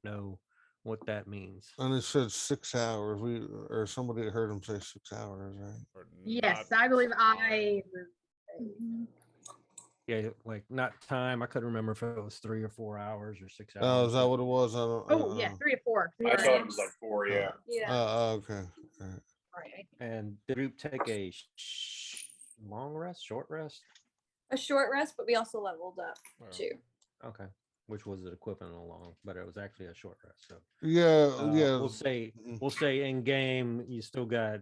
know what that means. And it said 6 hours. We or somebody heard him say 6 hours, right? Or not Yes, I believe time. I. Mhm. Yeah, like not time. I couldn't remember if it was 3 or 4 hours or 6 hours. Oh, is that what it was? I don't. Oh yeah, 3 or 4. I Sorry. thought it was like 4. Yeah. Yeah. Okay. All right. Right. And did the group take a long rest, short rest? A short rest, but we also leveled up Well, too. Okay, which was the equivalent of long, but it was actually a short rest. So Yeah, yeah. we'll say in game you still got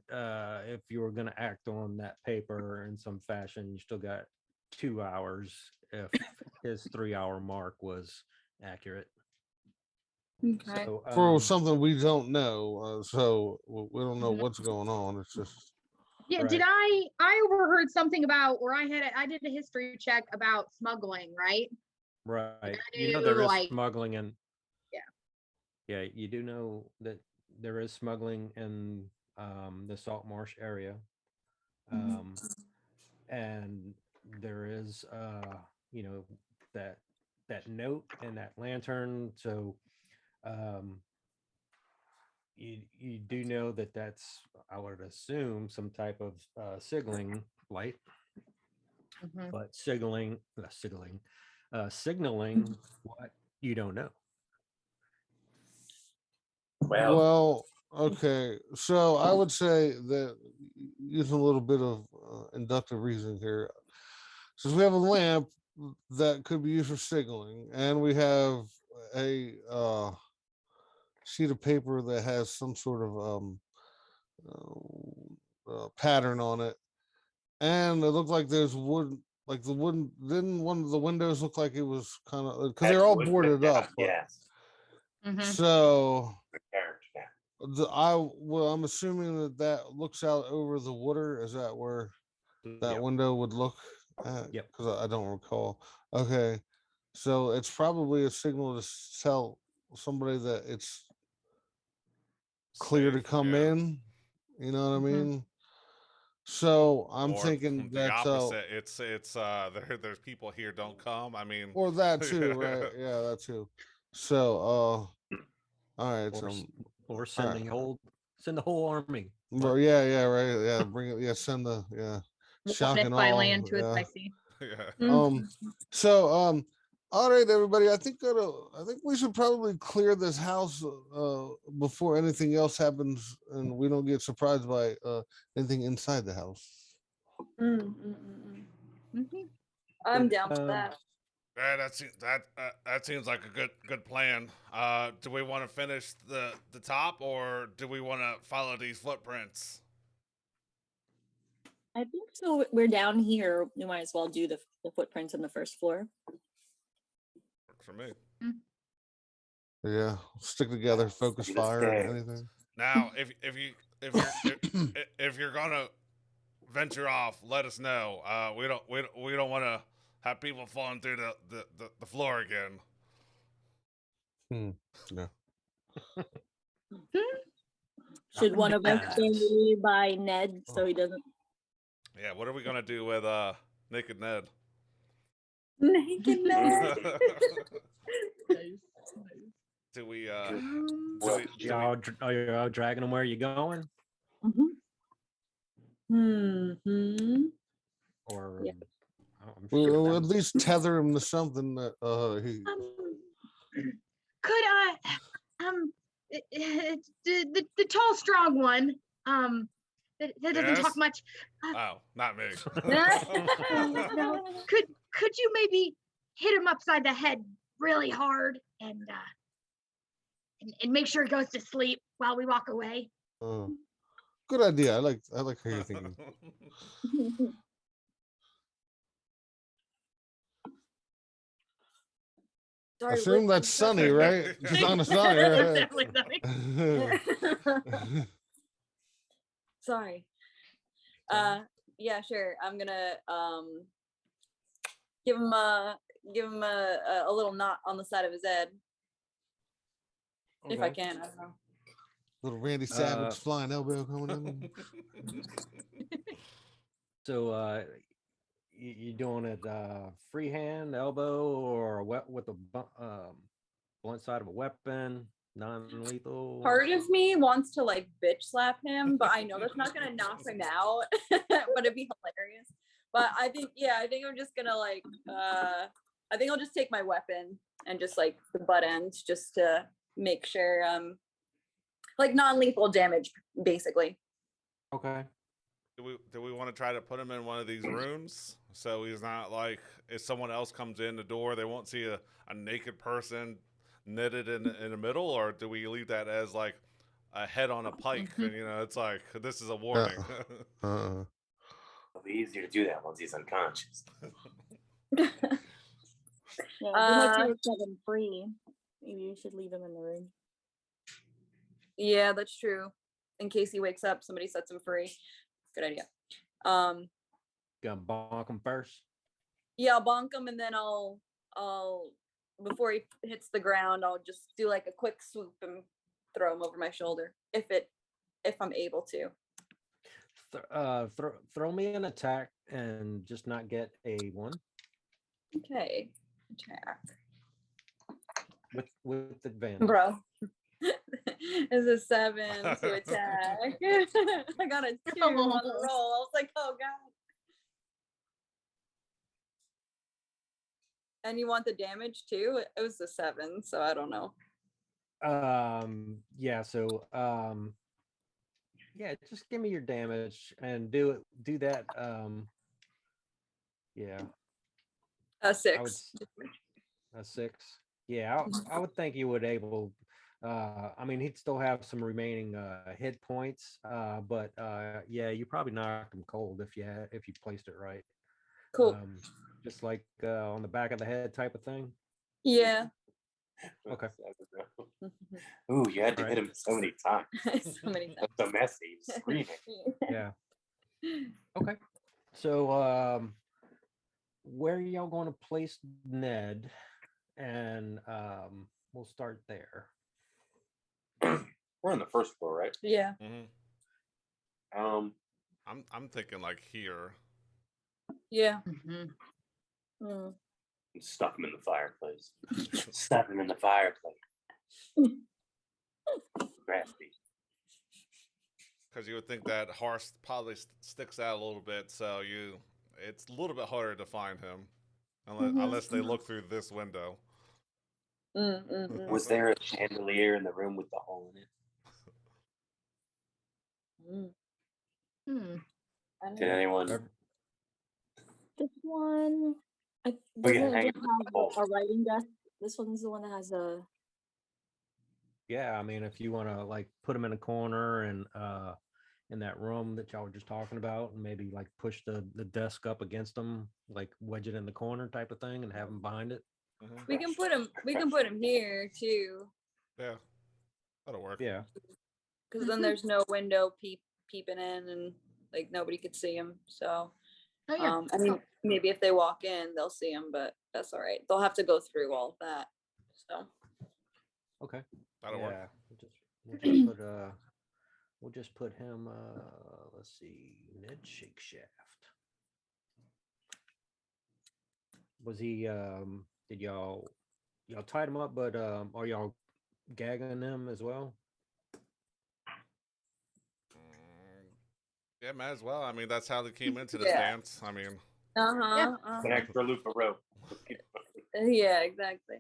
if you were going to act on that paper in some fashion, you still got 2 hours if his 3 hour mark was accurate. Okay. So For something we don't know, so we don't know Mhm. what's going on. It's just Yeah, Right. did I overheard something about, or I did a history check about smuggling, right? right, I you know knew, there is like, smuggling and yeah. yeah, you do know that there is smuggling in the salt marsh area. Um, and there is you know that note and that lantern, so um you do know that that's, I would assume, some type of signaling light, Mhm. but signaling what you don't know. Well, well, okay. So I would say that using a little bit of inductive reasoning here, since we have a lamp that could be used for signaling, and we have a sheet of paper that has some sort of pattern on it, and it looked like there's wood, like the wooden. Didn't one of the windows look like it was kind of because they're that's all wood boarded picked up? out, yes. Mhm. So The character. Yeah. I'm assuming that that looks out over the water. Is that where that Yep. window would look at? Yep. Because I don't recall. Okay, so it's probably a signal to tell somebody that it's clear to safe, come yeah. in. You know what I Mhm. mean? So I'm Or thinking the that opposite. It's there's people here, don't come. I mean, or that too, right? Yeah, that too. So all right, Or or all right. send the whole army. What? Well, yeah, right. Yeah, bring it. Yeah, send the One shock if and by all. land, two if Yeah. by sea. yeah. So all right, everybody. I think we should probably clear this house before anything else happens, and we don't get surprised by anything inside the house. Mhm. I'm down for Um, that. Yeah, that seems like a good plan. Do we want to finish the top, or do we want to follow these footprints? I think so. We're down here. We might as well do the footprints on the first floor. Works for me. Yeah, stick together, focus See the fire, stairs. anything. Now, if you're gonna venture off, let us know. We don't want to have people falling through the floor again. Yeah. Should one of us stay Bandits. by Ned so he doesn't? Yeah, what are we gonna do with Naked Ned? Naked Ned. Do we Well, Are y'all dragging them where you going, or Yeah. I'm We'll sure at least tether him to something that he. Could the tall, strong one, that doesn't talk Yes? much. Oh, not me. No, could you maybe hit him upside the head really hard and make sure he goes to sleep while we walk away? Good idea. I like how you're thinking. Sorry, Assume what- that's sunny, right? Just on a sunny, right? Definitely something. Sorry. Yeah, sure. I'm gonna give him a little knot on the side of his head if I Okay. can. I don't know. Little Randy Savage flying elbow coming in. So you doing it freehand, elbow, or what with the blunt side of a weapon, non-lethal. Part of me wants to like bitch slap him, but I know that's not gonna knock him out. But it'd be hilarious. But I think, yeah, I think I'm just gonna like I think I'll just take my weapon and just like the butt end just to make sure like non-lethal damage basically. Okay. Do we want to try to put him in one of these rooms so he's not like if someone else comes in the door they won't see a naked person knitted in the middle, or do we leave that as like a head on a pike and it's like this is a warning? Uh, It'll be easier to do that once he's unconscious. Yeah, we might try to set him free. Maybe you should leave him in the room. Yeah, that's true. In case he wakes up, somebody sets him free. Good idea. Gonna bonk him first. Yeah, I'll bonk him and then I'll before he hits the ground, I'll just do like a quick swoop and throw him over my shoulder if I'm able to. Throw me an attack and just not get a 1 Okay. Attack. with advantage. Bro. It's a 7 to attack. I got a 2 on the roll. I was like, oh god. And you want the damage too? It was a 7, so I don't know. Yeah, so yeah, just give me your damage and do that. Yeah. A I 6. would a 6. Yeah, I would think you would able. I mean, he'd still have some remaining hit points, but yeah, you probably knocked him cold if you placed it right. Cool. Just like on the back of the head type of thing. Yeah. Okay. Ooh, you had to Alright. hit him so many times. So many times. That's so messy. He was screaming. Yeah. Okay. So where y'all going to place Ned? And we'll start there. We're on the first floor, right? Yeah. I'm thinking like here. Yeah. Mm. Stuff him in the fireplace. Stuff him in the fireplace. Crafty. Because you would think that horse probably sticks out a little bit, so it's a little bit harder to find him unless they look through this window. Was there a chandelier in the room with the hole in it? Did anyone? This one, We can doesn't hang it it just from the have pole. a writing desk? This one's the one that has a. Yeah, I mean, if you want to like put him in a corner and in that room that y'all were just talking about, and maybe like push the desk up against him, like wedge it in the corner type of thing, and have him behind it. We can put him here too. Yeah, that'll work. Yeah. Because then there's no window peeping in and like nobody could see him. So Oh yeah. I mean maybe if they walk in they'll see him, but that's all right. They'll have to go through all of that. So Okay. That'll Yeah. work. We'll just put him. Let's see, Ned Shake Shaft. Was he? Did y'all tied him up? But are y'all gagging him as well? Yeah, might as well. I mean, that's how they came into this Yeah. dance. I mean, An extra loop of rope. Yeah, exactly.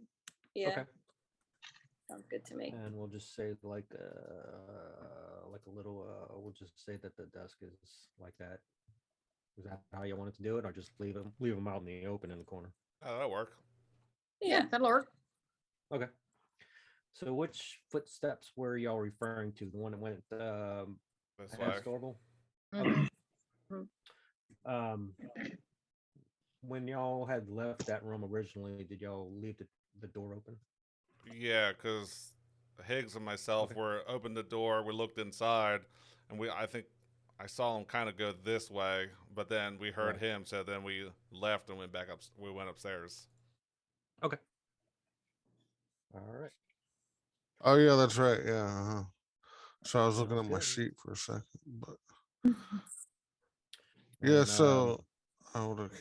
Yeah. Okay. Sounds good to me. And we'll just say like a little. We'll just say that the desk is like that. Is that how you wanted to do it, or just leave him out in the open in the corner? oh, that'll work. Yeah. That'll work. Okay. So which footsteps were y'all referring to? The one that went This way. past Orville? Mhm. When y'all had left that room originally, did y'all leave the door open? Yeah, because Higgs and myself were opened the door. We looked inside, and I think I saw him kind of go this way, but then we heard Right. him, so then we left and went back up. We went upstairs. Okay. All right. oh yeah, that's right. Yeah. Uh-huh. So I was looking at Sounds my good. sheet for a second, but yeah. And, So I would have.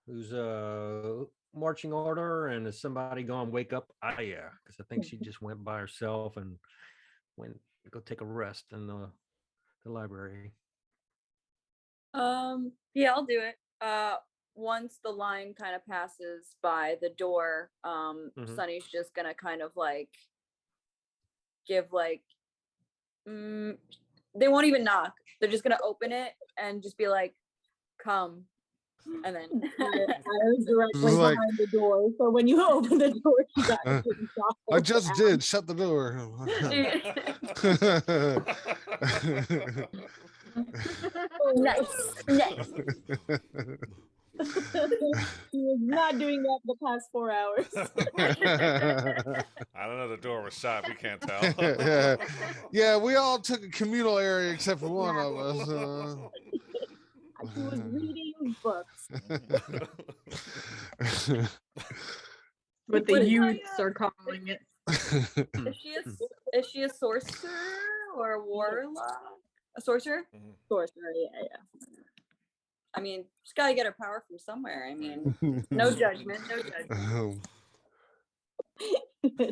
who's marching order, and is somebody going to wake up? Ah, yeah, because I think she just went by herself and went to go take a rest in the library. Yeah, I'll do it. Once the line kind of passes by the door, Sunny's just gonna kind of like give like they won't even knock. They're just gonna open it and just be like, come. And then I was directly Like- behind the door, so when you open the door, you got to get yourself I just out. did. Shut the door. Nice. He was not doing that the past 4 hours. I don't know. The door was shut. We can't tell. Yeah, we all took a communal area except for one of us. He was reading books. What the youths are calling it. Is she a sorcerer or a warlock? A sorcerer? Sorcerer, yeah. I mean, she's gotta get her power from somewhere. I mean, no judgment, no judgment.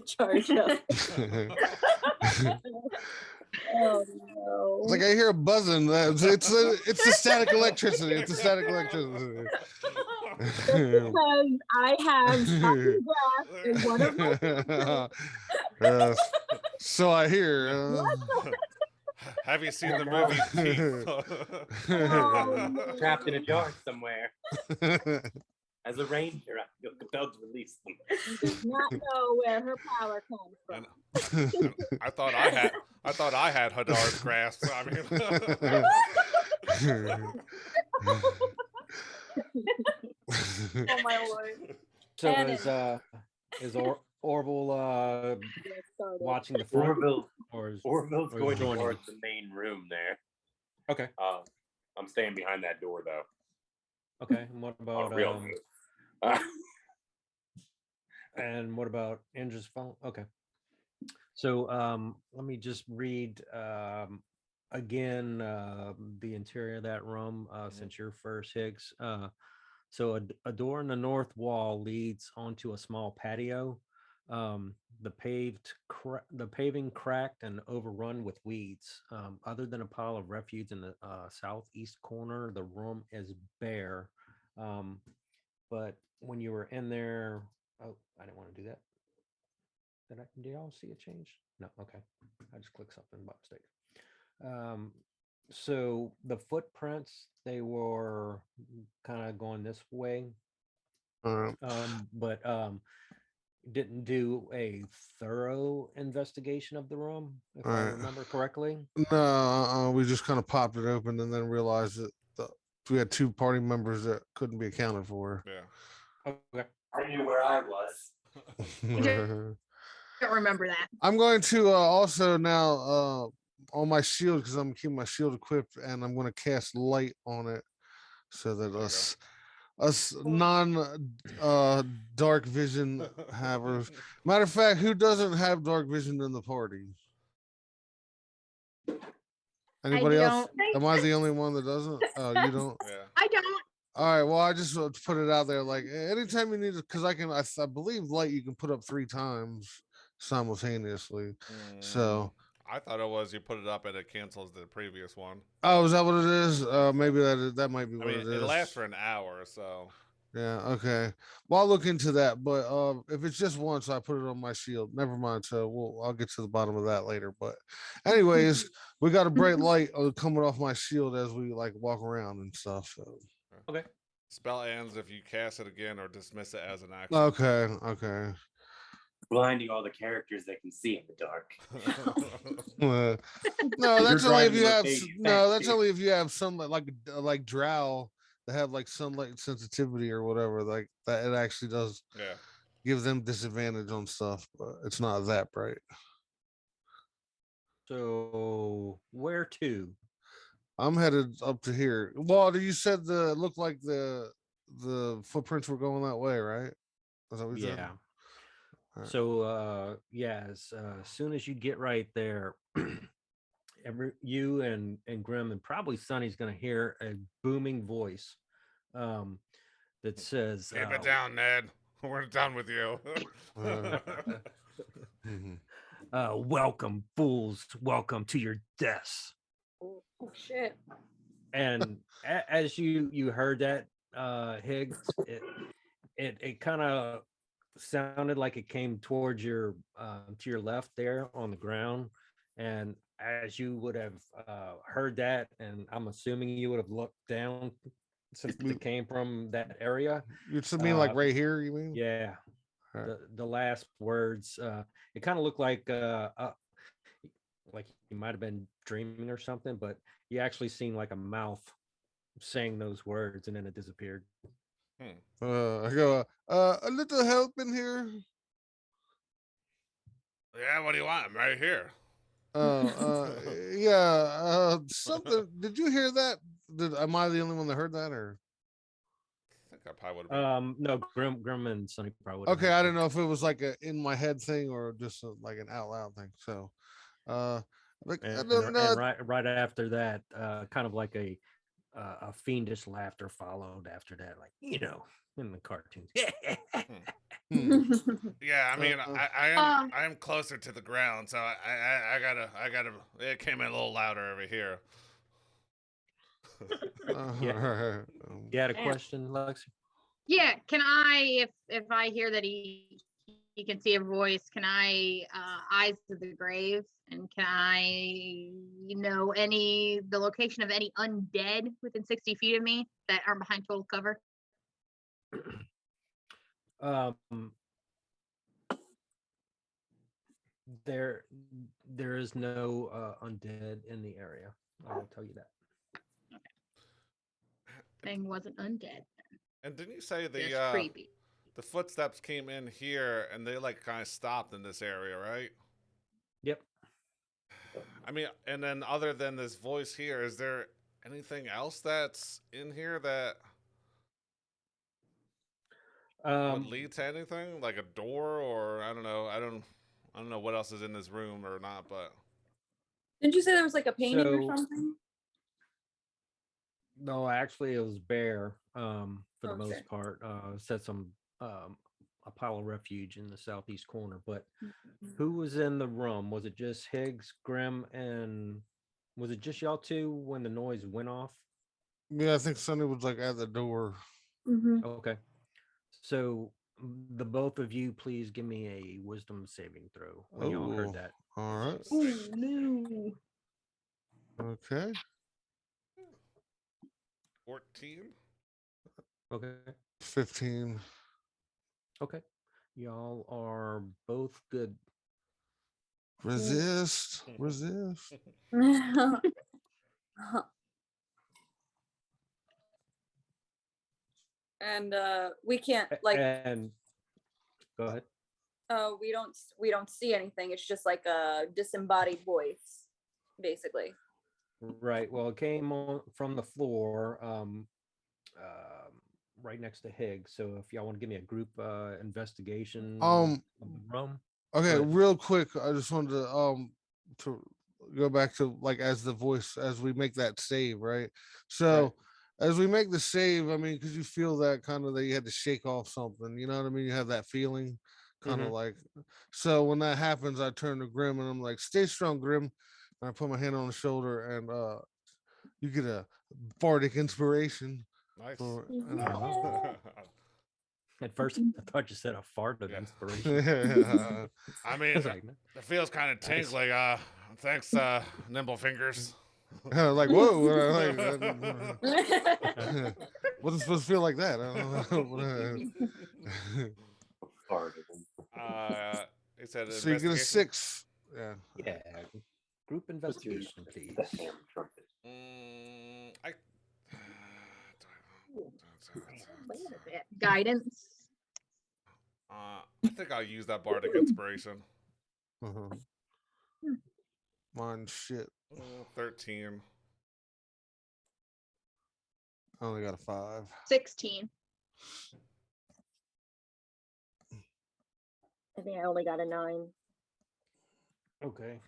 Charged up. Oh no. It's like I hear a buzzing. It's the static electricity. It's the static electricity. Because I have shocking glass in one of my So I hear. Have you seen the movie Teeth? Trapped in a jar somewhere. As a ranger, I feel compelled to release them. She does not know where her power comes from. I thought I had Hadar's grasp. I mean, Oh my lord. So Cannon. is Orville watching the front? Orville's or going joining? towards the main room there. Okay. I'm staying behind that door though. Okay. And what On about a real move. and what about Indra's phone? Okay. So let me just read again the interior of that room since you're first, Higgs. So a door in the north wall leads onto a small patio. The paving cracked and overrun with weeds. Other than a pile of refuse in the southeast corner, the room is bare. But when you were in there, oh, I didn't want to do that. Did y'all see a change? No, okay. I just clicked something by mistake. So the footprints, they were kind of going this way, but didn't do a thorough investigation of the room, if I remember correctly. No, we just kind of popped it open and then realized that we had 2 party members that couldn't be accounted for. yeah. Okay. I knew where I was. Don't remember that. I'm going to also now on my shield, because I'm keeping my shield equipped, and I'm going to cast light on it so that us non dark vision havers. Matter of fact, who doesn't have dark vision in the party? Anybody else? don't. Am I the only one that doesn't? Oh, you don't? Yeah. I don't. All right. Well, I just put it out there. Like anytime you need it, because I believe light you can put up 3 times simultaneously. So I thought it was you put it up and it cancels the previous one. oh, is that what it is? Maybe that might be I what mean, it is. it lasts for an hour, so Yeah. Okay. Well, I'll look into that. But if it's just once, I put it on my shield. Never mind. So I'll get to the bottom of that later. But anyways, we got a bright light coming off my shield as we like walk around and stuff. So. Okay. spell ends if you cast it again or dismiss it as an action. Okay. Okay. Blinding all the characters that can see in the dark. No, that's You're only if driving you have rotation no. back, That's dude. only if you have sunlight, like drow that have like sunlight sensitivity or whatever. Like that, it actually does Yeah. give them disadvantage on stuff, but it's not that bright. So where to? I'm headed up to here. Well, you said it looked like the footprints were going that way, right? Is that what you said? Yeah. Alright. So as soon as you get right there, you and Grim and probably Sonny's gonna hear a booming voice that says, Keep it down, Ned. We're done with you. Mhm. Welcome, fools. Welcome to your deaths. Oh shit. And as you heard that, Higgs, it kind of sounded like it came towards your to your left there on the ground. And as you would have heard that, and I'm assuming you would have looked down since it came from that area. You mean like Uh, right here? You mean? Yeah, Alright. the last words. It kind of looked like you might have been dreaming or something, but you actually seen like a mouth saying those words, and then it disappeared. I go, a little help in here. Yeah, what do you want? I'm right here. Yeah, something. Did you hear that? Am I the only one that heard that, or? I think I probably would have been. No, Grim and Sonny probably would've Okay, heard I too. don't know if it was like a in my head thing or just like an out loud thing. So, like I And, don't know. and right after that, kind of like a fiendish laughter followed after that, like in the cartoons. Hmm. Yeah, I mean, Uh, I am closer to the ground, so I gotta. It came in a little louder over here. Yeah. You had a Yeah. question, Lexi? Yeah, can I, if I hear that he can see a voice, can I eyes to the grave, and can I know the location of any undead within 60 feet of me that aren't behind total cover? Um, there is no undead in the area. I will tell you that. Thing wasn't undead. And didn't you say Just creepy. the footsteps came in here and they like kind of stopped in this area, right? Yep. I mean, and then other than this voice here, is there anything else that's in here that would lead to anything, like a door, or I don't know. I don't know what else is in this room or not, but Didn't you say there was like a painting or So- something? No, actually, it was bare. For the Okay. most part, set some a pile of refuge in the southeast corner. But who was in the room? Was it just Higgs, Grim, and was it just y'all two when the noise went off? yeah, I think Sonny was like at the door. Mm-hmm. Okay. So the both of you, please give me a wisdom saving throw when y'all Oh, heard that. all right. Oh no. Okay. 14. Okay. 15. Okay. Y'all are both good. Resist. And we can't like And go ahead. we don't see anything. It's just like a disembodied voice, basically. Right. Well, it came on from the floor, right next to Higgs. So if y'all want to give me a group investigation of the room. Okay, ahead. real quick, I just wanted to go back to like as the voice as we make that save, right? So Right. as we make the save, I mean, because you feel that kind of that you had to shake off something, you know what I mean? You have that feeling, kind of Mhm. like. So when that happens, I turn to Grim and I'm like, "Stay strong, Grim." And I put my hand on the shoulder, and you get a bardic inspiration. Nice. At first, I thought you said a fart of Yeah. inspiration. I I mean, was like, it feels kind of Nice. tingly. Thanks, Nimble Fingers. Like, whoa, what's it supposed to feel like that? I don't know. It said So you get a investigation. 6. Yeah. yeah, group investigation, please. I Guidance. I think I'll use that bardic inspiration. Uh-huh. Mine shit. 13. I only got a 5. 16. I think I only got a 9. Okay.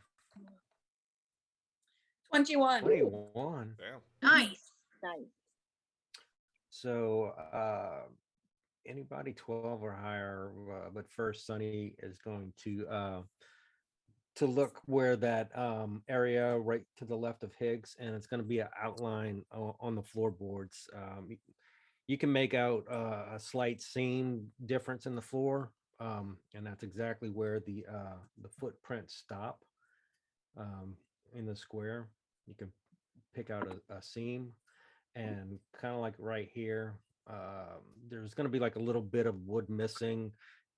21. 21. Damn. Nice. Nice. So anybody 12 or higher, but first Sunny is going to look where that area right to the left of Higgs, and it's going to be an outline on the floorboards. You can make out a slight seam difference in the floor, and that's exactly where the footprints stop in the square. You can pick out a seam, and kind of like right here, there's going to be like a little bit of wood missing,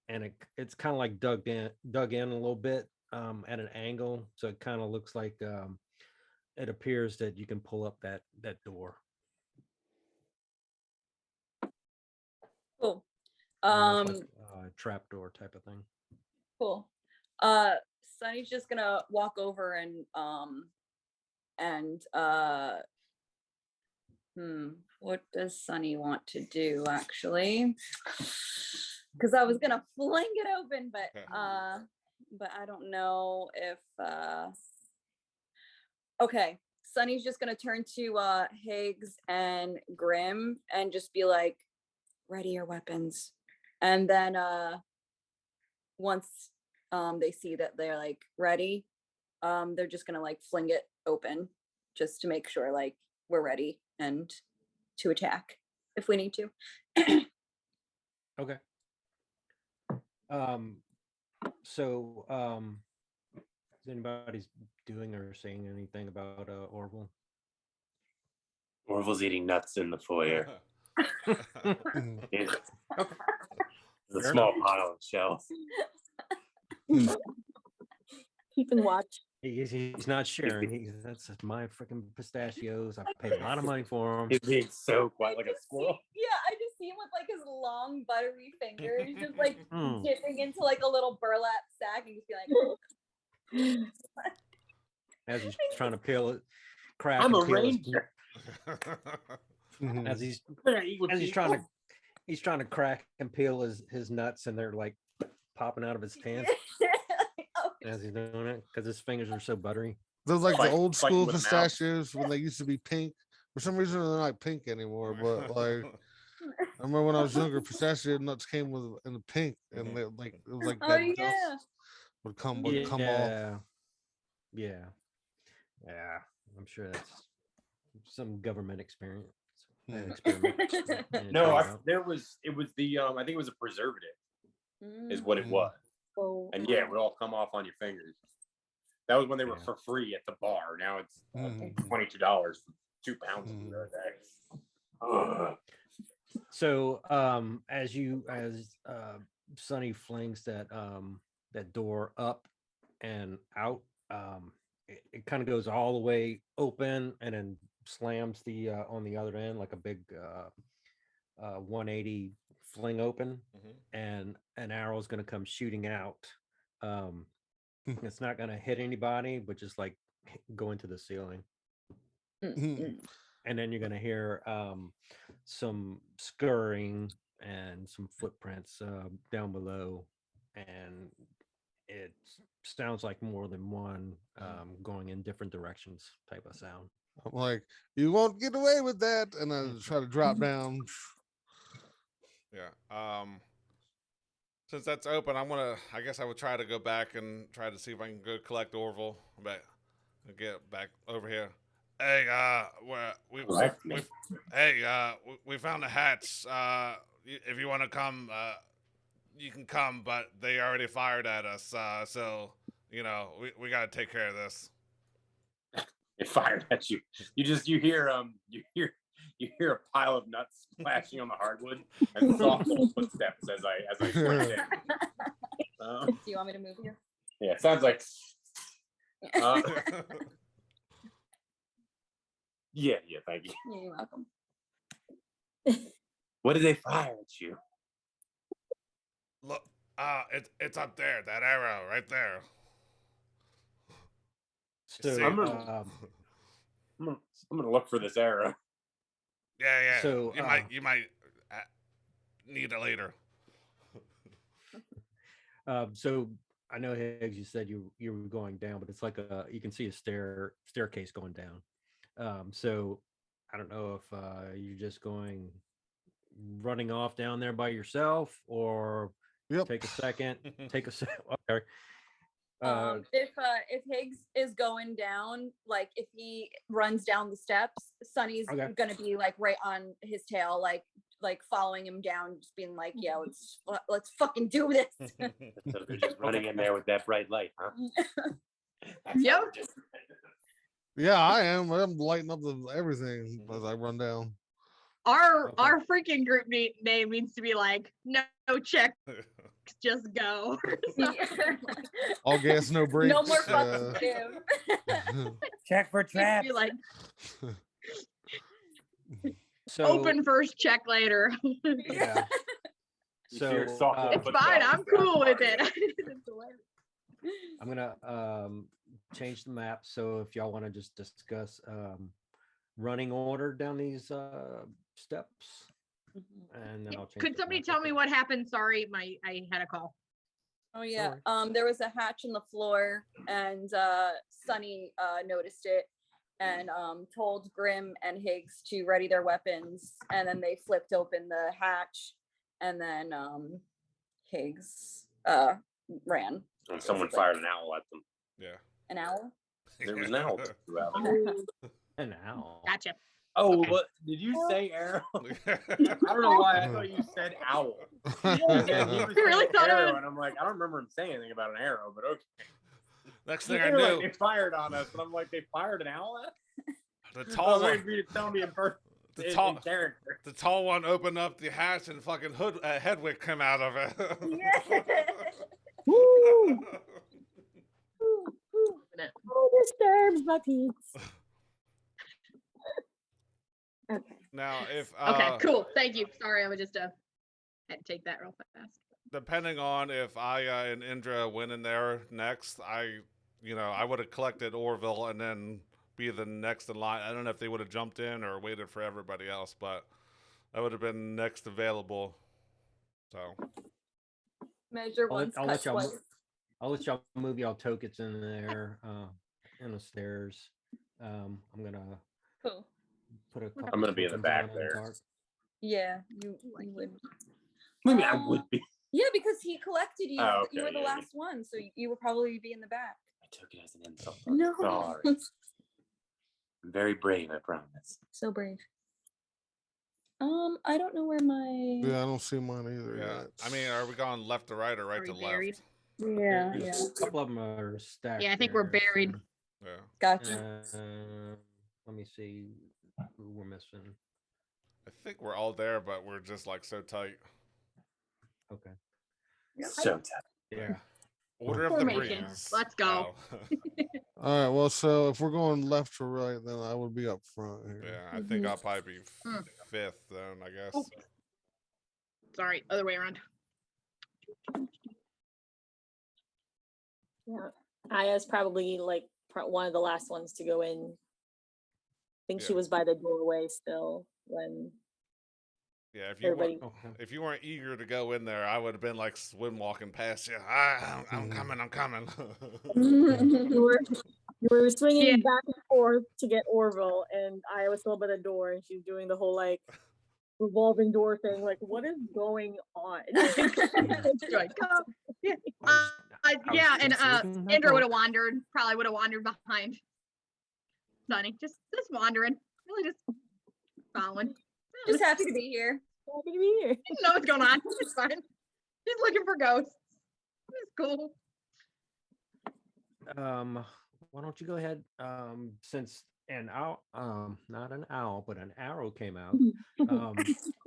and it's kind of like dug in a little bit at an angle, so it kind of looks like it appears that you can pull up that door. Cool. Almost like a trap door type of thing. Cool. Sunny's just gonna walk over and what does Sunny want to do actually? Because I was gonna fling it open, but I don't know if okay. Sunny's just gonna turn to Higgs and Grim and just be like, ready your weapons. And then once they see that they're like ready, they're just gonna like fling it open just to make sure like we're ready and to attack if we need to. Okay. So is anybody's doing or saying anything about Orville? Orville's eating nuts in the foyer. There's a Fair small enough. pile of shells. Keeping watch. He's not sharing. That's my freaking pistachios. I paid a lot of money for them. He's being so quiet, like a squirrel. Yeah, I just see him with like his long buttery fingers just like dipping into like a little burlap sack and just be like As he's trying to peel it, crack. I'm and a peel his- ranger. as he's trying to crack and peel his nuts, and they're like popping out of his hands as he's doing it because his fingers are so buttery. Those like the Fight- old fighting school with pistachios when they used to be pink. For some reason, they're not pink anymore. But like, I remember when I was younger, pistachio nuts came in the pink, and they like it was like oh that yeah. dust would come off. Yeah. I'm sure that's some government experience. Experiment. No, it was the I think it was a preservative is what it was. Oh, And yeah, it would all come off on your fingers. That was when they were Yeah. for free at the bar. Now it's Mhm. $22 for 2 pounds of the other day. Ugh. So as Sonny flings that door up and out, it kind of goes all the way open and then slams the on the other end like a big 180 fling open, and an arrow is going to come shooting out. It's not going to hit anybody, but just like go into the ceiling. And then you're going to hear some scurrying and some footprints down below, and it sounds like more than one going in different directions type of sound. I'm like, you won't get away with that, and I try to drop down. Yeah. Since that's open, I guess I would try to go back and try to see if I can go collect Orville. Get back over here. Hey, we found a hatch. If you want to come, you can come, but they already fired at us. So we got to take care of this. It fired at you. You hear a pile of nuts splashing on the hardwood and soft little footsteps as I sprint in. Do you want me to move here? Yeah, it sounds like yeah, thank you. Yeah, you're welcome. What did they fire at you? Look, it's up there. That arrow right there. So See, I'm gonna look for this arrow. Yeah. So, you might need it later. So I know, Higgs, you said you were going down, but it's like you can see a staircase going down. So I don't know if you're just going running off down there by yourself, or Yep. take a second, take a second? Okay. If Higgs is going down, like if he runs down the steps, Sunny's Okay. gonna be like right on his tail, like following him down, just being like, yeah, let's fucking do this. So they're just running in there with that bright light, huh? That's Yep. how we're just- Yeah, I am. I'm lighting up everything as I run down. Our Okay. our freaking group name needs to be like no check, just go. All gas, no brakes. No more fucks to give. Check for Needs to traps. be like So open first, check later. yeah. You So hear soft It's footsteps fine. I'm down cool the with corridor. it. I'm gonna change the map. So if y'all want to just discuss running order down these steps, and then I'll change. Could the somebody map tell real me quick. what happened? Sorry, I had a call. Oh yeah. worries. There was a hatch in the floor, and Sunny noticed it and told Grim and Higgs to ready their weapons, and then they flipped open the hatch, and then Higgs ran. And someone fired an owl at them. Yeah. An owl? There was an owl that flew out there. An owl. Gotcha. Oh, Okay. what did you say, arrow? I don't know why I thought you said owl. And he was really saying thought it arrow, was- and I'm like, I don't remember him saying anything about an arrow, but okay. Next thing I They were like, knew, they fired on us, and I'm like, they fired an owl at us? the I was tall waiting one, for you to tell me in person. the in tall, character. the tall one opened up the hatch and fucking Hedwig came out of it. Woo! Oh, disturbs my peace. Okay. Now, if Okay, cool. Thank you. Sorry, I was just had to take that real fast. depending on if I and Indra went in there next, I would have collected Orville and then be the next in line. I don't know if they would have jumped in or waited for everybody else, but I would have been next available. So Measure I'll let- once, I'll cut let y'all twice. I'll let y'all move y'all tokens in there, in the stairs. I'm gonna Cool. put a couple. I'm gonna be in the tokens back on there. dark. Yeah, you would. Maybe I would be. Yeah, because he collected you. Oh, You okay, were the yeah. last one, so you would probably be in the back. I took it as an insult. No. Sorry. I'm very brave, I promise. So brave. I don't know where my. Yeah, I don't see mine either. yeah, Yet. I mean, are we going left to right or right Are to we buried? left? Yeah, There's yeah. a couple of them are stacked. Yeah, I think we're there, buried. Yeah. Gotcha. Let me see who we're missing. I think we're all there, but we're just like so tight. Okay. So tight. Yeah. Order of the Formation. breeze. Let's go. Oh. All right. Well, so if we're going left to right, then I would be up front here. Yeah, I think I'll probably be Mm. fifth then, I guess. Oh. Sorry, other way around. Yeah. Aya's probably like one of the last ones to go in. I think she Yeah. was by the doorway still when Yeah, if you everybody. weren't, if you weren't eager to go in there, I would have been like swim walking past you. I'm coming, I'm coming. You were swinging Yeah. back and forth to get Orville, and I was still by the door, and she's doing the whole like revolving door thing. Like, what is going on? Like, oh, yeah. Yeah, and Indra would have wandered, probably would have wandered behind Sunny. Just wandering. Really just following. Just happy to be here. Happy to be here. Didn't know what's going on. It's fine. He's looking for ghosts. It's cool. Why don't you go ahead? Since an owl, not an owl, but an arrow came out.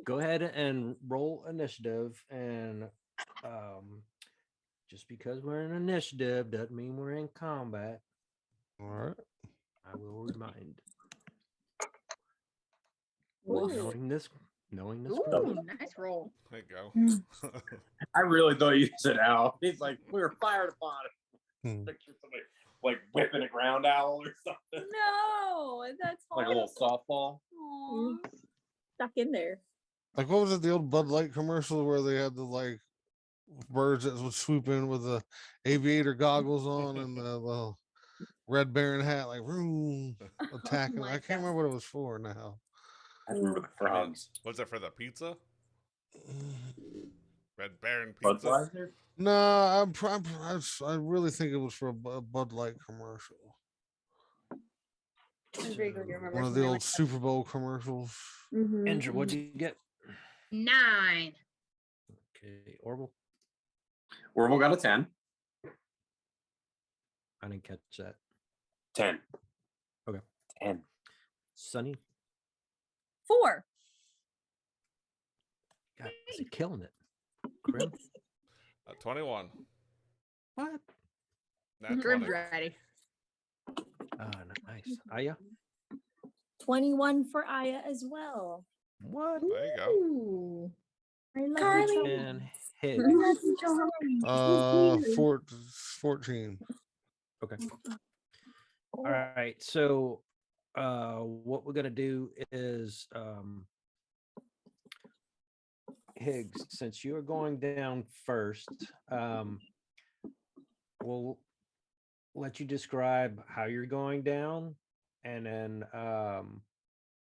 Go ahead and roll initiative, and just because we're in initiative doesn't mean we're in combat. All right. I will remind. Ooh. Knowing this. Ooh, nice roll. There you go. I really thought you said owl. He's like, we were fired upon. Hmm. Picture somebody like whipping a ground owl or something. No, that's Like a little softball. Aw. Stuck in there. Like, what was it? The old Bud Light commercial where they had the like birds that would swoop in with the aviator goggles on and the Red Baron hat, like room attacking. my I can't remember what it was for now. I remember the frogs. Was it for the pizza? Red Baron pizza. Budweiser? No, I really think it was for a Bud Light commercial. I vaguely remember One of the something old like Super Bowl commercials. that. Mhm, Indra, what'd mhm. you get? 9. Okay, Orville. Orville got a 10. I didn't catch that. 10. Okay. 10. Sunny, 4. guys, you're killing it. Grim, 21. what? Nat Grim's 20. ready. Nice. Aya, 21 for Aya as well. what? There you go. Ooh. I love Carly. you, And Johan. Higgs. I love you, Johan. 14. Okay. All right. So what we're gonna do is Higgs, since you're going down first, we'll let you describe how you're going down, and then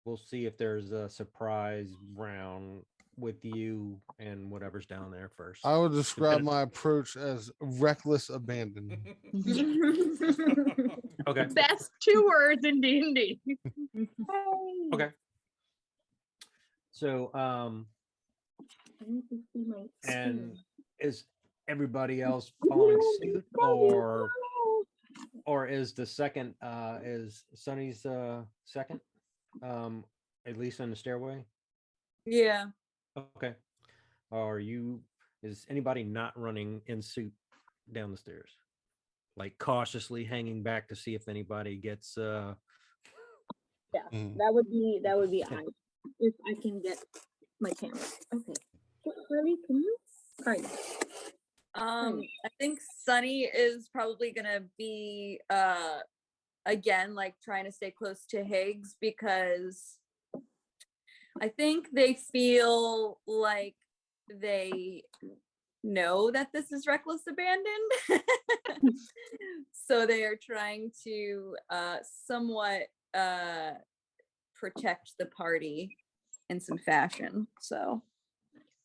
we'll see if there's a surprise round with you and whatever's down there first. I would describe Depending- my approach as reckless abandon. Okay. Best 2 words in D&D. Okay. So I need to see my and screen. is everybody else following suit, or is the second is Sunny's second, at least on the stairway? Yeah. Okay. Are you, is anybody not running in suit down the stairs, like cautiously hanging back to see if anybody gets Yeah, Mm. that would be I. If I can get my camera. Okay. Carly, can you? Carly. I think Sunny is probably gonna be again like trying to stay close to Higgs because I think they feel like they know that this is reckless abandon. So they are trying to somewhat protect the party in some fashion. So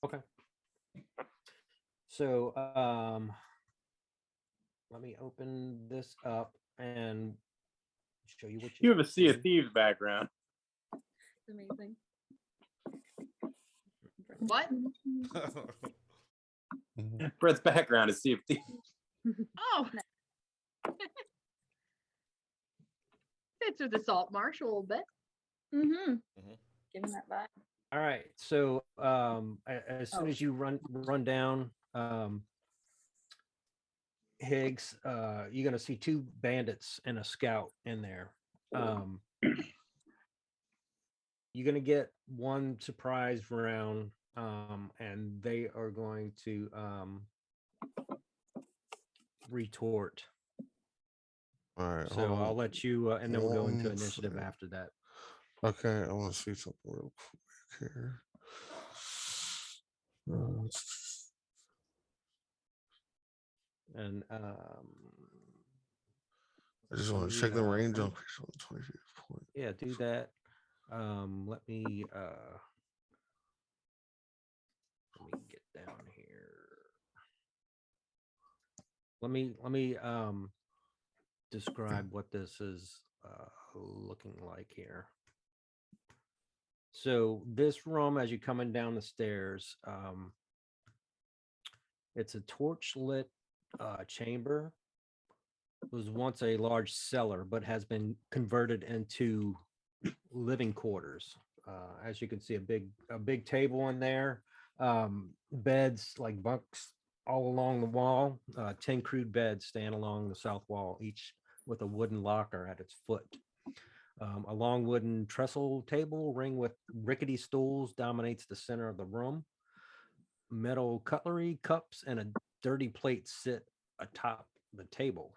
okay. So let me open this up and show you what You have a Sea of see. Thieves background. amazing. What? Brett's background is Sea of Thieves. Oh. Fits with the salt marsh a little bit. Mm-hmm. Mhm. Give him that vibe. All right. So as soon Oh. as you run down, Higgs, you're gonna see 2 bandits and a scout in there. You're gonna get 1 surprise round, and they are going to retort. All right. So I'll let you, and then we'll go into One initiative second. after that. Okay, I want to see something real quick here. And I just want to check the range on pixel 25 point. yeah, do that. Let me get down here. Let me describe what this is looking like here. So this room, as you're coming down the stairs, it's a torch lit chamber. It was once a large cellar, but has been converted into living quarters. As you can see, a big table in there, beds like bunks all along the wall. 10 crude beds stand along the south wall, each with a wooden locker at its foot. A long wooden trestle table ring with rickety stools dominates the center of the room. Metal cutlery, cups, and a dirty plate sit atop the table.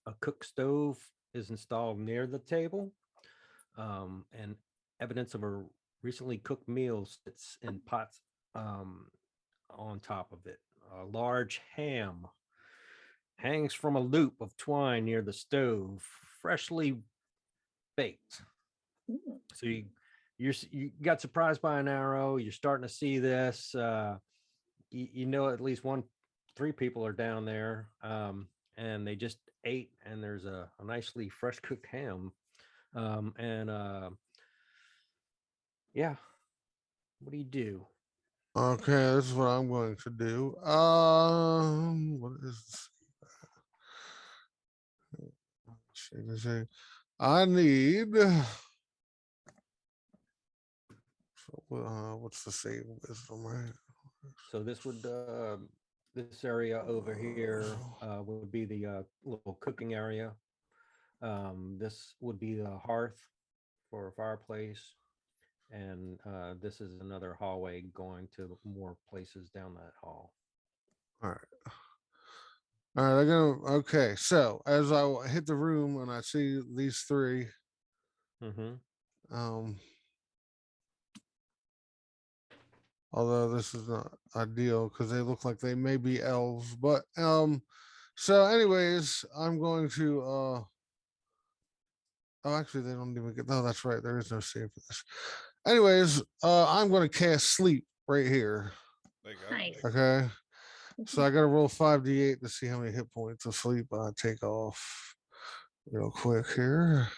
A cook stove is installed near the table, and evidence of a recently cooked meal sits in pots on top of it. A large ham hangs from a loop of twine near the stove, freshly baked. So you got surprised by an arrow. You're starting to see this. You know, at least three people are down there, and they just ate, and there's a nicely fresh cooked ham, and yeah. What do you do? Okay, this is what I'm going to do. What is I need what's the save wisdom, right? So this area over here would be the little cooking area. This would be the hearth for a fireplace, and this is another hallway going to more places down that hall. All right. All right, okay. So as I hit the room and I see these three, Mm-hmm. Although this is not ideal because they look like they may be elves, but so anyways, I'm going to oh, actually they don't even get, no, that's right, there is no save for this. Anyways, I'm going to cast sleep right here. There you go. Nice. Okay, so I got to roll 5d8 to see how many hit points of sleep I take off real quick here.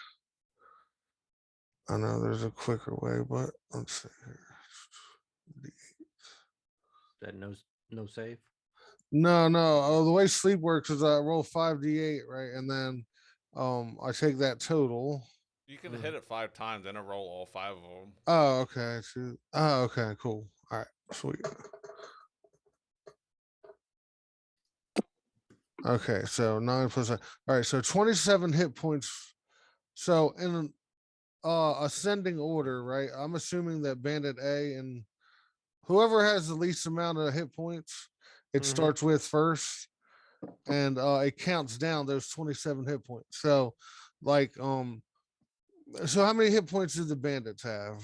I know there's a quicker way, but let's see here. That no save. No. The way sleep works is I roll 5d8, right, and then I take that total. You can hit it 5 times and roll all 5 of them. Oh, okay. Oh, okay, cool. All right, sweet. Okay, so 9 plus. All right, so 27 hit points. So in ascending order, right? I'm assuming that Bandit A and whoever has the least amount of hit points, it starts with first, and it counts down those 27 hit points. So, like, so how many hit points do the bandits have?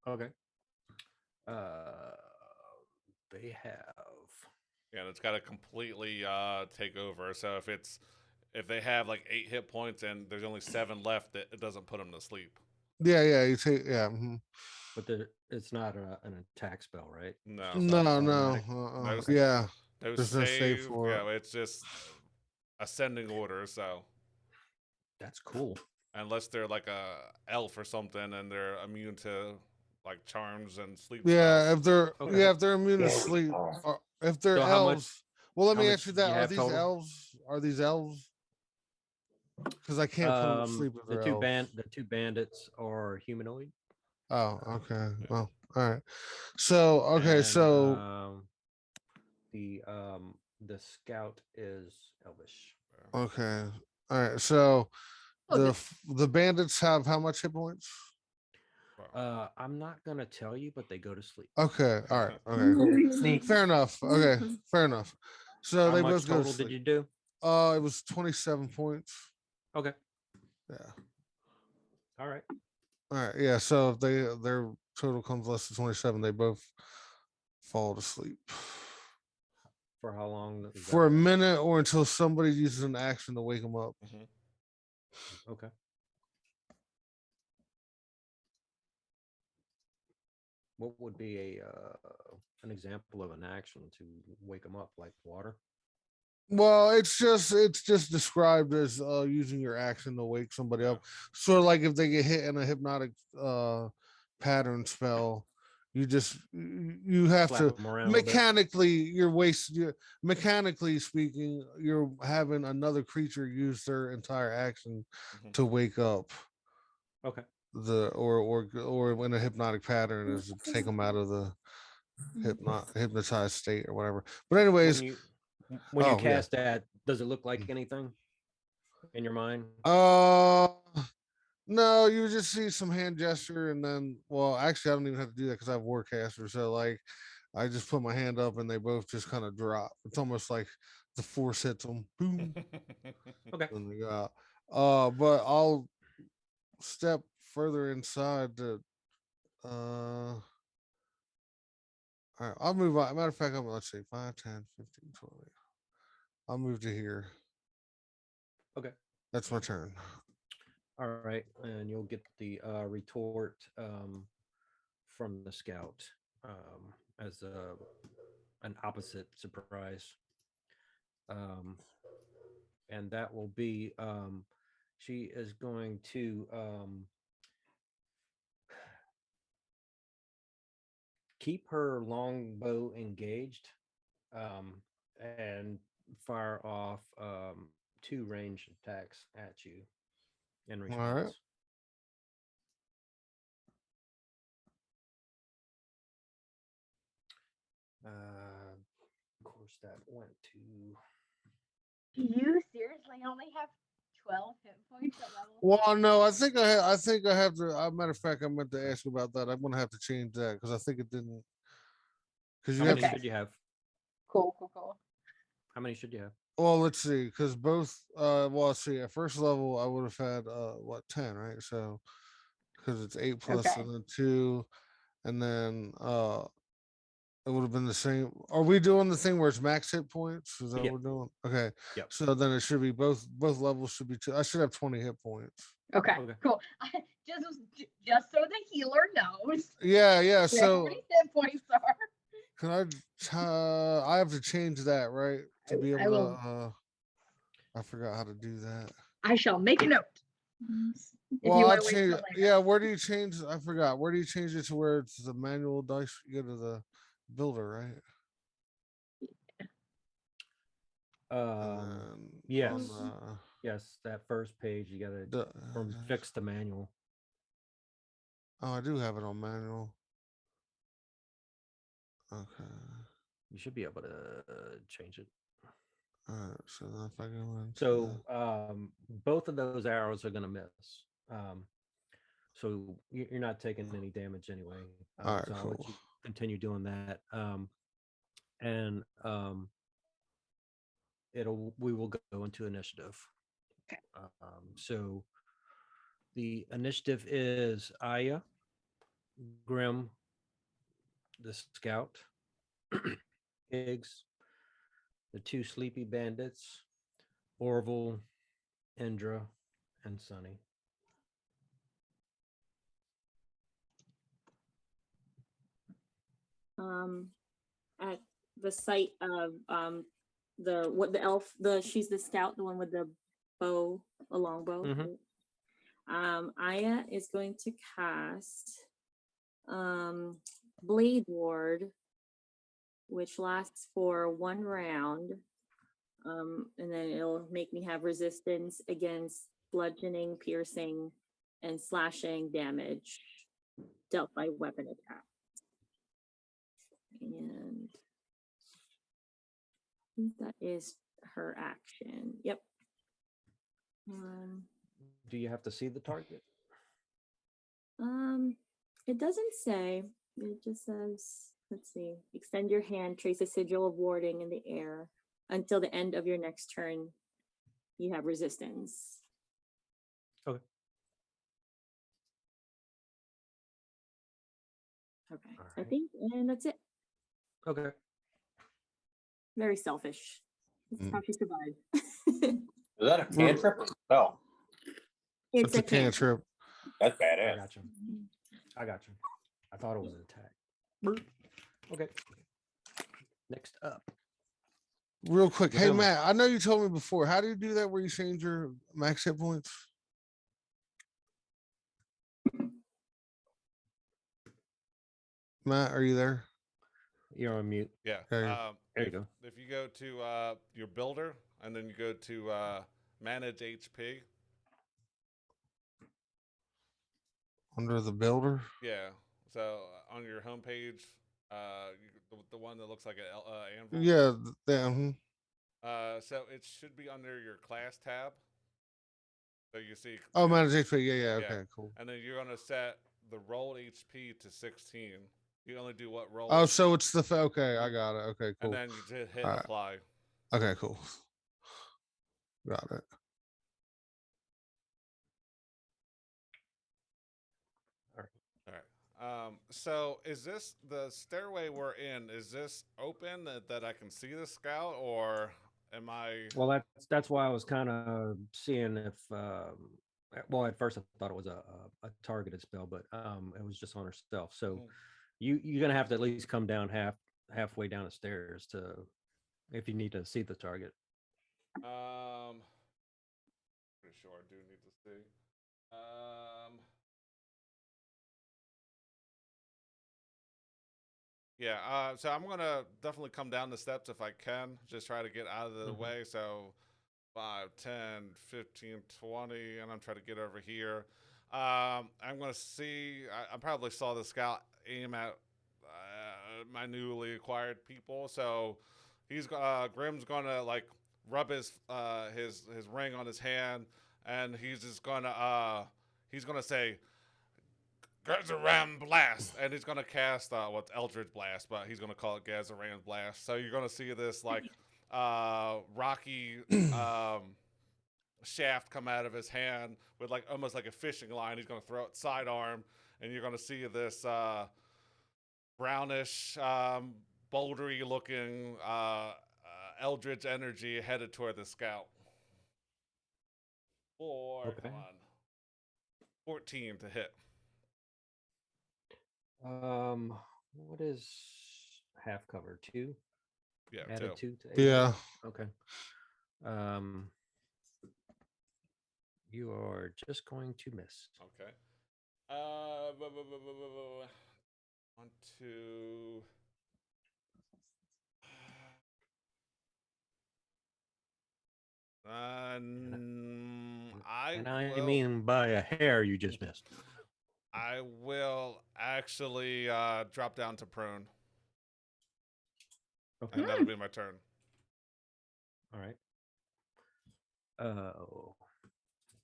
Okay. They have. Yeah, and it's got to completely take over. So if they have like 8 hit points and there's only 7 left, it doesn't put them to sleep. Yeah, you take, yeah. But it's not an attack spell, right? No. No. Yeah. No There's no save save. for Yeah, it. it's just ascending order. So That's cool. unless they're like a elf or something and they're immune to like charms and sleep Yeah, spells. if they're immune to sleep, or if they're So how much- elves. Well, let how me much ask you do you that: have total? Are these elves? Because I can't put them to sleep if The they're two elves. the two bandits are humanoid. Oh, okay. Well, all right. So, okay, And, so the scout is elvish. okay, all right. So Oh, the bandits have how much hit points? I'm not gonna tell you, but they go to sleep. Okay, all right, okay, Sneak. fair enough. Okay, fair enough. So How they much both go to total did sleep. you do? It was 27 points. Okay. Yeah. All right. All right. Yeah. So if their total comes less than 27, they both fall to sleep For how long? is for a that? minute or until somebody uses an action to wake them up. Okay. What would be an example of an action to wake them up, like water? Well, it's just described as using your action to wake somebody up. Sort of like if they get hit in a hypnotic pattern spell, you have Slap to 'em around a little bit. mechanically speaking, you're having another creature use their entire action to wake up Okay. or when a hypnotic pattern is to take them out of the hypnotized state or whatever. But anyways, When you oh, yeah. cast that, does it look like anything in your mind? No, you just see some hand gesture, and then, well, actually, I don't even have to do that because I have Warcaster. So, like, I just put my hand up, and they both just kind of drop. It's almost like the force hits them, boom, Okay. and they go out. But I'll step further inside to. All right, I'll move on. Matter of fact, let's see, 5, 10, 15, 20. I'll move to here. Okay. That's my turn. All right, and you'll get the retort from the scout as an opposite surprise, um, and that will be she is going to keep her longbow engaged and fire off two range attacks at you in All right. response. Of course, that went to. You seriously only have 12 hit points at level Well, 5? no, I think I have to. Matter of fact, I meant to ask about that. I'm gonna have to change that because I think it didn't. Because How you have many to. should you have? Cool. How many should you have? Well, let's see. Because both. Well, let's see. At first level, I would have had what 10, right? So because it's 8 plus Okay. and then 2, and then it would have been the same. Are we doing the thing where it's max hit points? Is that Yep. what we're doing? Okay. Yep. So then it should be both levels should be 2. I should have 20 hit points. Okay, Okay. cool. Just so the healer knows Yeah, yeah. how So many hit points are. can I have to change that, right? To be I able will. to I forgot how to do that. I shall make a note. If Well, you I'll want to wait change till later. yeah, where do you change I forgot. Where do you change it to where it's the manual dice you go to the builder, right? And then Yes. on Yes, that first page you gotta the, from fix the manual. oh, I do have it on manual. Okay. You should be able to change it. All right. So then if I go into So both of those arrows are gonna miss. So you're not taking any damage anyway. all right, So I'll cool. let you continue doing that. And we will go into initiative. Okay. So the initiative is Aya, Grim, the scout, Higgs, the two sleepy bandits, Orville, Indra, and Sunny. At the site of the elf, she's the scout, the one with the bow, a long bow. Mhm. Aya is going to cast Blade Ward, which lasts for 1 round. And then it'll make me have resistance against bludgeoning, piercing, and slashing damage dealt by weapon attack. And I think that is her action. Yep. Do you have to see the target? It doesn't say. It just says, let's see, extend your hand, trace a sigil of warding in the air until the end of your next turn. You have resistance. Okay. Okay. All I right. think, and that's it. Okay. Very selfish. That's how she survived. Is that a cantrip? No, It's a cantrip. that's I badass. got you. I got you. I thought it was an attack. Okay. Next up. Real quick. Hey Grim. Matt, I know you told me before. How do you do that where you change your max hit points? Matt, are you there? You're on mute. Yeah. Okay. There you go. If you go to your builder and then you go to manage HP, Under the builder? yeah. So on your homepage, the one that looks like an anvil. Yeah, mhm. So it should be under your class tab. So you see. Oh, manage HP. Yeah, Yeah. okay, cool. And then you're gonna set the rolled HP to 16. You only do what roll. Oh, so it's the okay, I got it. Okay, cool. And then you just hit Alright. apply. Okay, cool. Got it. All right. So is this the stairway we're in? Is this open that I can see the scout, or am I? Well, that's why I was kind of seeing if Well, at first I thought it was a targeted spell, but it was just on herself. So Mm. you're gonna have to at least come down halfway down the stairs to if you need to see the target. Pretty sure I do need to see. Yeah, so I'm gonna definitely come down the steps if I can. Just try to get out of the Mhm. way. So 5, 10, 15, 20, and I'm trying to get over here. I'm gonna see. I probably saw the scout aim at my newly acquired people. So Grim's gonna like rub his ring on his hand, and he's gonna say Gazaran Blast, and he's gonna cast what's Eldritch Blast, but he's gonna call it Gazaran Blast. So you're gonna see this like rocky shaft come out of his hand with like almost like a fishing line. He's gonna throw it sidearm, and you're gonna see this brownish, bouldery looking Eldritch energy headed toward the scout. Okay. Come on, 14 to hit. What is half cover? 2? Yeah, Added two. 2 to AC? Yeah. Okay. You are just going to miss. Okay. 1, 2. I mean by a hair you just missed. I will actually drop down to prone, Okay. and that'll be my turn. All right. Oh.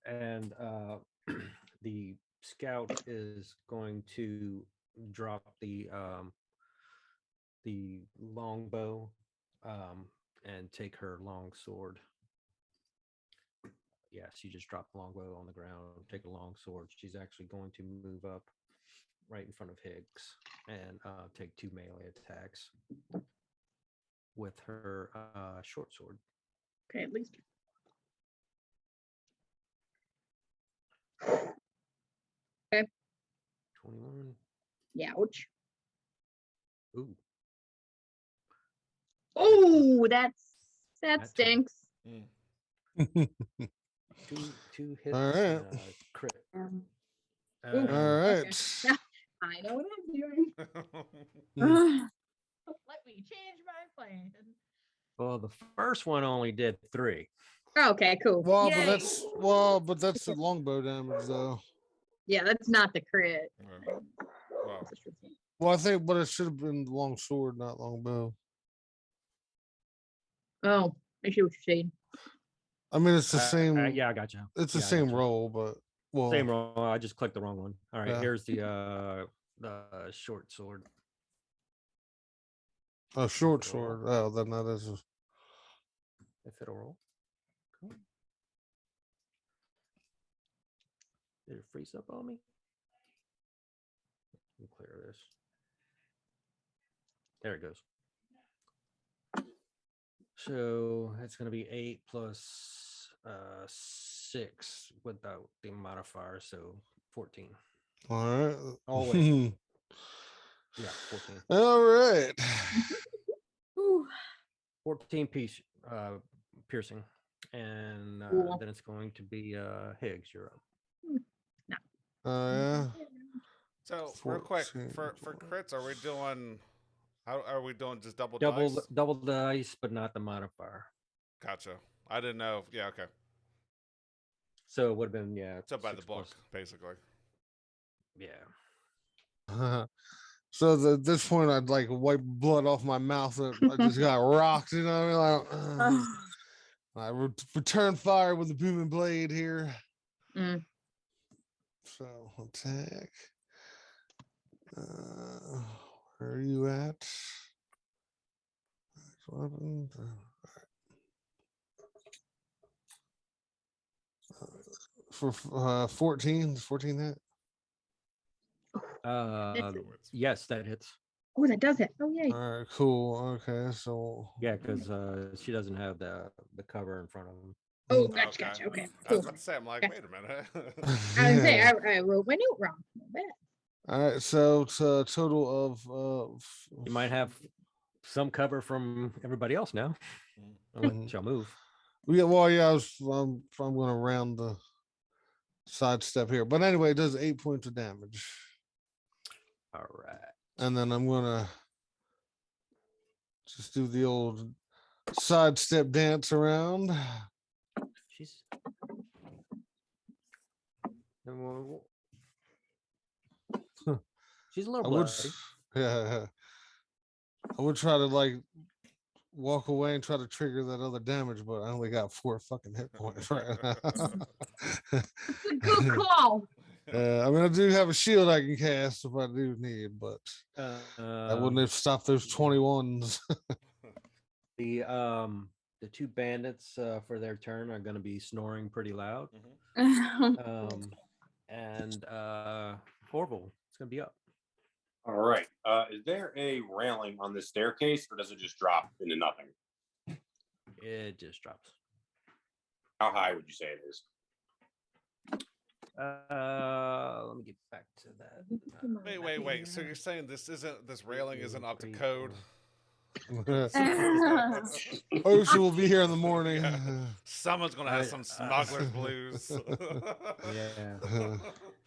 And the scout is going to drop the longbow and take her long sword. Yeah, she just dropped the longbow on the ground, take a long sword. She's actually going to move up right in front of Higgs and take 2 melee attacks with her short sword. Okay, at least. Okay. 21. Yeah, ouch. Ooh. Oh, that That's stinks. Two hits All right. and a crit. Ooh, All okay. right. I know what I'm doing. Let me change my plan. Well, the first one only did 3. Okay, cool. Well, Yay. but that's the longbow damage though. Yeah, that's not the crit. Wow. Well, I think, but it should have been long sword, not longbow. Oh, I see what you're saying. I mean, it's the same. Yeah, I got you. It's the Yeah, I same gotcha. roll, but well, Same roll. I just clicked the wrong one. All right, Yeah. here's the short sword. a short If it'll roll. sword. Oh, then that is. If it'll roll. Cool. Did it freeze up on me? Let me clear this. There it goes. So that's going to be 8 plus 6 without the modifier, so 14. All right. Oh wait, yeah, 14. All right. Ooh. 14 piece piercing, and Cool. then it's going to be Higgs. You're up. Yeah. So real quick 14, for crits, are we doing? How are we doing? Just double Double dice? double dice, but not the modifier. Gotcha. I didn't know. Yeah. Okay. So it would have been So by the 6 book, plus- basically. Yeah. So at this point, I'd like wipe blood off my mouth. That I just got rocked. You know what I mean? Like, I return fire with the booming blade here. Mm. So attack. Where are you at? Weapon. For 14 hit. Yes, that hits. Oh, that does it. Oh, yay. All right, cool. Okay, so Yeah, because she doesn't have the cover in front of him. Oh, gotcha. Okay, I cool. was about to say, I'm like, Gotcha. wait a minute. I was gonna say I wrote my note wrong. My bad. All right, so it's a total of You might have some cover from everybody else now. Unless y'all move. yeah, I'm gonna round the sidestep here. But anyway, it does 8 points of damage. All right. And then I'm gonna just do the old sidestep dance around. She's and she's a I little would, bloody. yeah, I would try to like walk away and try to trigger that other damage, but I only got 4 fucking hit points right now. It's a good call. I mean, I do have a shield I can cast if I do need, but that wouldn't have stopped those 21s. The 2 bandits for their turn are going to be snoring pretty loud. And Orville, it's going to be up. All right. Is there a railing on this staircase, or does it just drop into nothing? It just drops. How high would you say it is? Let me get back to that. Wait. So you're saying this railing isn't up to code? Ocean will be here in the morning. Yeah. Someone's gonna have some smuggler's blues.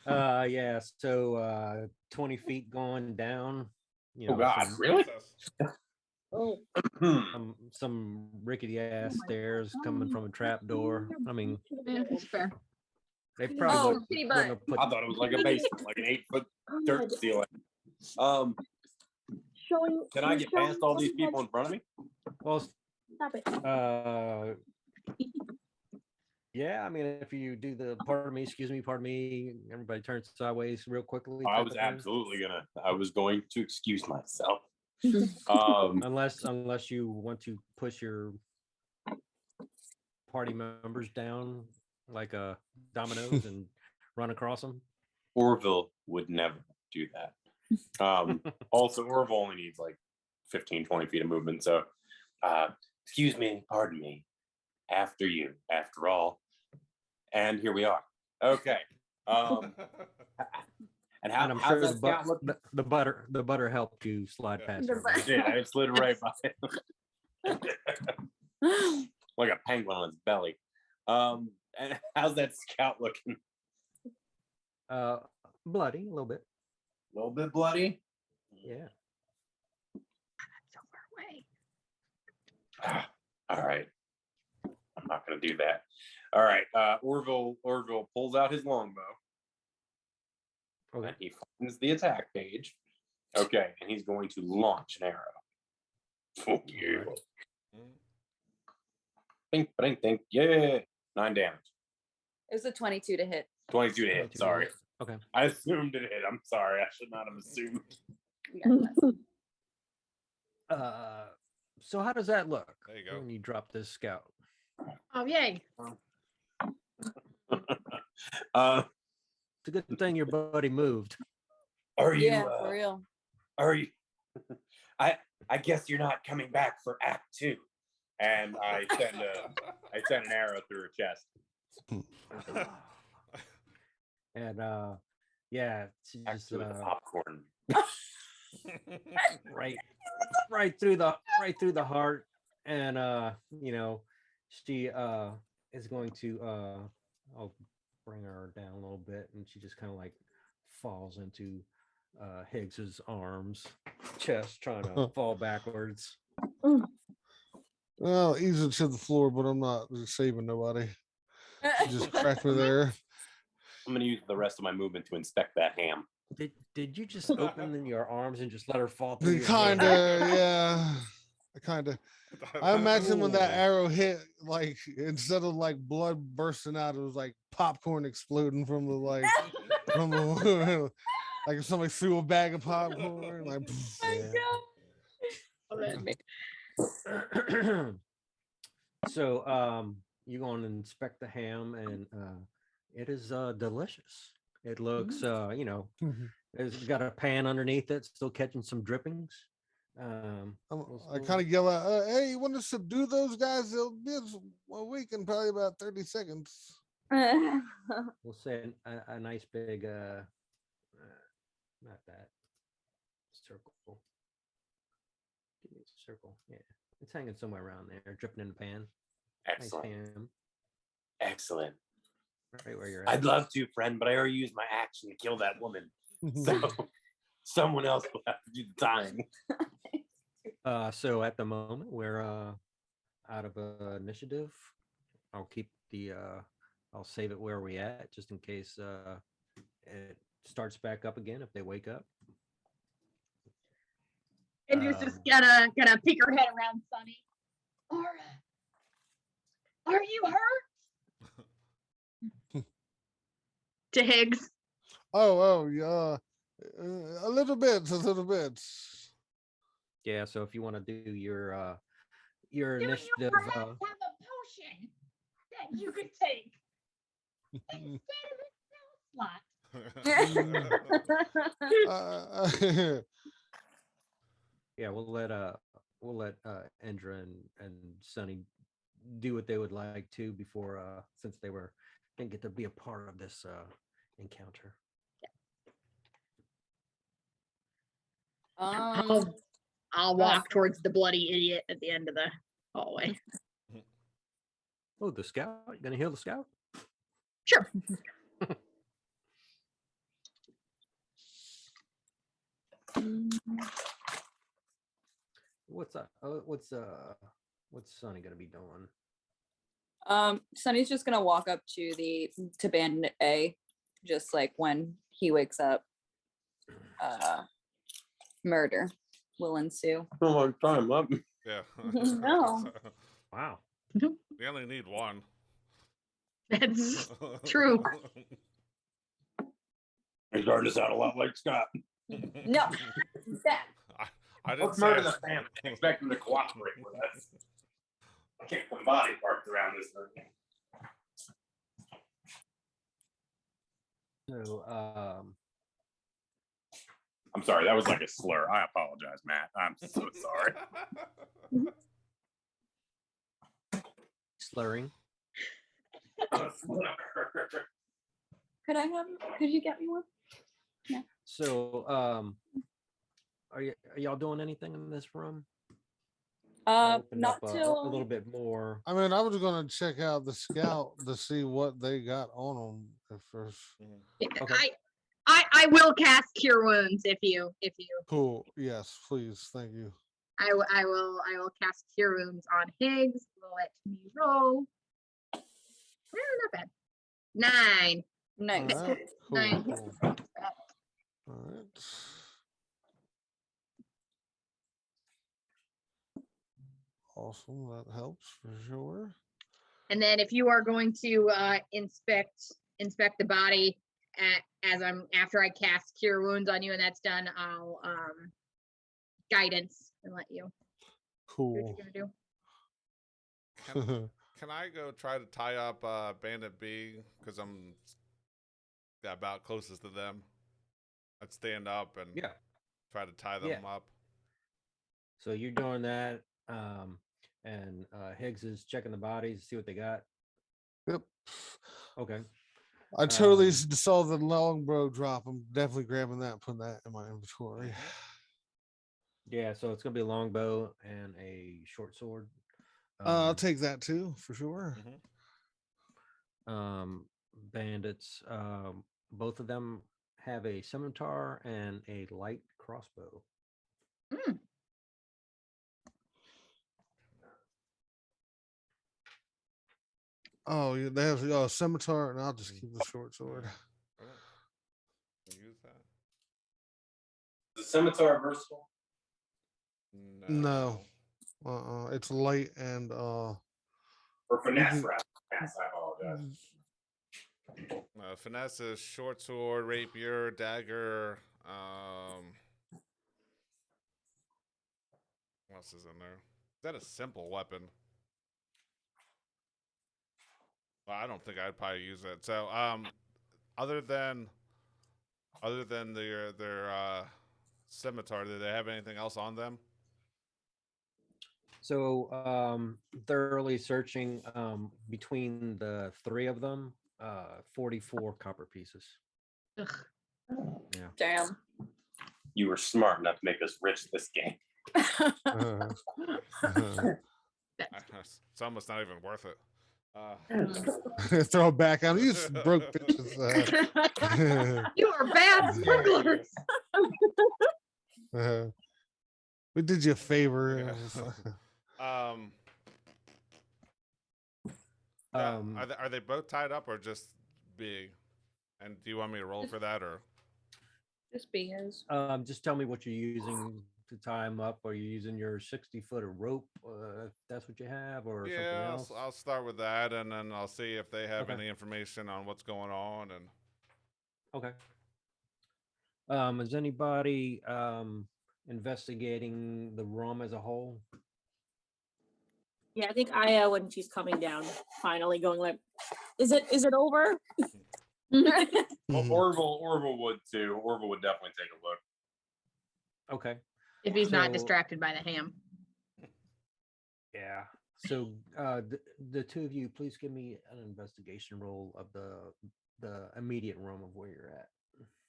Yeah. So 20 feet going down. You know, Oh God, really? some rickety ass stairs coming from a trap door. I mean, Yeah, that's fair. they probably kitty wouldn't butt. have put. I thought it was like a basement, like an 8-foot dirt ceiling. Can I get past all these people in front of me? Well, Stop it. yeah. I mean, if you do the pardon me, everybody turns sideways real quickly. I type was of thing. absolutely I was going to excuse myself. Unless you want to push your party members down like a dominoes and run across them. Orville would never do that. Also, Orville only needs like 15, 20 feet of movement. So, excuse me, pardon me. After you, after all. And here we are. Okay. And I'm how's sure that scout look? the butter helped you slide past her. It did. I slid right by it. Like a penguin on its belly. And how's that scout looking? Bloody a little bit. A little bit bloody. Yeah. So far away. All right. I'm not going to do that. All right. Orville pulls out his longbow. Okay. And he finds the attack page. Okay. And he's going to launch an arrow. Oh, yeah. Think. Yeah. 9 damage. It was a 22 to hit. 22 to hit. 22 Sorry. hits. Okay. I assumed it hit. I'm sorry. I should not have assumed. So how does that look There you go. when you drop this scout? Oh yay! It's a good thing your buddy moved. Are you? Yeah, for real. Are you? I guess you're not coming back for Act 2. And I send an arrow through her chest. And yeah, she Act just 2 with the popcorn. right through the heart, and you know, she is going to I'll bring her down a little bit, and she just kind of like falls into Higgs's arms, chest, trying to fall backwards. Well, easy to the floor, but I'm not saving nobody. She just cracked me there. I'm gonna use the rest of my movement to inspect that ham. Did you just open your arms and just let her fall through? Your Kind of, hand? yeah. I imagine when that arrow hit, like instead of like blood bursting out, it was like popcorn exploding from the like like if somebody threw a bag of popcorn. Like, So you're going to inspect the ham, and it is delicious. It looks you know, it's got a pan underneath it, still catching some drippings. I kind of yell out, "Hey, you want to subdue those guys? They'll be weak in probably about 30 seconds." we'll say a nice big not that circle. Give me a circle. Yeah, it's hanging somewhere around there, dripping in the pan. Excellent. Nice ham, Excellent. right where you're at. I'd love to, friend, but I already used my action to kill that woman. So someone else will have to do the time. So at the moment we're out of initiative. I'll keep the I'll save it where we at just in case it starts back up again if they wake up. Indra's just gonna peek her head around Sunny. Aura, are you hurt? To Higgs. Oh, yeah. A little bit. Yeah, so if you want to do your Do you initiative, perhaps have a potion that you could take instead of a spell slot? yeah, we'll let Indra and Sunny do what they would like to before since they didn't get to be a part of this encounter. I'll walk towards the bloody idiot at the end of the hallway. Oh, the scout! You gonna heal the scout? Sure. What's Sonny gonna be doing? Sunny's just gonna walk up to Bandit A, just like when he wakes up. Murder will ensue. A long time up. Yeah. No. Wow. We only need one. That's true. You're starting to sound a lot like Scott. No. That. I didn't Let's say murder the family. Expect them to cooperate with us. I can't put body parts around this thing. So, I'm sorry, that was like a slur. I apologize, Matt. I'm so sorry. slurring. Could you get me one? So, are y'all doing anything in this room? Open Not up till a little bit more. I mean, I was going to check out the scout to see what they got on them at first. Okay. I will cast Cure Wounds if you. Cool. Yes, please. Thank you. I will cast Cure Wounds on Higgs. Let me roll. Not bad. 9. nice. All right. Cool. Nice. Cool. All right. Awesome. That helps for sure. And then if you are going to inspect the body after I cast Cure Wounds on you and that's done, I'll guidance and let you do what Cool. you're gonna do. Can I go try to tie up Bandit B because I'm about closest to them? I'd stand up and try to tie them up. So you're doing that, and Higgs is checking the bodies to see what they got. Yep. Okay. I totally saw the longbow drop. I'm definitely grabbing that and putting that in my inventory. Yeah, so it's gonna be a longbow and a short sword. I'll take that too, for sure. Bandits, both of them have a scimitar and a light crossbow. Oh, yeah, they have a scimitar, and I'll just keep the short sword. Use that? The scimitar versatile? No. It's light and Or finesse, rather. Finesse, I apologize. Finesse is short sword, rapier, dagger. What else is in there? Is that a simple weapon? Well, I don't think I'd probably use it. So, other than their scimitar, do they have anything else on them? So thoroughly searching between the three of them, 44 copper pieces. Ugh. Yeah. Damn. You were smart enough to make us rich this game. Uh, That's It's almost not even worth it. throw it back on you, just broke bitches. You are bad smugglers. We did you a favor. Yeah, are they both tied up or just B? And do you want me to roll for that or? Just beers. Just tell me what you're using to tie them up. Are you using your 60-foot of rope? If that's what you have, or something Yeah, else? I'll start with that, and then I'll see if they have Okay. any information on what's going on. And Okay. Is anybody investigating the room as a whole? Yeah, I think Aya, when she's coming down, finally going like, is it over? Well, Orville would too. Orville would definitely take a look. Okay. If he's not So- distracted by the ham. Yeah. So the two of you, please give me an investigation roll of the immediate room of where you're at.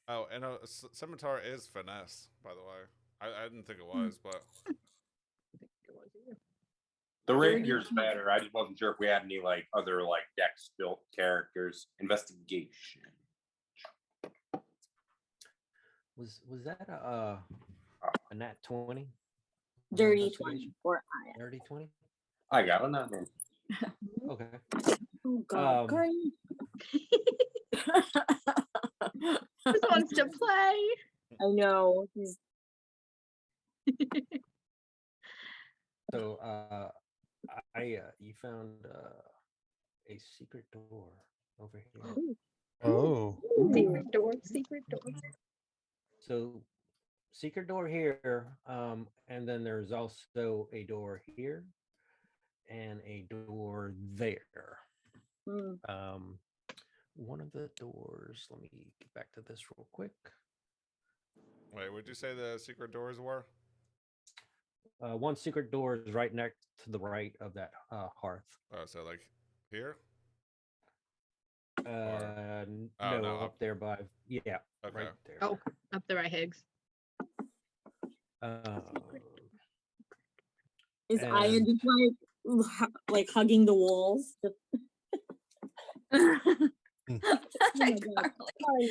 oh, and scimitar is finesse, by the way. I didn't think it was, but The rapier's better. I just wasn't sure if we had any like other like dex built characters. Investigation. Was that a nat 20? Dirty Investigation? 20 for Aya. Dirty 20? I got another. Okay. Oh God, great. Just wants to play. I know. He's So you found a secret door over here. Oh, Secret door, secret door. So secret door here, and then there's also a door here and a door there. mm, One of the doors, let me get back to this real quick. wait, would you say the secret doors were? One secret door is right next to the right of that hearth. Oh, so like here? Oh, oh, no, no, up up- there by, yeah, Okay. right there. Oh, up there by Higgs. is Aya And- just like hugging the walls? Just, oh my God. Sorry,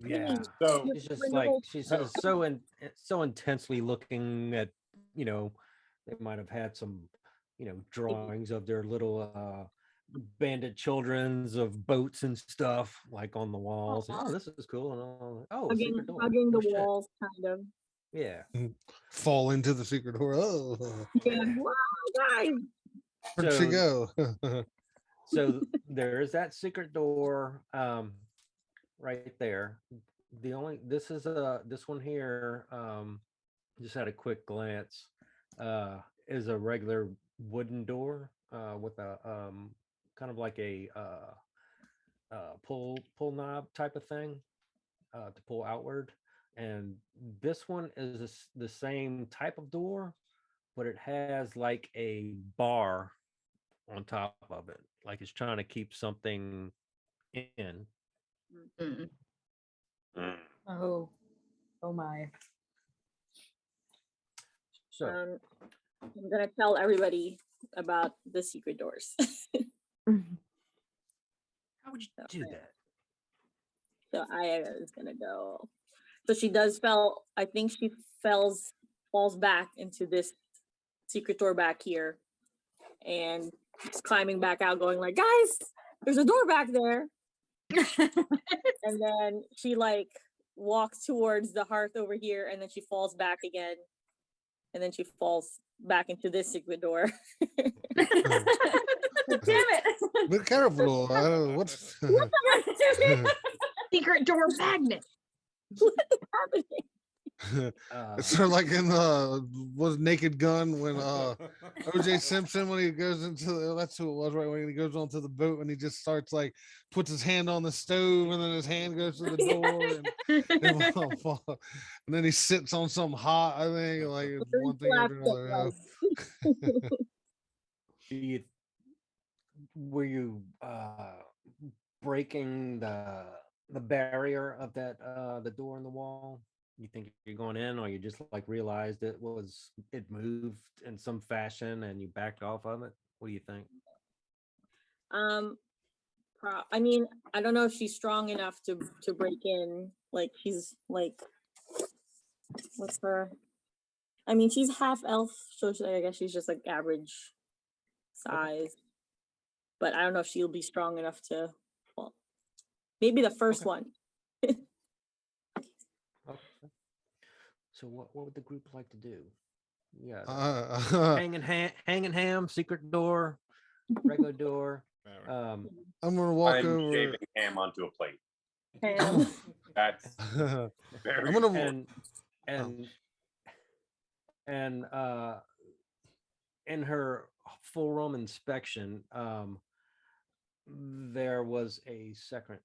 Yeah. please. So She's just Bring the like whole- she's just so intensely looking at, they might have had some, drawings of their little bandit children's of boats and stuff like on the walls. And, oh, this is cool. And all, oh, a hugging, secret door. hugging the Oh, shit. walls, kind of. Yeah. fall into the secret door. Oh, Yeah. Wow, guys. where'd she go? So there is that secret door right there. This one here, just had a quick glance, is a regular wooden door with a kind of like a pull knob type of thing to pull outward. And this one is the same type of door, but it has like a bar on top of it, like it's trying to keep something in. Mm. mm, Oh. Oh my. So I'm gonna tell everybody about the secret doors. how would you do that? So Aya is gonna go. So she does I think she falls back into this secret door back here. And she's climbing back out, going like, guys, there's a door back there. And then she like walks towards the hearth over here, and then she falls back again. And then she falls back into this secret door. Damn it. Be careful. I don't know what's. Secret door magnet. What's happening? It's sort of like in was Naked Gun when OJ Simpson when he goes into that's who it was, right, when he goes onto the boat and he just starts like puts his hand on the stove and then his hand goes to the door and, and then he sits on some hot, I think, like it's one thing after another. Do you were you breaking the barrier of that the door in the wall? You think you're going in, or you just like realized it moved in some fashion and you backed off of it? What do you think? I mean, I don't know if she's strong enough to break in. Like she's like, what's her? I mean, she's half elf, so I guess she's just like average size. But I don't know if she'll be strong enough to. Well, maybe the first one. Okay. So what would the group like to do? Yeah, hanging ham, secret door, regular door. I'm gonna walk I'm over. shaving ham onto a plate. Ham. That's very. I'm gonna and in her full room inspection, there was a second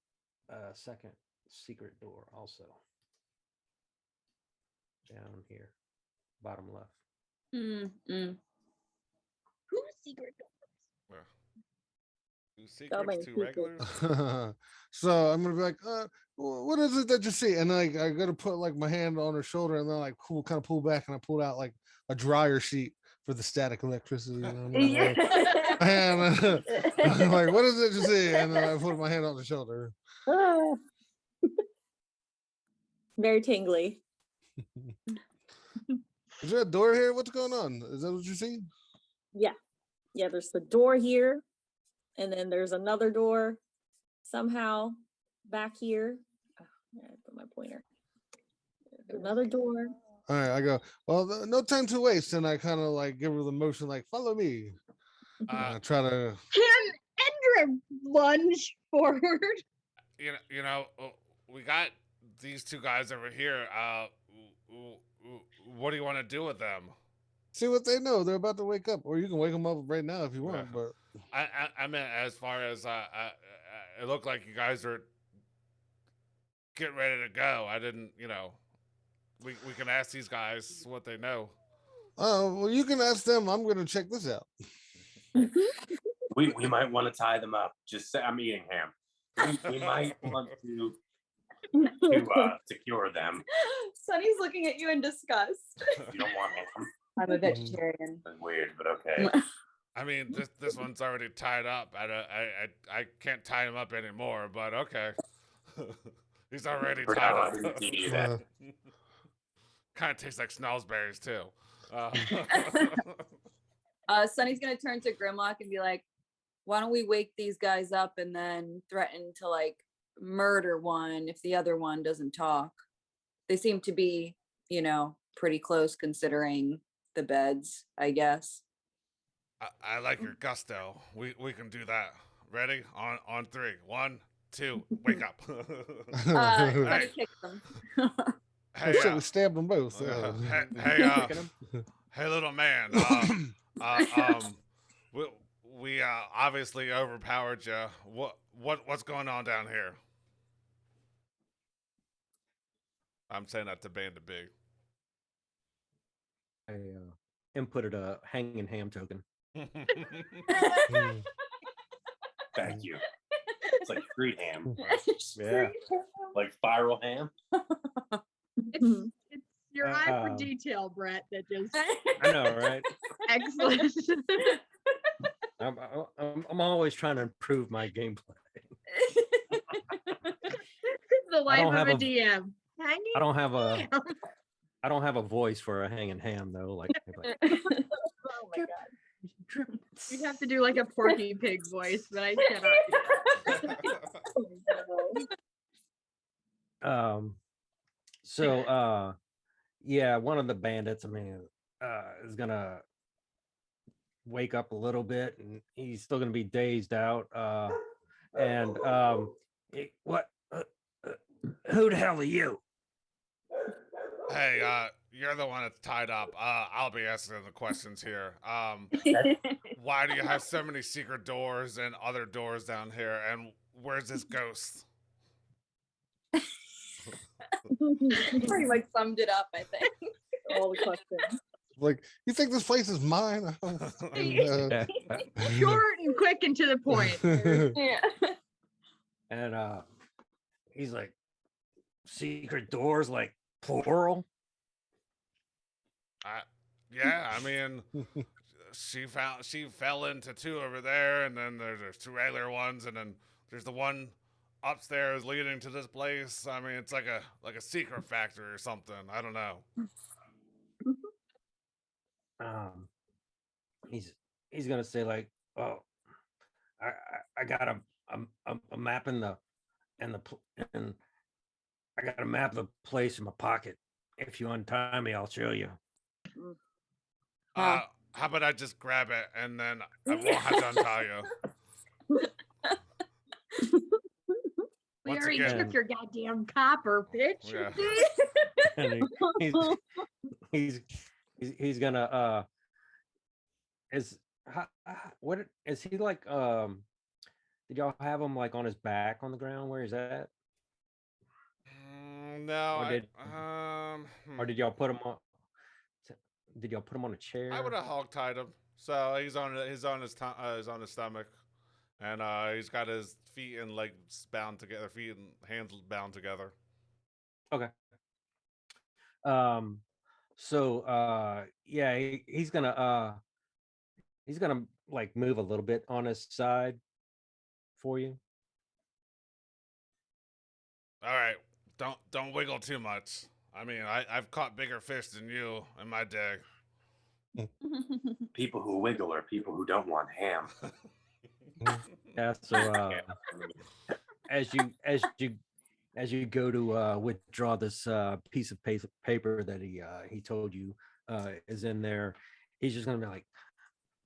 secret door also down here, bottom left. Who's secret door? Two secrets, two regulars. So I'm gonna be like, what is it that you see? And like I gotta put like my hand on her shoulder and then like kind of pull back and I pulled out like a dryer sheet for the static electricity. And I'm like, what is it you see? And then I put my hand on the shoulder. Very tingly. Is there a door here? What's going on? Is that what you see? Yeah, there's the door here, and then there's another door somehow back here. Oh, I put my pointer. There's another door. All right, I go, well, no time to waste. And I kind of like give her the motion, like, follow me. I try to. Can Indra lunge forward? You know, we got these two guys over here. What do you want to do with them? See what they know. They're about to wake up, or you can wake them up right now if you want. Yeah. But I meant as far as it looked like you guys are getting ready to go. I didn't, we can ask these guys what they know. oh, well, you can ask them. I'm going to check this out. We might want to tie them up. Just say I'm eating ham. We might want to secure them. Sonny's looking at you in disgust. You don't want ham. I'm a vegetarian. That's weird, but okay. I mean, this one's already tied up. I can't tie him up anymore. But okay, he's already tied up. Kind of tastes like snozberries too. Sonny's gonna turn to Grimlock and be like, "Why don't we wake these guys up and then threaten to like murder one if the other one doesn't talk? They seem to be, pretty close considering the beds, I guess." I like your gusto. We can do that. Ready? On three. 1, 2. Wake up. Sonny kicks them. Hey, we stabbed them both. Hey, little man. We obviously overpowered you. What's going on down here? I'm saying that to Bandit Big. I inputted a hanging ham token. Thank you. It's like free ham. Yeah. Like spiral ham. It's your eye for detail, Brett. That just I know, right? excellent. I'm always trying to improve my gameplay. The life don't of have a a- DM. Hanging I don't have ham. I don't have a voice for a hanging ham though. Like Oh my god. You'd have to do like a Porky Pig voice, but I cannot do that. So yeah, one of the bandits, is gonna wake up a little bit and he's still gonna be dazed out. What who the hell are you? Hey, you're the one that's tied up. I'll be asking the questions here. Why do you have so many secret doors and other doors down here? And where's this ghost? Pretty much summed it up, I think. All the questions. Like, you think this place is mine? Short and quick and to the point. Yeah. And he's like, secret doors, like plural. Yeah, I mean, she fell into two over there, and then there's two regular ones, and then there's the one upstairs leading to this place. I mean, it's like a secret factory or something. I don't know. He's gonna say like, oh, I got a map and I got a map of the place in my pocket. If you untie me, I'll show you. How about I just grab it and then I won't have to untie you? We Once already again- took your goddamn copper, bitch. Yeah. And he's gonna what is he like? Did y'all have him like on his back on the ground where he's at, No, or did y'all put him on? Did y'all put him on a chair? I would have hog tied him. So he's on his stomach, and he's got his feet and legs bound together, feet and hands bound together. Okay. So yeah, he's gonna like move a little bit on his side for you. All right, don't wiggle too much. I mean, I've caught bigger fish than you in my day. People who wiggle are people who don't want ham. Yeah. So as you go to withdraw this piece of paper that he told you is in there, he's just gonna be like,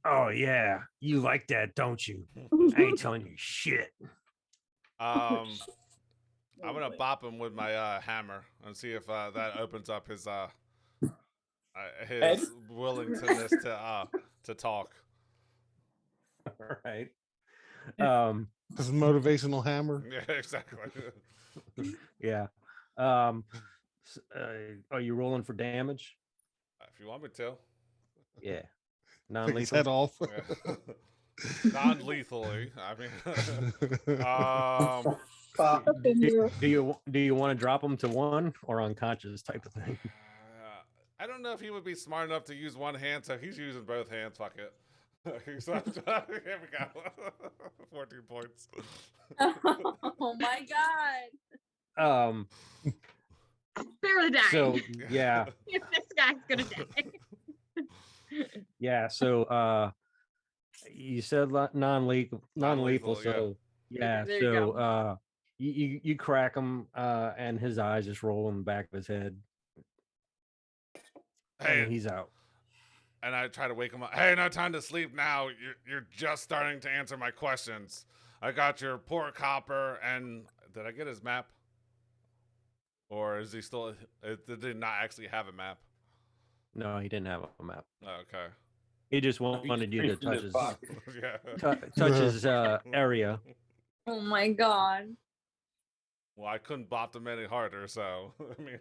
"Oh yeah, you like that, don't you? I ain't telling you shit." I'm gonna bop him with my hammer and see if that opens up his willingness to talk. All right. This is motivational hammer. Yeah, exactly. Yeah. Are you rolling for damage? If you want me to. Yeah. Take his head Non-lethal. off. Yeah. Non-lethally. I mean, Do you want to drop him to one or unconscious type of thing? I don't know if he would be smart enough to use one hand, so he's using both hands. Fuck it. Here we go. 14 points. Oh my god. Spare the dying. So yeah, If this guy's gonna die. yeah. So you said non-lethal. Non-lethal, So yeah. There you So go. you crack him and his eyes just roll in the back of his head. Hey, And he's out. and I try to wake him up. Hey, no time to sleep now. You're just starting to answer my questions. I got your poor copper, and did I get his map? Or is he still? Did he not actually have a map? No, he didn't have a map. Oh, okay. He just wanted you to touch his Yeah. touch his area. Oh my god. Well, I couldn't bop him any harder, so I mean.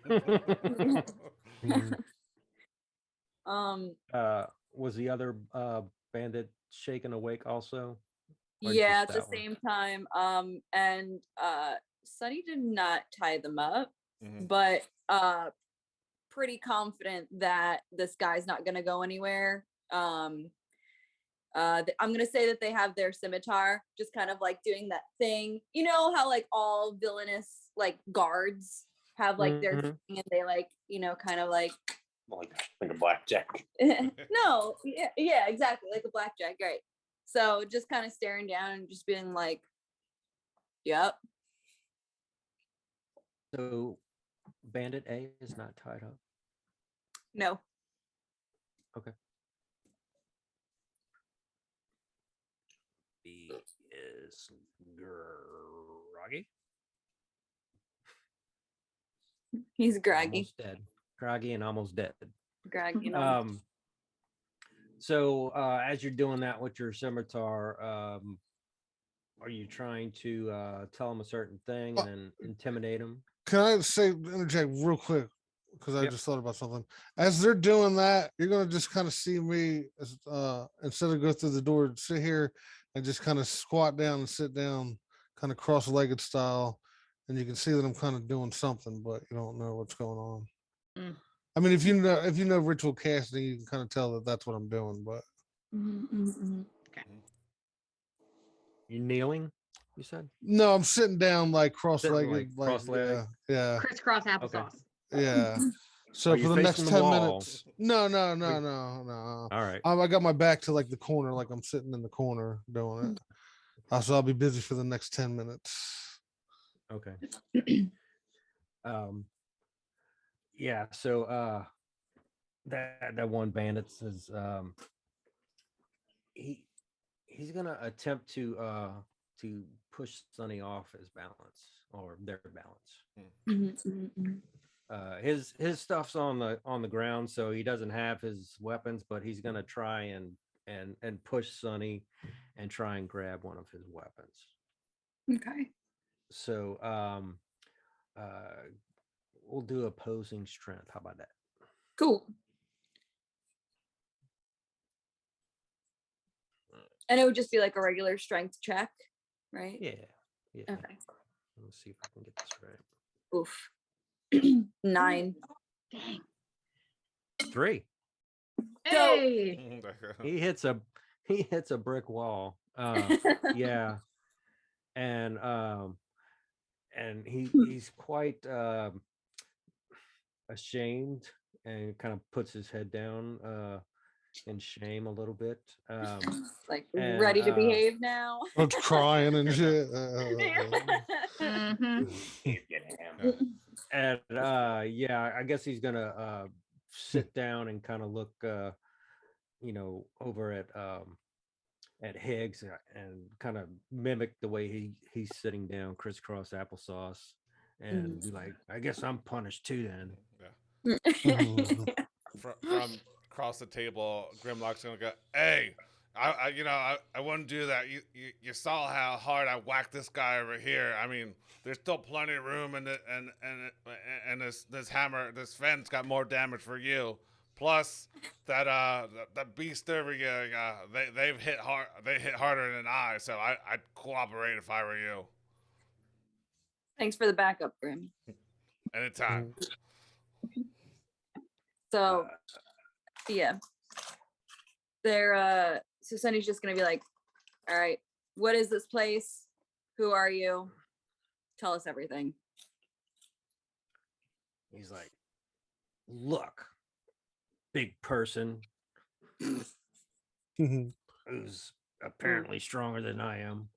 Was the other bandit shaken awake also? Or Yeah, at just the that one? same time. And Sunny did not tie them up, Mhm. but pretty confident that this guy's not gonna go anywhere. I'm gonna say that they have their scimitar, just kind of like doing that thing. You know how like all villainous like guards have like their Mhm. thing, and they like kind of like Like a blackjack. no, yeah, exactly, like a blackjack, right? So just kind of staring down and just being like, "Yep." So bandit A is not tied up. No. B is groggy. He's groggy. Almost dead. groggy and almost dead. Greg, you know. So as you're doing that with your scimitar, are you trying to tell him a certain thing and then intimidate him? Can I interject real quick? Because I Yep. just thought about something. As they're doing that, you're gonna just kind of see me instead of go through the door, sit here and just kind of squat down and sit down, kind of cross-legged style, and you can see that I'm kind of doing something, but you don't know what's going on. Mm. I mean, if you know ritual casting, you can kind of tell that that's what I'm doing. But You kneeling? You said no, I'm sitting down like cross-legged, like cross-legged? yeah, Crisscross applesauce. yeah. So Are you for the next facing the 10 wall? minutes, no. All right. I got my back to like the corner, like I'm sitting in the corner doing it. So I'll be busy for the next 10 minutes. Okay. Yeah, so that one bandit says he's gonna attempt to push Sonny off his balance or their balance. His stuff's on the ground, so he doesn't have his weapons, but he's gonna try and push Sonny and try and grab one of his weapons. Okay. So we'll do opposing strength. How about that? Cool. And it would just be like a regular strength check, right? Yeah. Okay. Let's see if I can get this right. Oof. 9. Dang. 3. Hey. He hits a brick wall. Yeah. And he's quite ashamed and kind of puts his head down in shame a little bit. Like and, ready to behave now. I'm crying and shit. Mhm. And yeah, I guess he's gonna sit down and kind of look over at Higgs and kind of mimic the way he's sitting down, crisscross applesauce, and be like, I guess I'm punished too then. From across the table, Grimlock's gonna go, "Hey, I wouldn't do that. You saw how hard I whacked this guy over here. I mean, there's still plenty of room, and this hammer, this fence got more damage for you. Plus, that beast over here, they've hit hard. They hit harder than I. So I'd cooperate if I were you. Thanks for the backup, Grim. Anytime." So yeah. They're so Sunny's just gonna be like, all right, what is this place? Who are you? Tell us everything. He's like, look, big person who's apparently stronger than I am.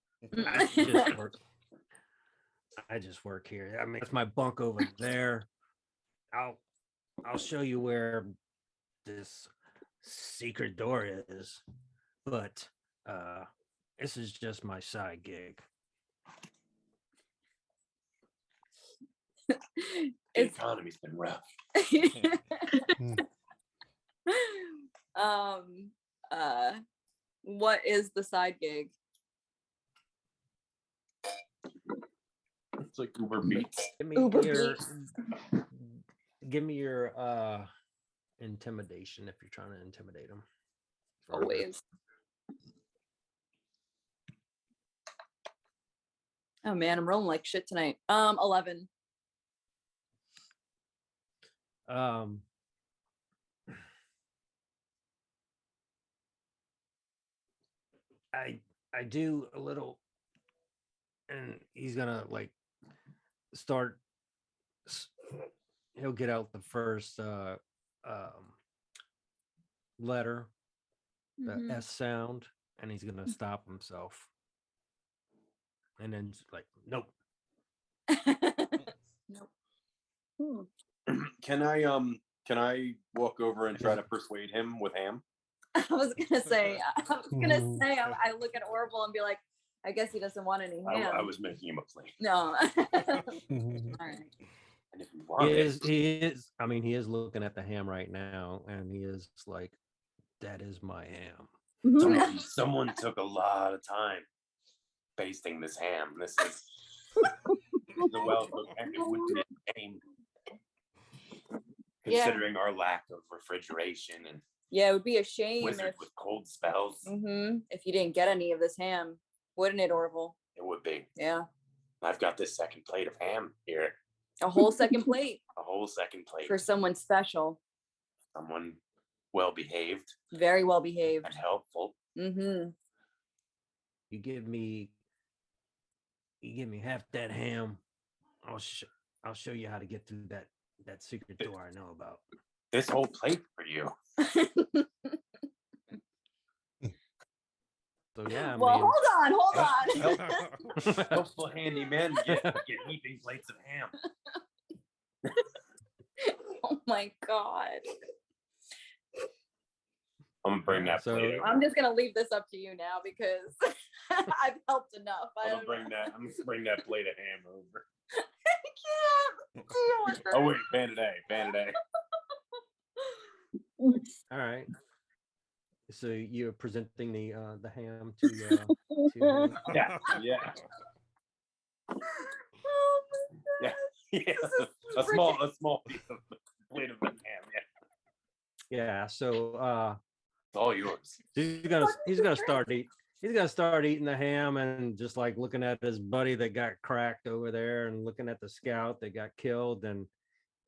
I just work here. I mean, it's my bunk over there. I'll show you where this secret door is, but this is just my side gig. The economy's been rough. What is the side gig? It's like Uber Beats. Give me your intimidation if you're trying to intimidate them. Always. Oh man, I'm rolling like shit tonight. 11. I do a little, and he's gonna like start. He'll get out the first letter, the S sound, and he's gonna stop himself, and then like, nope. Nope. Can I walk over and try to persuade him with ham? I was gonna say, I look at Orville and be like, I guess he doesn't want any ham. I was making him a plate. No. All right. And if you want He is. I mean, he is looking at the ham right now, and he is like, "That is my ham." Someone took a lot of time basting this ham. This is the well-cooked ham. It wouldn't be a shame, considering our lack of refrigeration and Yeah, it would be a shame wizard with cold spells. if you didn't get any of this ham, wouldn't it, Orville? It would be. Yeah, I've got this second plate of ham here. a whole second plate A whole second plate. for someone special, Someone well behaved very well behaved. and helpful. Mm-hmm. You give me half that ham. I'll show you how to get through that secret door I know about. This whole plate for you. So yeah, I Well, mean, hold on. Helpful handyman get heaping plates of ham. Oh my God. I'm gonna bring that So- plate over. I'm just gonna leave this up to you now because I've helped enough. I'm I'm gonna bring that plate of ham over. I can't deal with Oh this. wait, Bandit A. all right. So you're presenting the ham to him. Yeah. Oh my Yeah. This is A small piece of plate of ham. Yeah. Yeah. So It's all yours. he's gonna start eating the ham and just like looking at his buddy that got cracked over there and looking at the scout that got killed, and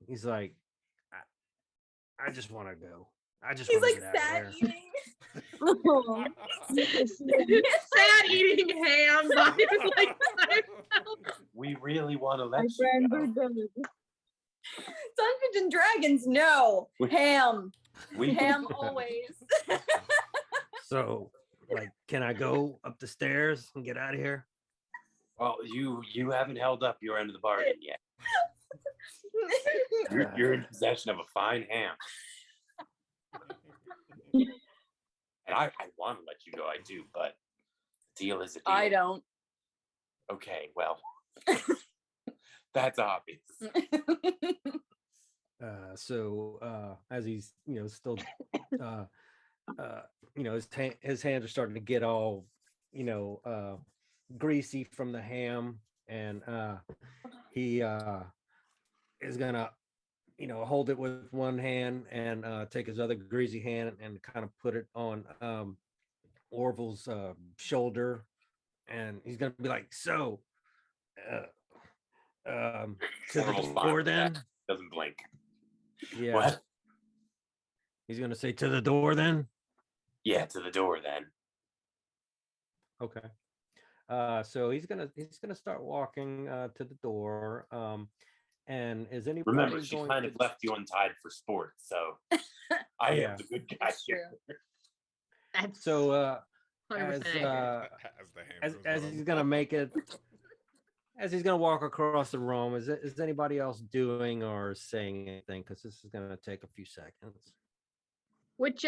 he's like, I just want to go. I just He's wanna like get out sad of here." eating. Sad eating ham by like We really want to let My you friends go. are dead. Dungeons and Dragons, no. Ham. We Ham always. So, like, can I go up the stairs and get out of here? Well, you haven't held up your end of the bargain yet. You're in possession of a fine ham. And I want to let you go, I do, but deal is a deal. I don't. Okay, well, that's obvious. So as he's still his hands are starting to get all greasy from the ham, and he is gonna hold it with one hand and take his other greasy hand and kind of put it on Orville's shoulder, and he's gonna be like, so to the Orville's fine door with then. that. Doesn't blink. Yeah. What? He's gonna say to the door then. Yeah, to the door then. Okay. So he's gonna start walking to the door. And is anybody Remember, she going kind to of left you untied for sport, so I Yeah. am the good guy here. That's so 100% accurate. As the ham as goes as on. he's gonna make it, as he's gonna walk across the room, is anybody else doing or saying anything? Because this is gonna take a few seconds. Which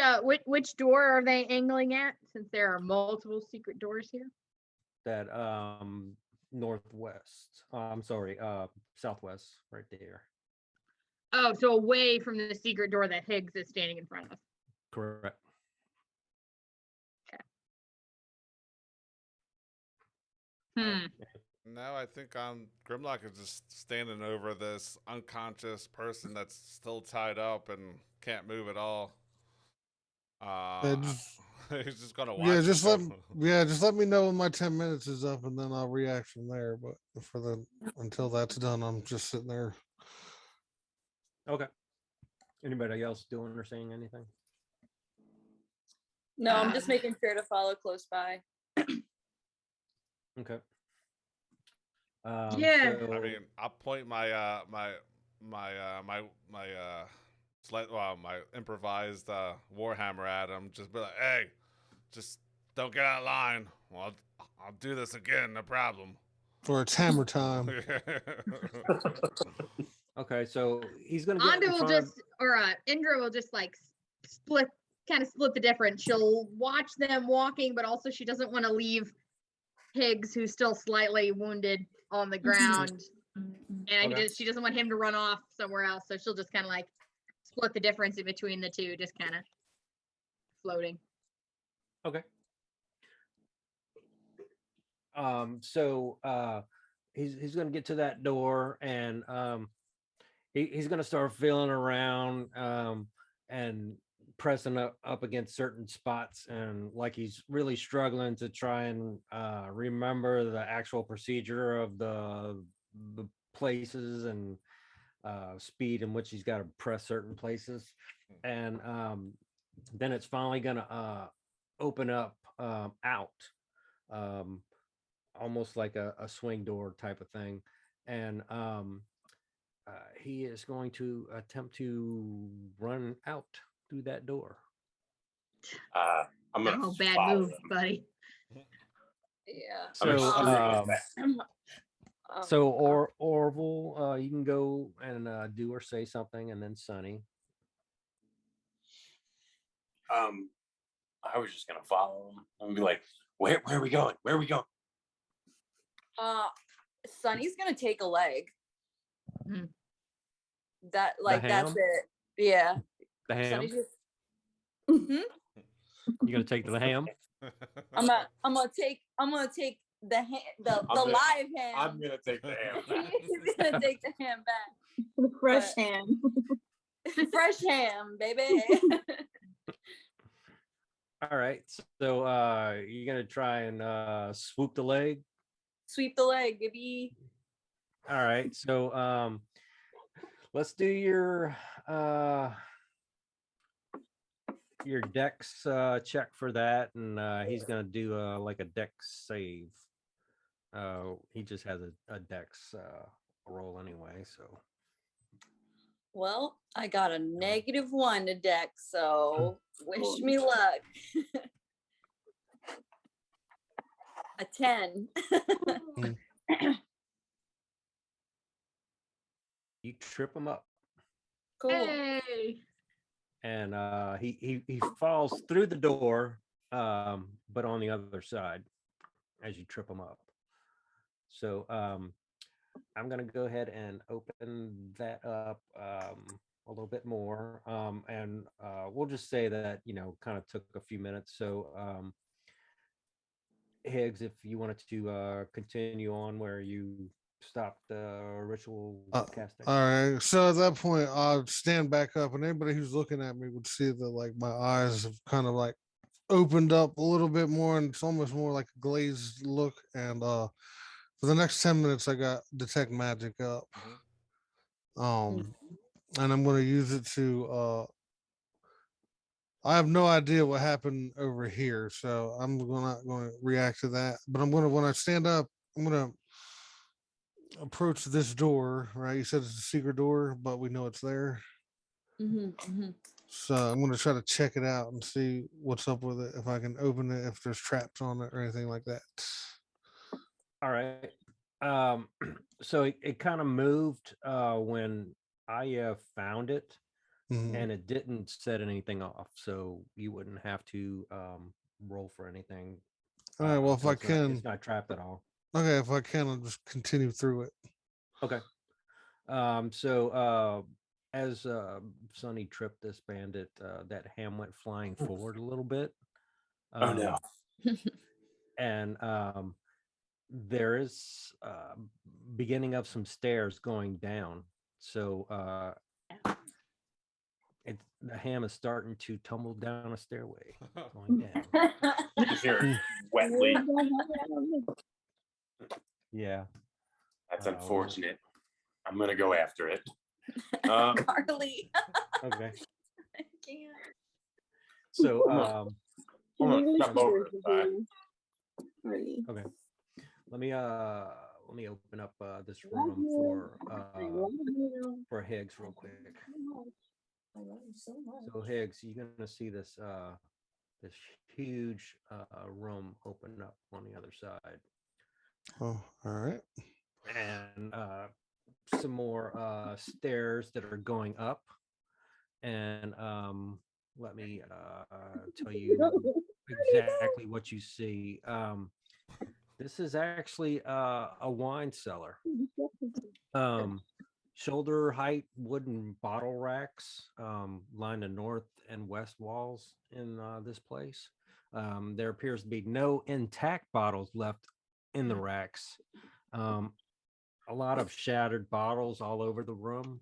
door are they angling at? Since there are multiple secret doors here. That northwest. I'm sorry, southwest, right there. Oh, so away from the secret door that Higgs is standing in front of. Correct. Hmm. No, I think Grimlock is just standing over this unconscious person that's still tied up and can't move at all. He's just gonna watch. Yeah, him just go. just let me know when my 10 minutes is up, and then I'll react from there. But until that's done, I'm just sitting there. Okay. Anybody else doing or saying anything? No, I'm just making sure to follow close by. Okay. Yeah. so- I mean, I'll point my my improvised warhammer at him. Just be like, "Hey, just don't get out of line. Well, I'll do this again. No problem." For it's hammer time. okay, so he's gonna get Anda in will front of- just, or Indra will just like split the difference. She'll watch them walking, but also she doesn't want to leave Higgs, who's still slightly wounded on the ground, And she doesn't want him to run off somewhere else, so she'll just kind of like split the difference in between the two, just kind of floating. Okay. So he's gonna get to that door, and he's gonna start feeling around and pressing up against certain spots, and like he's really struggling to try and remember the actual procedure of the places and speed in which he's got to press certain places. And then it's finally gonna open up out, almost like a swing door type of thing. And he is going to attempt to run out through that door. I'm gonna Oh, bad follow move, him. buddy. Yeah. So, Um, so Orville, you can go and do or say something, and then Sunny. I was just gonna follow him and be like, where are we going? Where are we going? Sunny's gonna take a leg. Hmm. That like that's ham? it. Yeah. The ham. Sunny's just. Mhm. You gonna take the ham? I'm gonna take the live ham. I'm gonna take the ham back. He's gonna take the ham back. The fresh But- ham. Fresh ham, baby. All right. So you're gonna try and swoop the leg. Sweep the leg, baby. All right. So let's do your dex check for that, and he's gonna do like a dex save. He just has a dex roll anyway, so Well, I got a -1 to dex, so wish me luck. A 10. you trip him up, Cool. Hey. and he falls through the door, but on the other side as you trip him up. So I'm gonna go ahead and open that up a little bit more, and we'll just say that kind of took a few minutes. So Higgs, if you wanted to continue on where you stopped the ritual casting. All right. So at that point, I'll stand back up, and anybody who's looking at me would see that like my eyes have kind of like opened up a little bit more, and it's almost more like a glazed look. And for the next 10 minutes, I got detect magic up. And I'm going to use it to. I have no idea what happened over here, so I'm not going to react to that. But when I stand up, I'm going to approach this door. Right? You said it's a secret door, but we know it's there. So I'm going to try to check it out and see what's up with it. If I can open it, if there's traps on it or anything like that. All right. So it kind of moved when I found it, Mhm. and it didn't set anything off, so you wouldn't have to roll for anything. All right. Well, if so I it's not- can, it's not trapped at all. okay, if I can, I'll just continue through it. Okay. So as Sonny tripped this bandit, that ham went flying forward a little bit. Oh no. And there is beginning of some stairs going down. So the ham is starting to tumble down a stairway going down. You just hear it wetly. Yeah. That's Oh. unfortunate. I'm gonna go after it. Carly. Okay. I can't. So I'm gonna step over the side. okay. Let me open up this room for Higgs real quick. So Higgs, you're gonna see this this huge room open up on the other side, Oh, all right. and some more stairs that are going up. And let me tell you exactly what you see. This is actually a wine cellar. Um, Shoulder height wooden bottle racks line the north and west walls in this place. There appears to be no intact bottles left in the racks. Um, a lot of shattered bottles all over the room.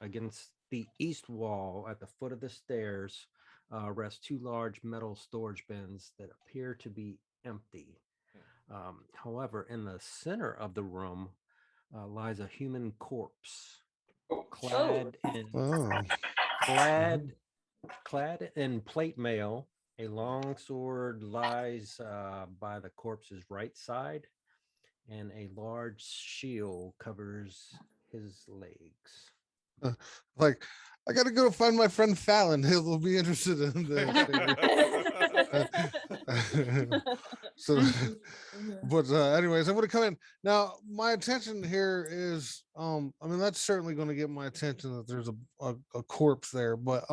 Against the east wall at the foot of the stairs rest two large metal storage bins that appear to be empty. However, in the center of the room lies a human corpse, clad in Oh, clad clad in plate mail. A long sword lies by the corpse's right side, and a large shield covers his legs. like I gotta go find my friend Fallon. He'll be interested in this. So, but anyways, I'm gonna come in now. My attention here is, I mean, that's certainly going to get my attention that there's a corpse there. But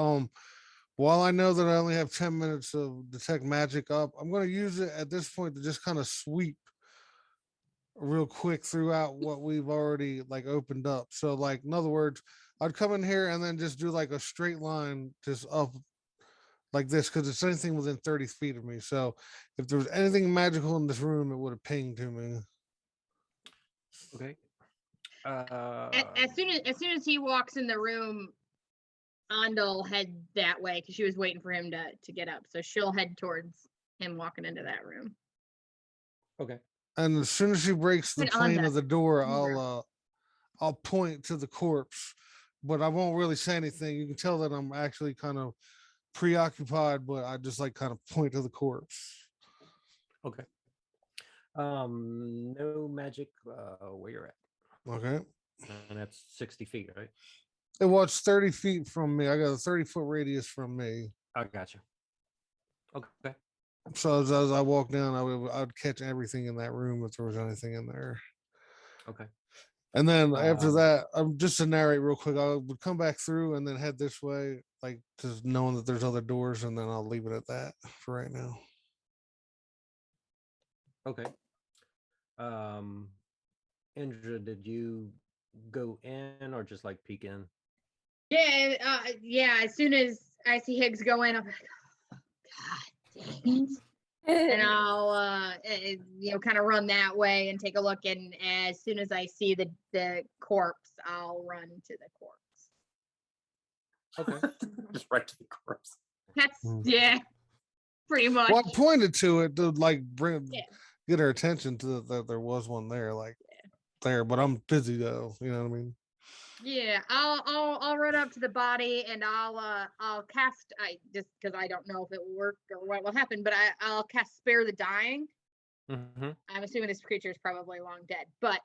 while I know that I only have 10 minutes of detect magic up, I'm going to use it at this point to just kind of sweep real quick throughout what we've already like opened up. So, like, in other words, I'd come in here and then just do like a straight line just up like this because it's anything within 30 feet of me. So if there was anything magical in this room, it would have pinged to me. Okay. As soon as he walks in the room, Andal head that way because she was waiting for him to get up. So she'll head towards him walking into that room. Okay. And as soon as she breaks the And plane Anda. of the door, Indra. I'll point to the corpse, but I won't really say anything. You can tell that I'm actually kind of preoccupied, but I just like kind of point to the corpse. Okay. No magic where you're at. Okay. And that's 60 feet, right? It was 30 feet from me. I got a 30-foot radius from me. I got you. Okay. So as I walk down, I'd catch everything in that room if there was anything in there. Okay. And then after Um, that, I'm just to narrate real quick. I would come back through and then head this way, like just knowing that there's other doors, and then I'll leave it at that for right now. Okay. Indra, did you go in or just like peek in? Yeah. As soon as I see Higgs go in, I'm like, oh, God dang it. And I'll kind of run that way and take a look. And as soon as I see the corpse, I'll run to the corpse. Okay. Just right to the corpse. That's Mm. pretty much. Well, I pointed to it to like Yeah. get her attention to that there was one there, like there. But I'm busy though. You know what I mean? Yeah, I'll run up to the body and I'll cast. I just because I don't know if it will work or what will happen, but I'll cast Spare the Dying. Mm-hmm. I'm assuming this creature is probably long dead, but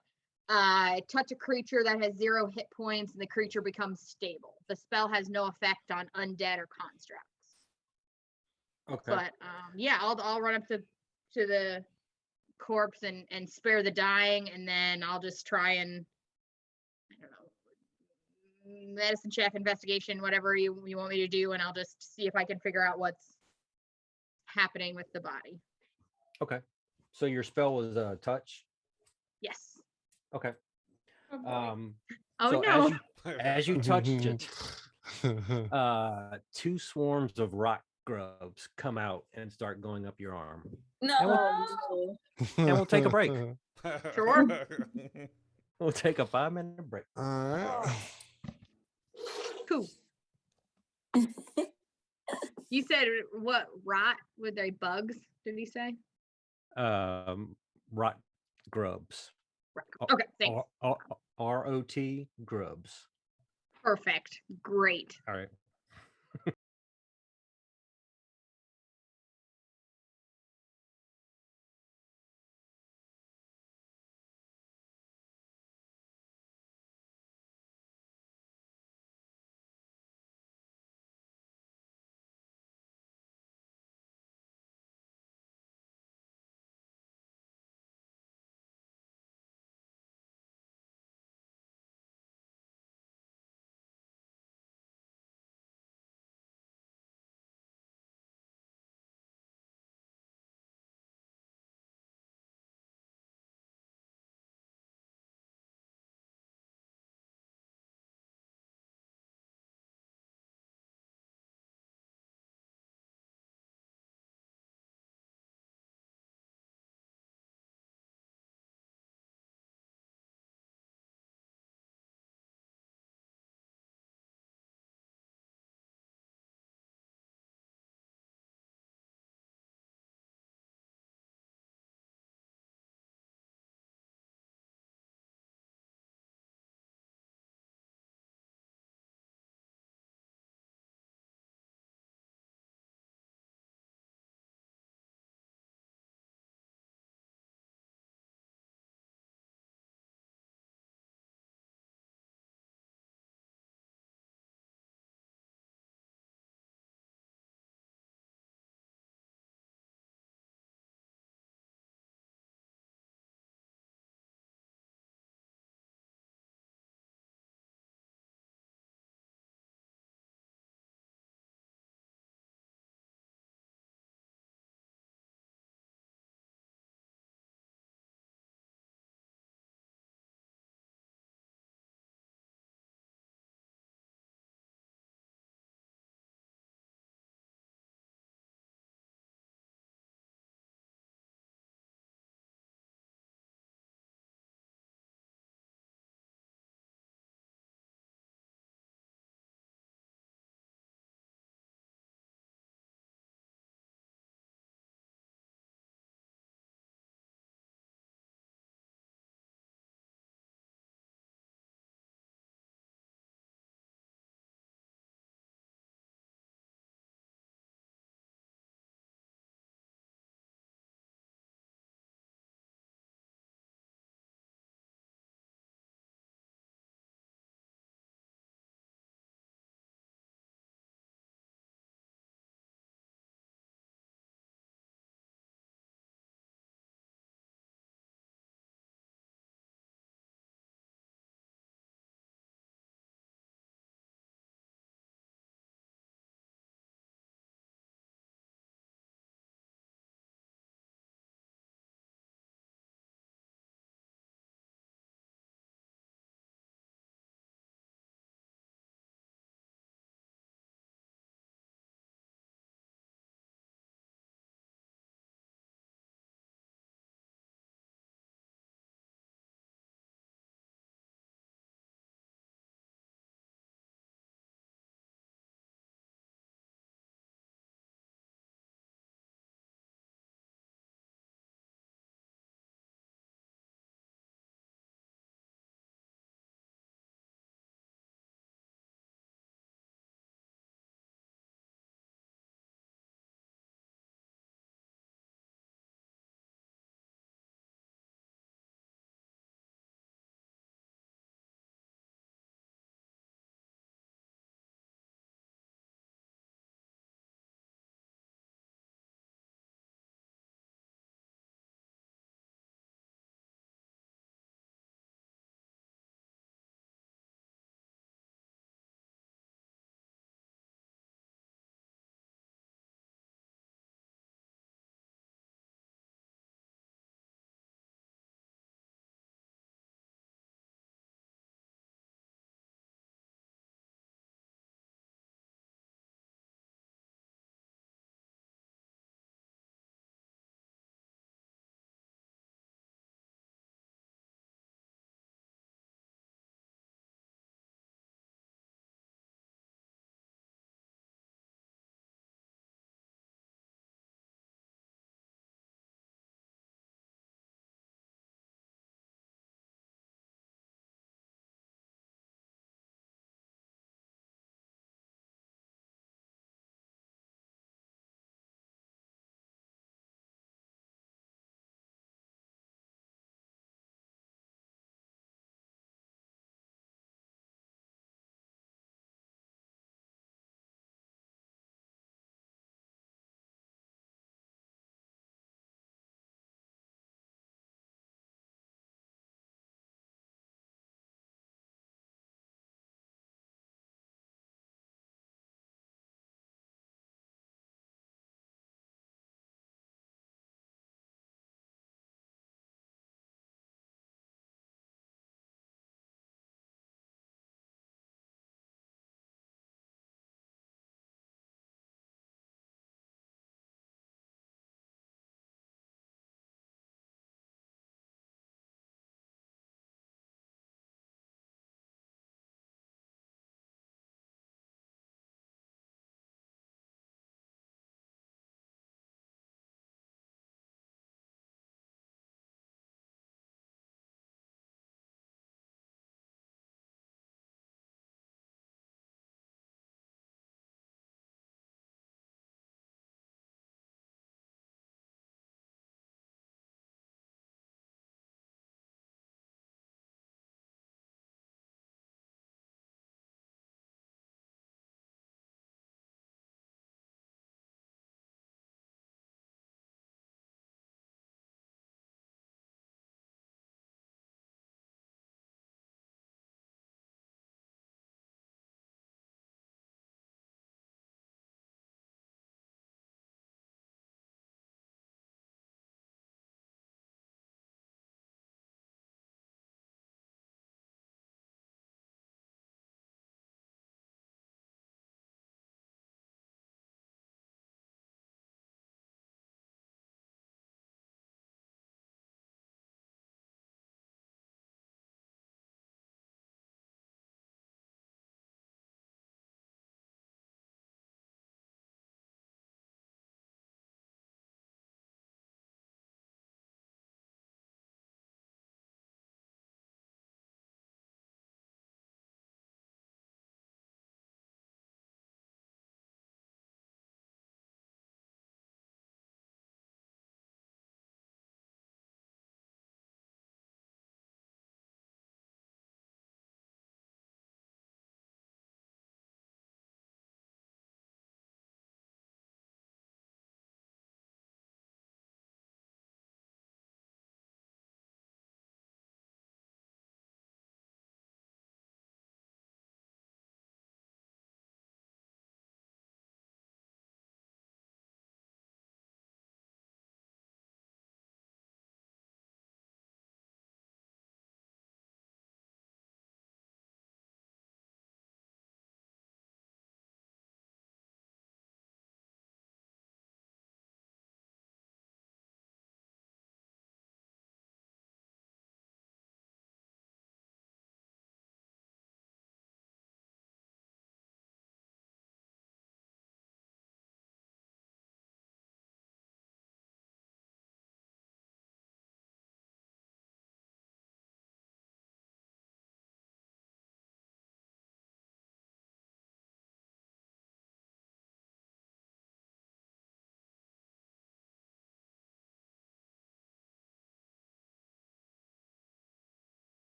touch a creature that has 0 hit points and the creature becomes stable. The spell has no effect on undead or constructs. Okay. But yeah, I'll run up to the corpse and Spare the Dying, and then I'll just try and I don't know, medicine check, investigation, whatever you want me to do, and I'll just see if I can figure out what's happening with the body. Okay. So your spell was touch. Yes. Okay. Oh, boy. So no. as you touched it, two swarms of rock grubs come out and start going up your arm. No. And we'll take a break. Sure. We'll take a 5-minute break. All right. Cool. You said what? Rot? Were they bugs? Did he say? Rot grubs. Okay, thanks. ROT grubs. Perfect. Great. All right.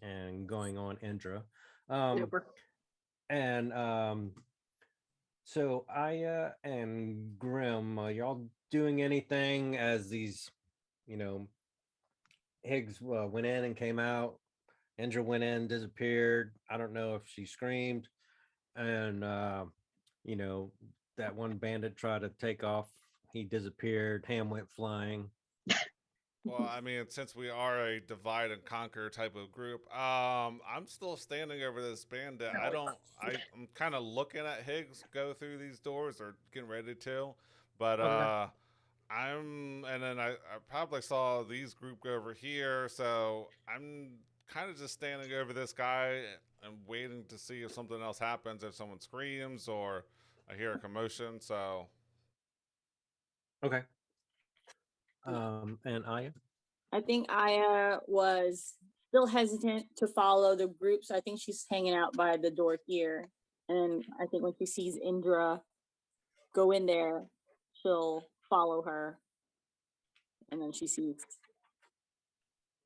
and going on Indra. Um, Super. and so Aya and Grim, y'all doing anything as these, you know, Higgs went in and came out. Indra went in, disappeared. I don't know if she screamed, and you know, that one bandit tried to take off. He disappeared. Ham went flying. Well, I mean, since we are a divide and conquer type of group, I'm still standing over this bandit. I'm kind of looking at Higgs go through these doors or getting ready to, but Okay. and then I probably saw these group go over here, so I'm kind of just standing over this guy and waiting to see if something else happens, if someone screams or I hear a commotion. So Okay. And Aya. I think Aya was still hesitant to follow the group, so I think she's hanging out by the door here. And I think when she sees Indra go in there, she'll follow her. And then she sees.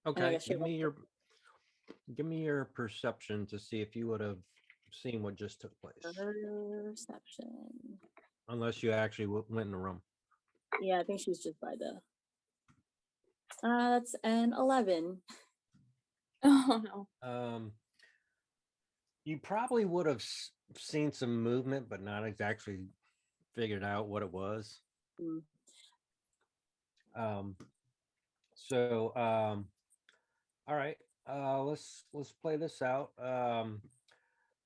And I Okay. guess she'll Give me your perception to see if you would have seen what just took place, perception. unless you actually went in the room. Yeah, I think she's just by the. That's an 11. Oh no. You probably would have seen some movement, but not exactly figured out what it was. Mm. All right. Let's play this out.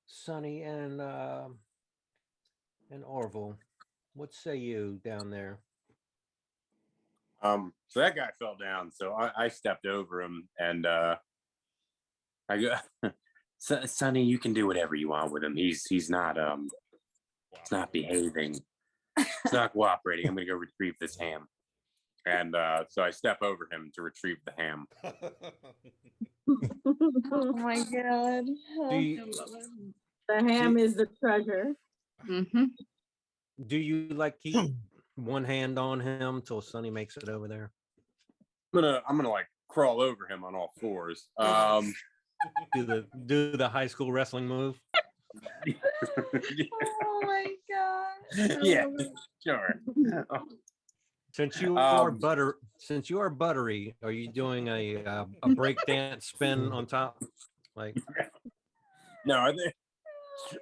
Sonny and Orville, what say you down there? So that guy fell down, so I stepped over him and I go, Sonny, you can do whatever you want with him. He's not behaving. He's not cooperating. I'm gonna go retrieve this ham. And so I step over him to retrieve the ham. Oh my god. Do you, The ham is the treasure. Mm-hmm. do you like keep one hand on him till Sonny makes it over there? I'm gonna like crawl over him on all fours. Do the high school wrestling move? Oh my god. Yeah, sure. Since you are buttery, are you doing a break dance spin on top? Like, No, I think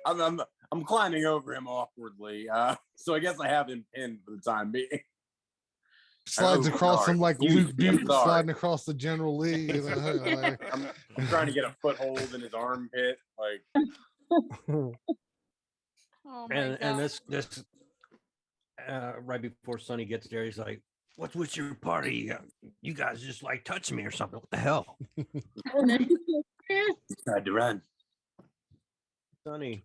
I'm climbing over him awkwardly. So I guess I have him pinned for the time being. Slides Oh, across sorry. him like Excuse Luke me, I'm Duke sorry. sliding across the General Lee. You know, like, I'm trying to get a foothold in his armpit. Like, Oh my and god. this right before Sonny gets there, he's like, "What's with your party? You guys just like touch me or something? What the hell?" tried to run. Sonny,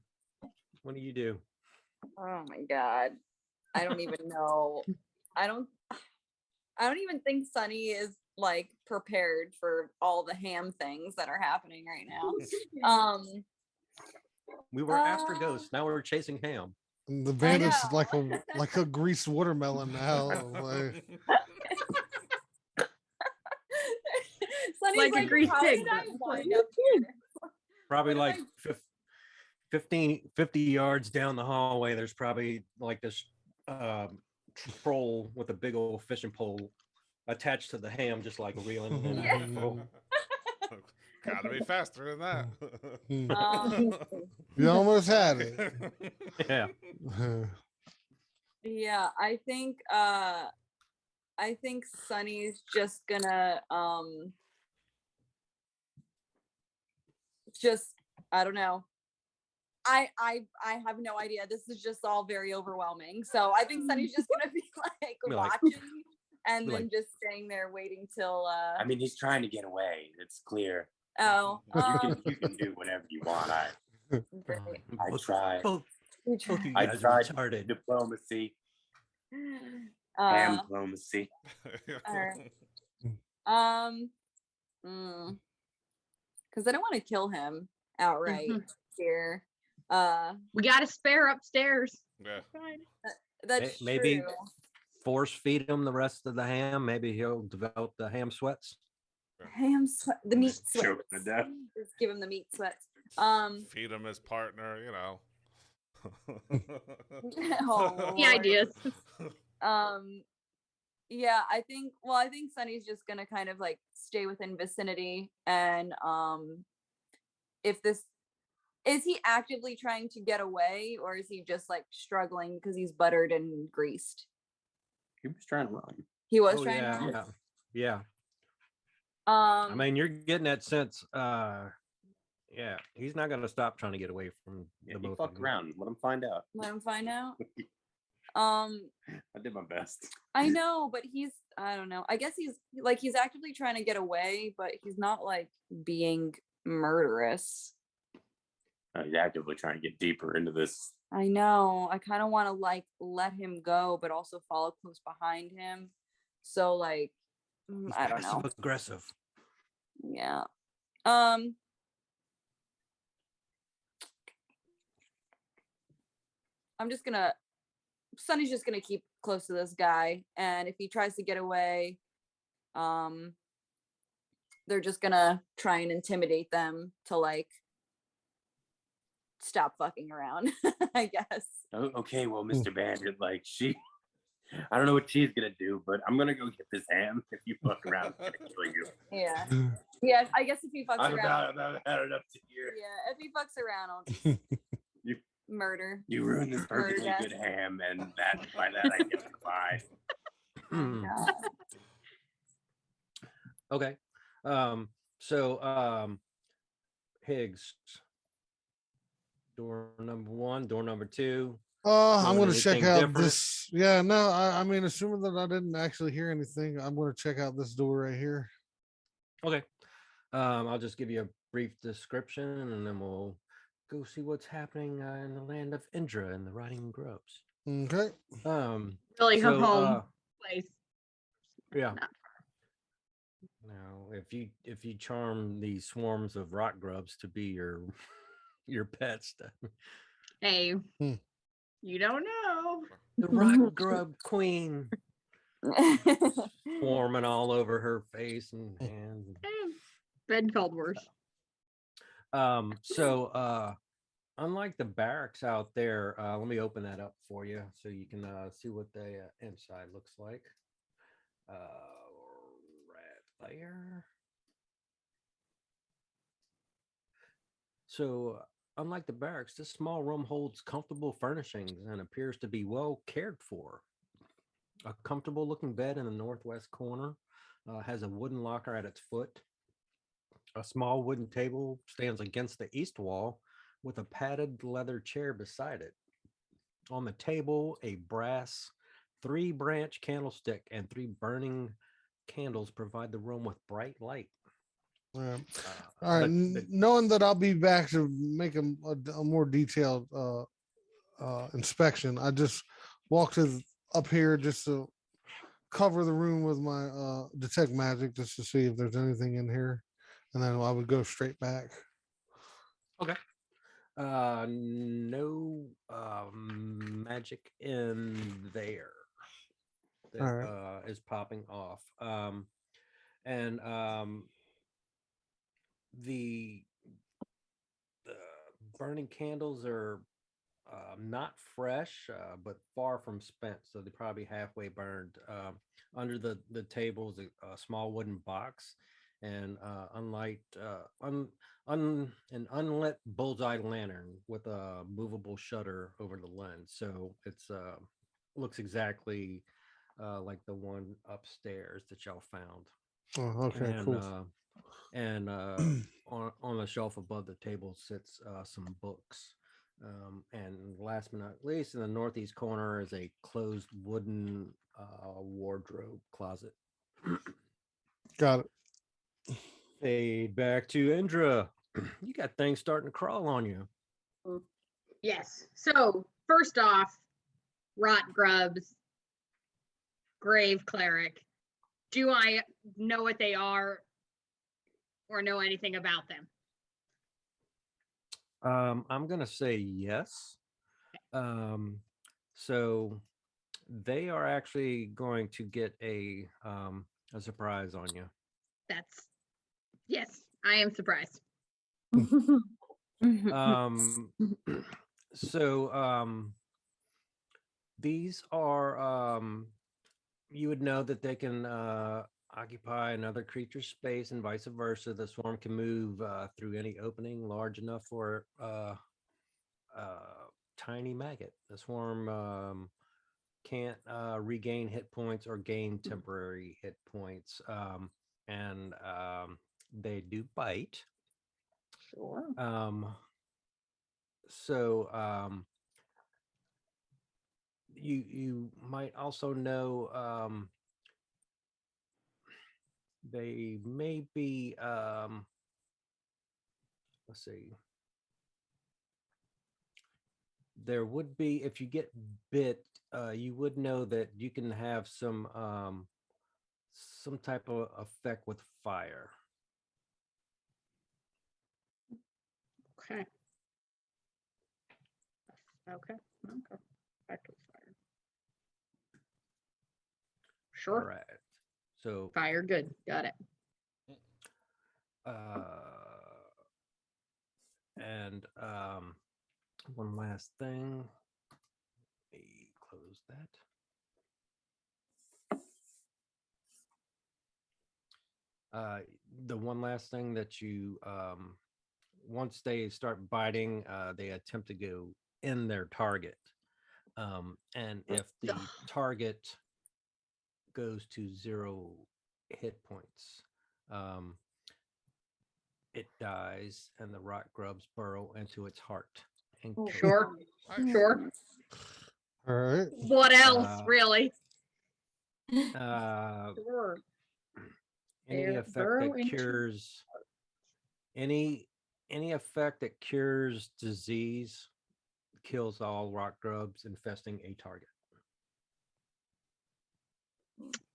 what do you do? Oh my god. I don't even know. I don't even think Sunny is like prepared for all the ham things that are happening right now. We were after ghosts. Now we're chasing ham. the bandit's know. like a greased watermelon now. Like, Sunny's Like a greased how pig, did I but- wind up here? Probably What like am 50 yards down the hallway. There's probably like this troll with a big old fishing pole attached to the ham, just like reeling it in. Yeah. out of the troll. Gotta be faster than that. you almost had it. Yeah. Yeah, I think Sunny's just gonna just I don't know. I have no idea. This is just all very overwhelming. So I think Sunny's just gonna be like Be like- watching and be then like- just staying there waiting till I mean, he's trying to get away. It's clear. oh You can do whatever you want. great. I Both- tried. Both, You both of you I guys are tried retarded. diplomacy, ham Uh, diplomacy. alright. Because I don't want to kill him outright here. We got a spare upstairs. Yeah. That's Maybe true. force feed him the rest of the ham. Maybe he'll develop the ham sweats. Ham sweat. The meat Just sweats. choking to death. Just give him the meat sweats. Feed him his partner, you know. Oh, The ideas. Yeah, I think Sunny's just gonna kind of like stay within vicinity, and if this is he actively trying to get away, or is he just like struggling because he's buttered and greased? He was trying to run. He was Oh, trying yeah, to run. yeah, yeah. I I mean, you're getting that sense. Yeah, he's not gonna stop trying to get away from Yeah, the he both fucked of you. around. Let him find out. let him find out. I did my best. I know, but I don't know. I guess he's actively trying to get away, but he's not like being murderous. He's actively trying to get deeper into this. I know. I kind of want to like let him go, but also follow close behind him. So like, He's I don't know. passive aggressive. Yeah. Sunny's just gonna keep close to this guy, and if he tries to get away, they're just gonna try and intimidate them to like stop fucking around, I guess. Oh, okay, well, Mr. Bandit, like I don't know what she's gonna do, but I'm gonna go get this ham. If you fuck around, I'm gonna kill you. Yeah. Yeah, I guess if he fucks I'm around. about had enough to hear. Yeah, if he fucks around, I'll just You- murder. You ruined this perfectly Murder. good ham, and by that I justify. Hmm. Yeah. Okay. So Higgs. Door number 1, door number 2. I'm Doing gonna check anything out different? this. Yeah, no, I mean, assuming that I didn't actually hear anything, I'm gonna check out this door right here. Okay. I'll just give you a brief description and then we'll go see what's happening in the land of Indra and the riding grubs. Okay. Really her So, home place. yeah. Not Now, if you charm these swarms of rock grubs to be your pets, Hey, Hmm. you don't know. the rock grub queen swarming all over her face and hands. Been called worse. So unlike the barracks out there, let me open that up for you so you can see what the inside looks like. Right there. So unlike the barracks, this small room holds comfortable furnishings and appears to be well cared for. A comfortable looking bed in the northwest corner has a wooden locker at its foot. A small wooden table stands against the east wall with a padded leather chair beside it. On the table, a brass 3-branch candlestick and 3 burning candles provide the room with bright light. Yeah. All right. Knowing that I'll be back to make a more detailed inspection, I just walked up here just to cover the room with my detect magic just to see if there's anything in here, and then I would go straight back. Okay. No magic in there that All right. is popping off. And the burning candles are not fresh, but far from spent, so they're probably halfway burned. Under the table is a small wooden box, and an unlit bullseye lantern with a movable shutter over the lens. So it's looks exactly like the one upstairs that y'all found. Oh, okay, And cool. and on a shelf above the table sits some books. And last but not least, in the northeast corner is a closed wooden wardrobe closet. Got it. Fade back to Indra. You got things starting to crawl on you. Yes. So first off, rot grubs, grave cleric. Do I know what they are or know anything about them? I'm gonna say yes. So they are actually going to get a surprise on you. That's Yes, I am surprised. So these are you would know that they can occupy another creature's space and vice versa. The swarm can move through any opening large enough for tiny maggot. The swarm can't regain hit points or gain temporary hit points, and they do bite. Sure. So you might also know they may be let's see. There would be, if you get bit, you would know that you can have some type of effect with fire. Okay. Okay. Back to fire. All Sure. right. So Fire, good. Got it. and one last thing. Let me close that. The one last thing that you once they start biting, they attempt to go in their target. And if the Ugh. target goes to 0 hit points, it dies and the rock grubs burrow into its heart and kill it. Sure. Sure. All right. What else, really? Sure. Any They effect burrow that into- cures any effect that cures disease kills all rock grubs infesting a target.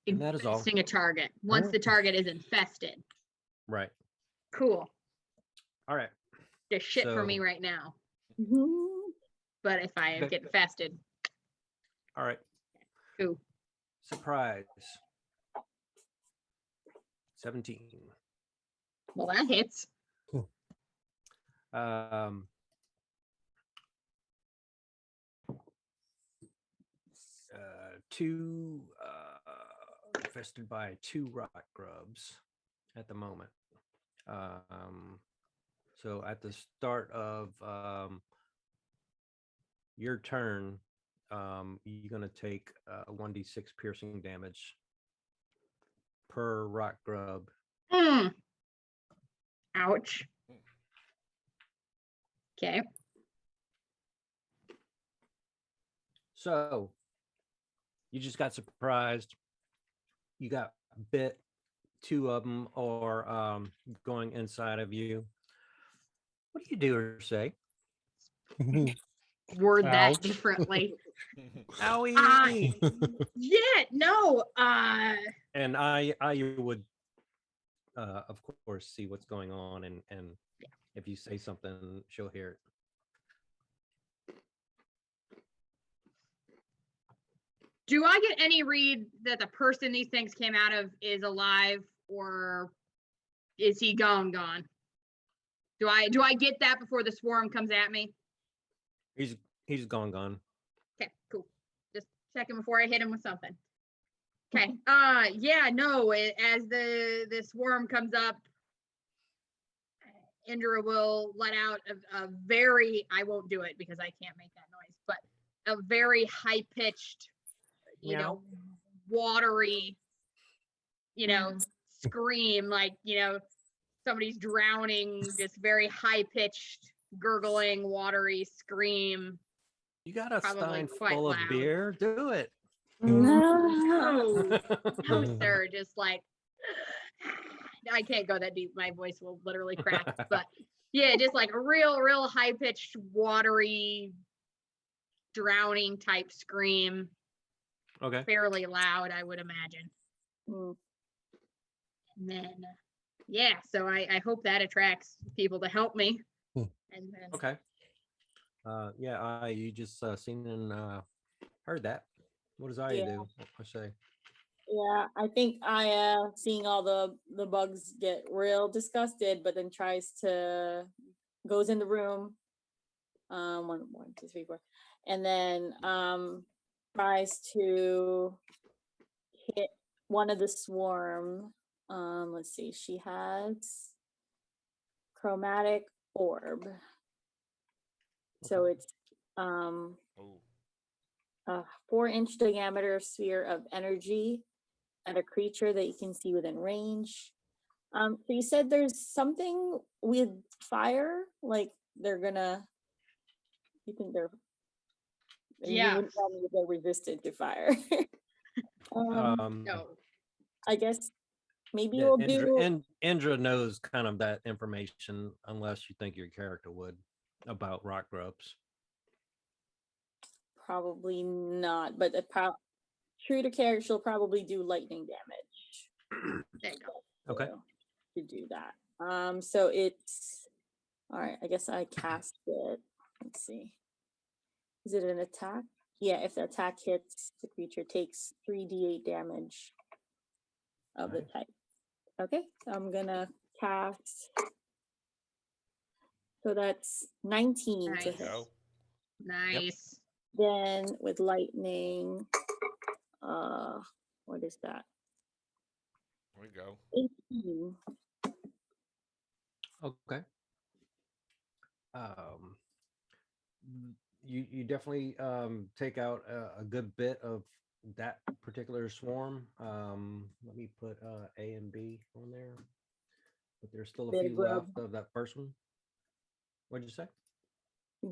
And that is all. Infesting a target. Once the target is infested. Right. Cool. All right. Just shit for me So- right now. But if I Okay. get infested, All right. cool. Surprise. 17. Well, that hits. Um, two infested by 2 rock grubs at the moment. So at the start of your turn, you're going to take 1d6 piercing damage per rock grub. Mm. Ouch. Okay. So you just got surprised. You got bit. 2 of them are going inside of you. What do you do or say? Word that Ouch. differently. Owie! Yeah, no. And I would, of course, see what's going on, and if you say something, she'll hear it. Do I get any read that the person these things came out of is alive, or is he gone? Do I get that before the swarm comes at me? He's gone. Okay, cool. Just checking before I hit him with something. Okay. Yeah, no. As the swarm comes up, Indra will let out a very. I won't do it because I can't make that noise, but a very high pitched, Meow. watery, scream, like somebody's drowning. Just very high pitched, gurgling, watery scream. You got a Probably stein quite full of loud. beer? Do it. No, no, sir. Just like I can't go that deep. My voice will literally crack. But yeah, just like a real high pitched, watery, drowning type scream. Okay. Fairly loud, I would imagine. Mm. And then, yeah. So I hope that attracts people to help me. Hmm. And then, Okay. Yeah, you just seen and heard that. What does I Yeah. do? I say. Yeah, I think Aya, seeing all the bugs, get real disgusted, but then goes in the room. One, two, three, four, and then tries to hit one of the swarm. Let's see, she has chromatic orb, so Okay. it's Oh, a 4-inch diameter sphere of energy at a creature that you can see within range. So you said there's something with fire, like you think you Yeah. wouldn't tell me if they're resistant to fire. No. I guess maybe yeah, we'll Indra, do Indra knows kind of that information, unless you think your character would, about rock grubs. probably not, but true to character, she'll probably do lightning damage. There you go. Okay. To do that. So it's all right. I guess I cast it. Let's see. Is it an attack? Yeah, if the attack hits, the creature takes 3d8 damage of the Nice. type. Okay, so I'm gonna cast. So that's 19 to Nice. there you hit. go. Nice. Then with lightning, what is that? There we go. 18. Okay. Um, you definitely take out a good bit of that particular swarm. Let me put A and B on there, but there's still a Bit of few grub. left of that first one. What'd you say?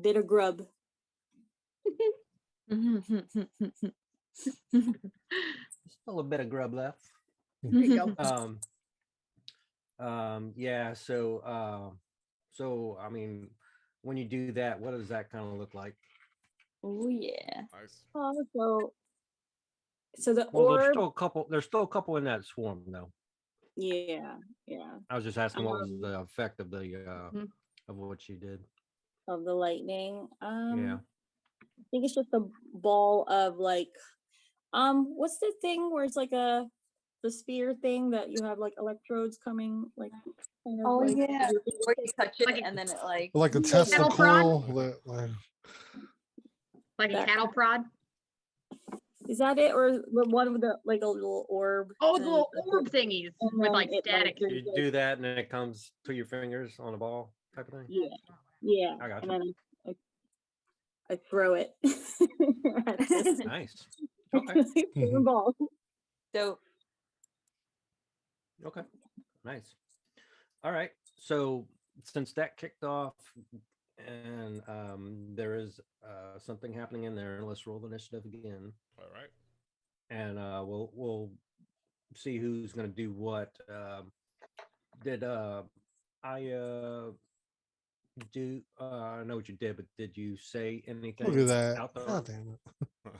Bit of grub. Still a bit of grub left. There you go. Yeah. So I mean, when you do that, what does that kind of look like? Oh yeah. Nice. So the Well, orb. there's still a couple in that swarm though. Yeah. I was just asking what was Um, the effect of the Mhm. of what you did. of the lightning. Yeah. I think it's just a ball of like, what's the thing where it's like the sphere thing that you have like electrodes coming like kind of Oh like yeah, where you touch it Like a- and then it like. Like a Yeah. Tesla Cattle prod? coil. Like, Like a That cattle prod. is that it, or the one with the like a little orb? Oh, the and little you touch orb it, thingies and with then like it, static. there's, You like- do that and it comes to your fingers on a ball type of thing. Yeah, I got and you. then I throw it. at this Nice. Okay. ball. So Okay. Nice. All right. So since that kicked off and there is something happening in there, let's roll the initiative again. All right. And we'll see who's gonna do what. Did I do I know what you did, but did you say anything look at that. out there? God damn it.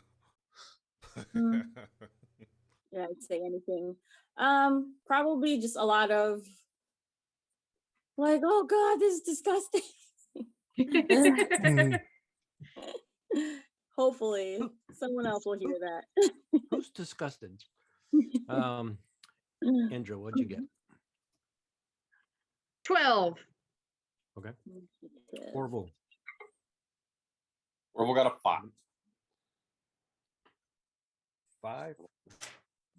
Mm. Yeah, I'd say anything. Probably just a lot of like, oh god, this is disgusting. Mm. Hopefully someone else will hear that. Who's disgusted? Indra, what'd you get? 12. Okay. Horrible. Or we got a 5. 5.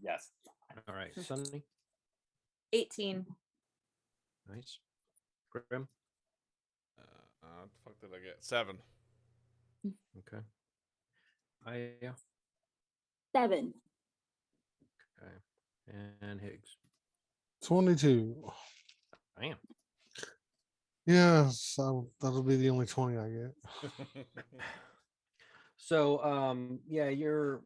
Yes. All right. Sunny. 18. Nice. Grim. What the fuck did I get? 7. Okay. I 7. okay. And Higgs. 22. Damn. Yeah, so that'll be the only 20 I get. So yeah, you're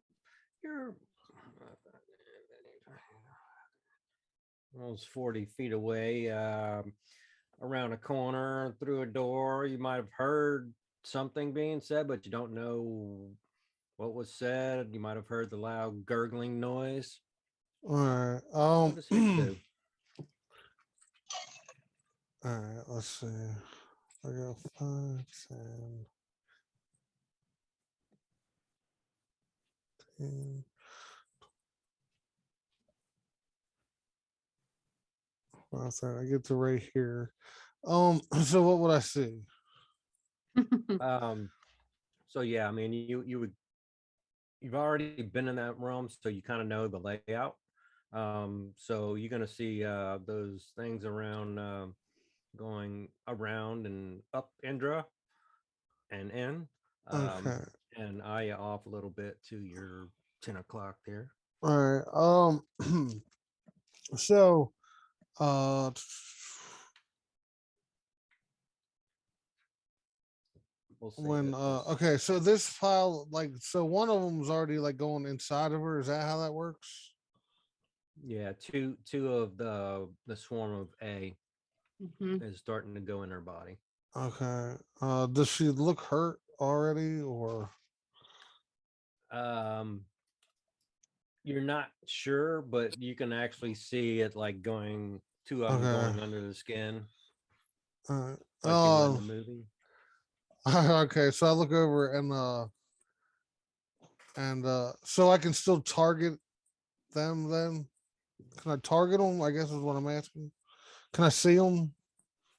almost 40 feet away, around a corner, through a door. You might have heard something being said, but you don't know what was said. You might have heard the loud gurgling noise. All right. What does Higgs do? All right, let's see. I got 5, 10, 10. I get to right here. So what would I see? So yeah, I mean, you've already been in that realm, so you kind of know the layout. So you're gonna see those things around, going around and up Indra and in, Okay. and eye off a little bit to your 10 o'clock there. All right. So uh We'll say when that this, okay, so this file, like, so one of them's already like going inside of her. Is that how that works? yeah, two of the swarm of A Mhm. is starting to go in her body. Okay. Does she look hurt already, or Um, you're not sure, but you can actually see it like going, two of them okay? going under the skin, All right. like you were in the movie. Okay, so I look over and so I can still target them then? Can I target them? I guess is what I'm asking. Can I see them?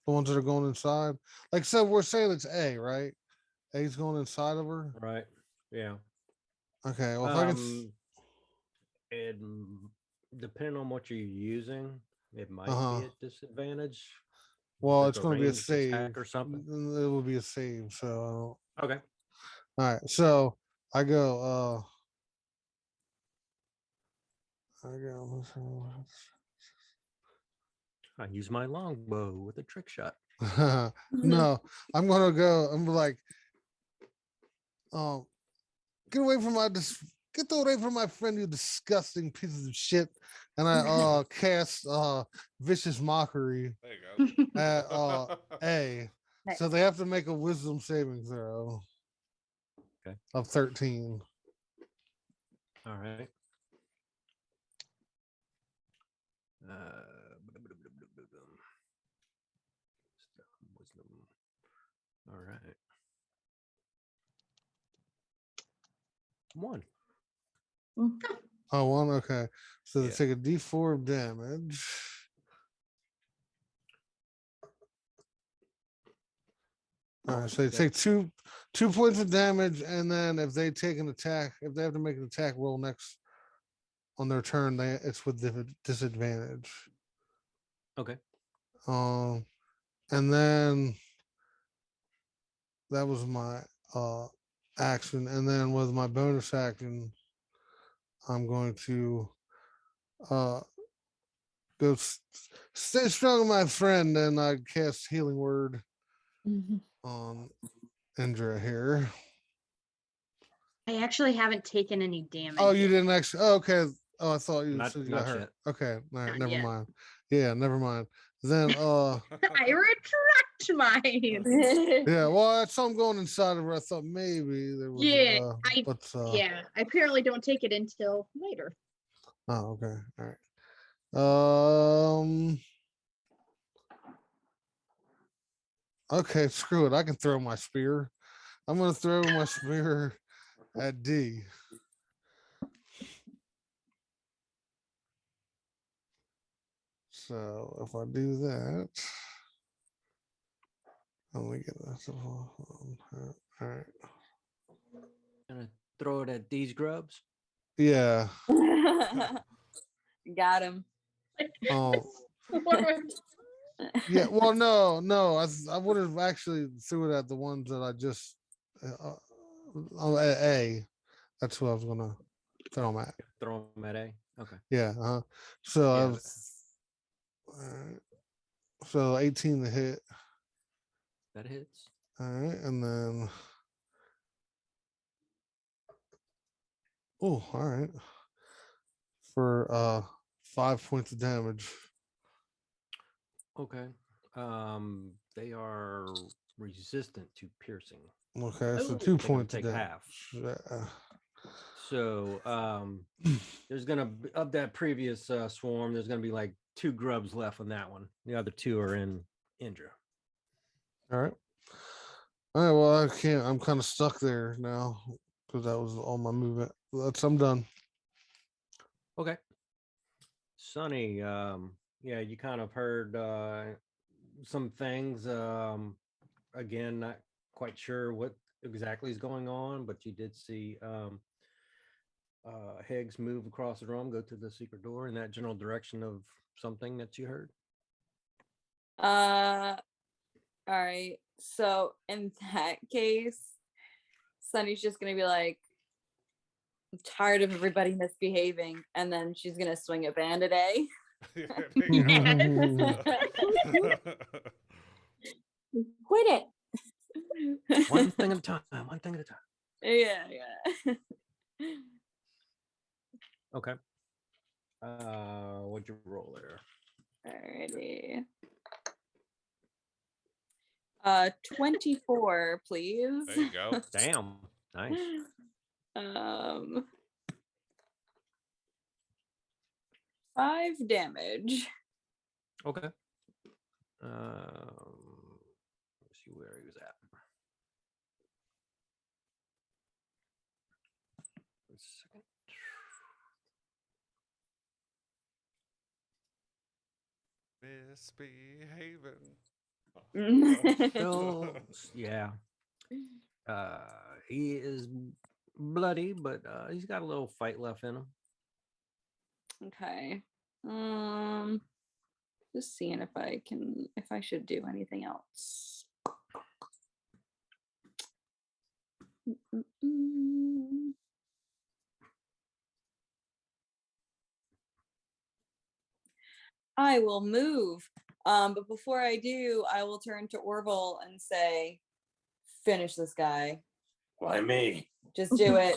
The ones that are going inside? Like, so we're saying it's A, right? A's going inside of her. Right. Yeah. Okay, well, if I can And depending on what you're using, it might uh-huh. be at disadvantage. Well, Like it's a going to be a ranged save. attack or something. It will be a save. So, Okay. all right. So I go. I go. I use my longbow with a trick shot. No, I'm gonna go. I'm like, get away from get away from my friend, you disgusting pieces of shit. And I cast vicious mockery There you go. at A. Nice. So they have to make a wisdom saving throw. Okay. Of 13. All right. Wisdom. All right. 1. Oh, 1. Okay. So they Yeah. take a D4 of damage. All right, so they take two points of damage, and then if they take an attack, if they have to make an attack roll next on their turn, it's with disadvantage. Okay. And then that was my action, and then with my bonus action, I'm going to go stay strong, my friend, and I cast healing word on Indra here. I actually haven't taken any damage. Oh, you yet. didn't actually. Oh, okay. Oh, I thought you Not- said you not got hurt. yet. Okay, all right, Not never yet. mind. Yeah, never mind. Then, I retract mine. yeah. Well, I saw him going inside of her. I thought maybe there was. Yeah, But yeah, I apparently don't take it until later. Oh, okay. All right. Okay, screw it. I can throw my spear. I'm gonna throw my spear at D. So if I do that, let me get that. All right. Gonna throw it at these grubs. Yeah. Got him. Oh. Yeah. Well, no. I would have actually threw it at the ones that I just at A. That's what I was gonna throw them at. Throw them at A. Okay. Yeah. So Yeah, I was, so 18 to hit. that hits. All right, and then oh, all right, for 5 points of damage. Okay. They are resistant to piercing. Okay, so Ooh. 2 They're gonna points of take damage. half. Yeah. So there's gonna be, of that previous swarm, there's gonna be like 2 grubs left on that one. The other 2 are in Indra. All right. All right. Well, I can't. I'm kind of stuck there now because that was all my movement. I'm done. Okay. Sonny, yeah, you kind of heard some things. Again, not quite sure what exactly is going on, but you did see Higgs move across the room, go to the secret door in that general direction of something that you heard. All right. So in that case, Sunny's just gonna be like, I'm tired of everybody misbehaving, and then she's gonna swing at Bandit A. There you go. Quit it. One thing at a time. One thing at a time. Yeah, yeah. Okay. What'd you roll there? Alrighty. 24, please. There you go. Damn. Nice. 5 damage. Okay. Let's see where he was at. A second. Misbehaving. So yeah. He is bloody, but he's got a little fight left in him. Okay. Just seeing if I should do anything else. I will move. But before I do, I will turn to Orville and say, finish this guy. Why me? Just do it.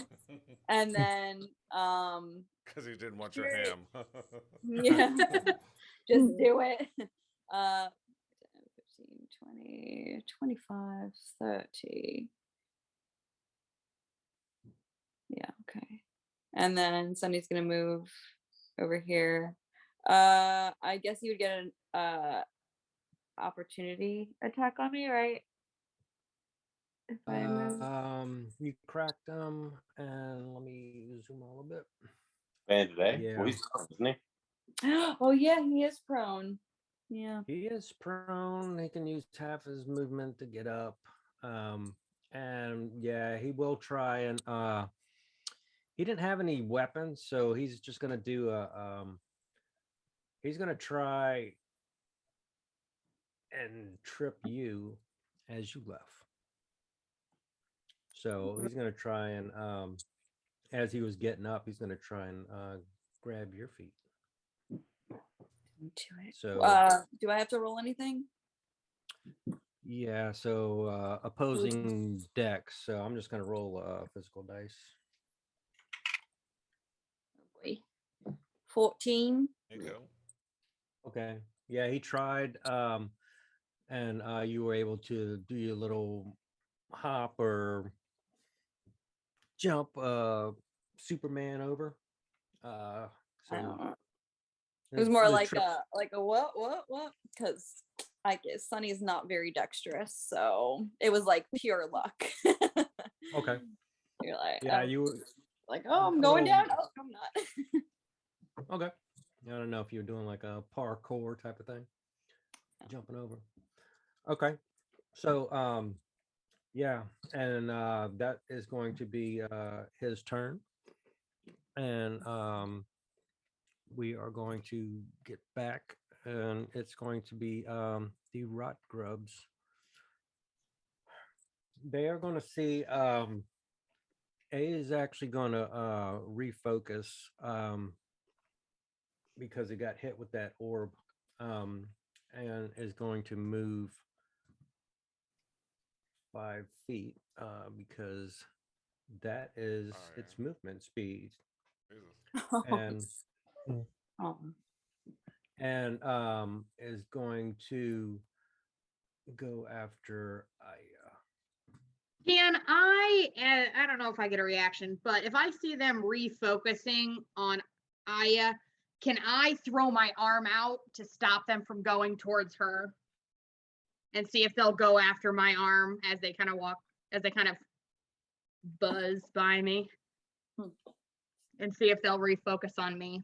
And then Because he didn't want your ham. yeah, just do it. 15, 20, 25, 30. Yeah, okay. And then Sunny's gonna move over here. I guess you would get an opportunity attack on me, right? If I move. You cracked him, and let me zoom a little bit. Bandit A? Yeah. Well, he's prone, isn't he? Oh yeah, he is prone. Yeah. He is prone. He can use half his movement to get up. And yeah, he will try and he didn't have any weapons, so he's just gonna do a he's gonna try and trip you as you left. So he's gonna try and as he was getting up, he's gonna try and grab your feet. So do I have to roll anything? yeah, so opposing dex. So I'm just gonna roll physical dice. Oh boy. 14. There you go. Okay. Yeah, he tried, and you were able to do your little hop or jump, Superman over. I So don't know. It was more the like trip- a what? Because I guess Sunny is not very dexterous, so it was like pure luck. Okay. You're like, Yeah, oh, you were like, oh, I'm going Well- down. Oh, I'm not. okay. I don't know if you're doing like a parkour type of thing, jumping over. Okay. So yeah, and that is going to be his turn, and we are going to get back, and it's going to be the rot grubs. They are going to see A is actually going to refocus because it got hit with that orb, and is going to move 5 feet because that is its yeah. movement speed. Jesus. And Oh. and is going to go after Aya. Can I don't know if I get a reaction, but if I see them refocusing on Aya, can I throw my arm out to stop them from going towards her and see if they'll go after my arm as they kind of buzz by me and see if they'll refocus on me?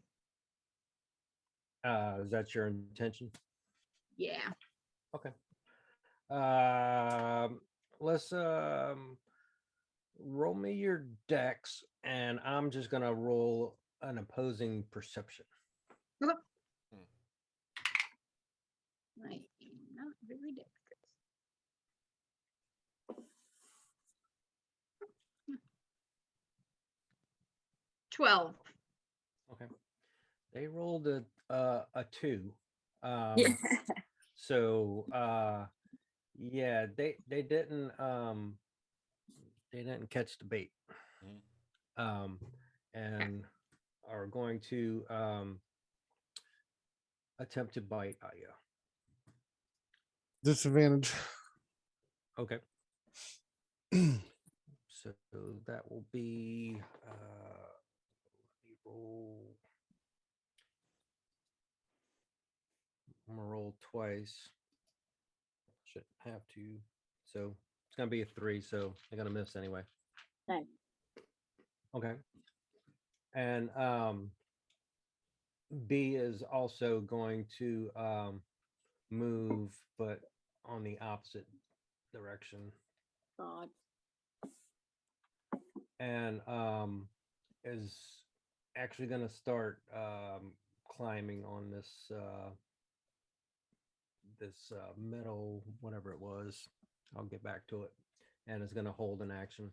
Is that your intention? Yeah. Okay. Let's roll me your dex, and I'm just gonna roll an opposing perception. I am not very dexterous. Hmm. 12. Okay. They rolled a 2. Yeah. So yeah, they didn't catch the bait. And are going to attempt to bite Aya. Disadvantage. Okay. So that will be let me roll. I'm gonna roll twice. Shouldn't have to. So it's gonna be a 3, so I'm gonna miss anyway. Nice. Okay. And B is also going to move, but on the opposite direction. God. And is actually going to start climbing on this metal, whatever it was. I'll get back to it. And is going to hold an action.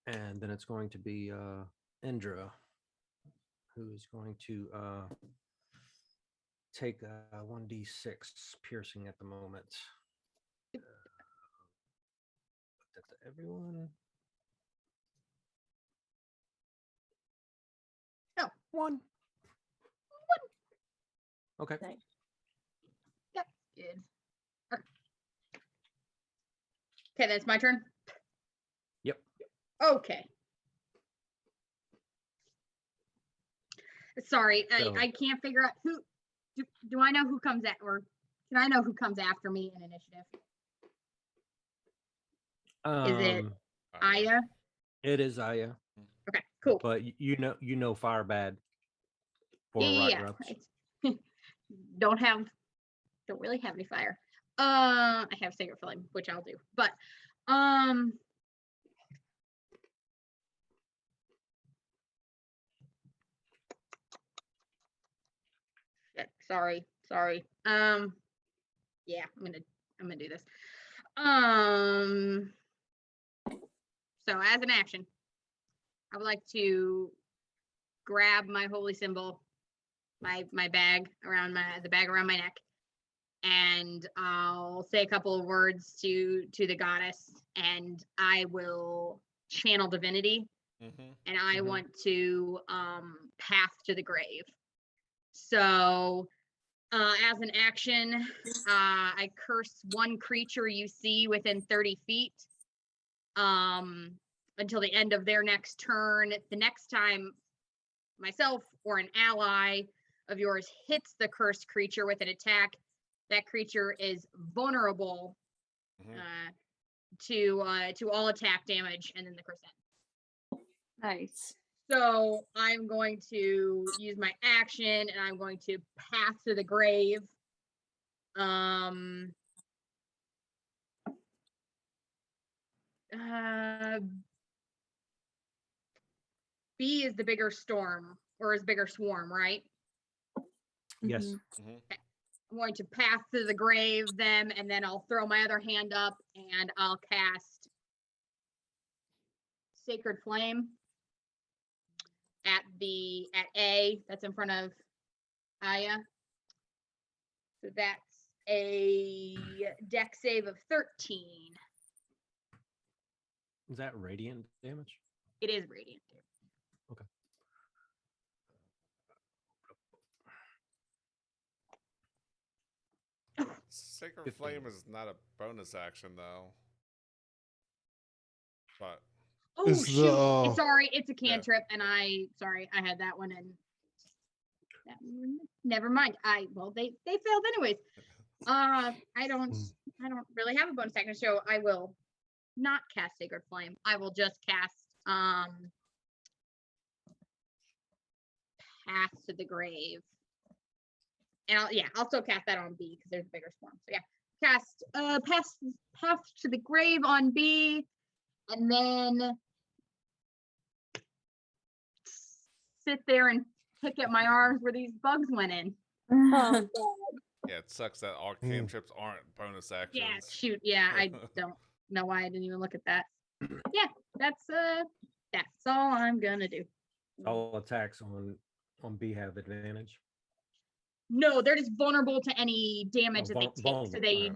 And then it's going to be Indra, who is going to take a 1d6 piercing at the moment. Put that to everyone. Oh, 1. Okay. Nice. Yep. Good. Okay, that's my turn. Yep. Okay. Sorry, So- I can't figure out who. Do I know who comes at, or can I know who comes after me in initiative? Is it Aya? It is Aya, Okay, cool. but you know fire bad for Yeah, Grubs. right. don't really have any fire. I have Sacred Flame, which I'll do, but shit, sorry. Yeah, I'm gonna do this. So as an action, I would like to grab my holy symbol, my bag around the bag around my neck, and I'll say a couple of words to the goddess, and I will channel divinity, and I want to path to the grave. So as an action, I curse one creature you see within 30 feet until the end of their next turn. The next time myself or an ally of yours hits the cursed creature with an attack, that creature is vulnerable to all attack damage, and then the curse ends. Nice. So I'm going to use my action, and I'm going to path to the grave. B is the bigger storm, or is bigger swarm, right? Yes. Mhm. I'm going to path to the grave them, and then I'll throw my other hand up, and I'll cast Sacred Flame at A that's in front of Aya. So that's a deck save of 13. Is that radiant damage? It is radiant. Okay. Sacred 15. Flame is not a bonus action though. But Oh It's shoot! the, Sorry, it's a cantrip, and I had that one, and never mind. They failed anyways. I don't really have a bonus action, so I will not cast Sacred Flame. I will just cast Path to the Grave. And I'll still cast that on B because there's a bigger swarm. So yeah, cast Path to the Grave on B, and then sit there and pick at my arms where these bugs went in. Oh, Yeah, it sucks that all cantrips aren't bonus actions. Yeah, shoot. Yeah, I don't know why I didn't even look at that. Yeah, that's all I'm gonna do. All attacks on B have advantage. No, they're just vulnerable to any damage that they take. So Vulnerable, they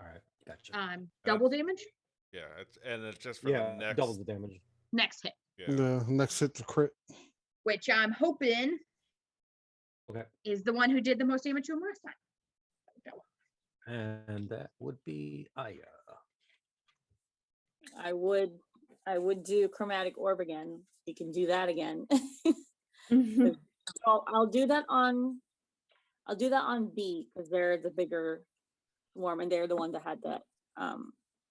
all right, gotcha. double damage Yeah, it's just for Yeah, the next. double the damage. next hit, Yeah. The next hit the crit. which I'm hoping Okay, is the one who did the most damage to him last time. and that would be Aya. I would do chromatic orb again. You can do that again. I'll do that on B because they're the bigger swarm and they're the one that had that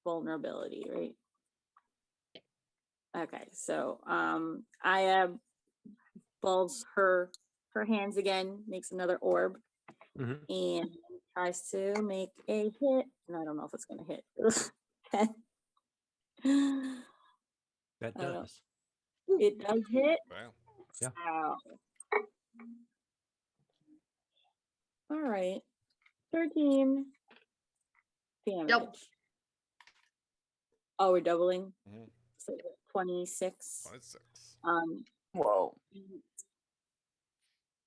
vulnerability, right? Okay, so Aya balls her hands again, makes another orb, Mhm. and tries to make a hit. And I don't know if it's gonna hit. That I don't- does. It does hit. Wow. Yeah. Wow. All right. 13 damage. Double. Oh, we're doubling. Mhm. So 26. 26. Whoa.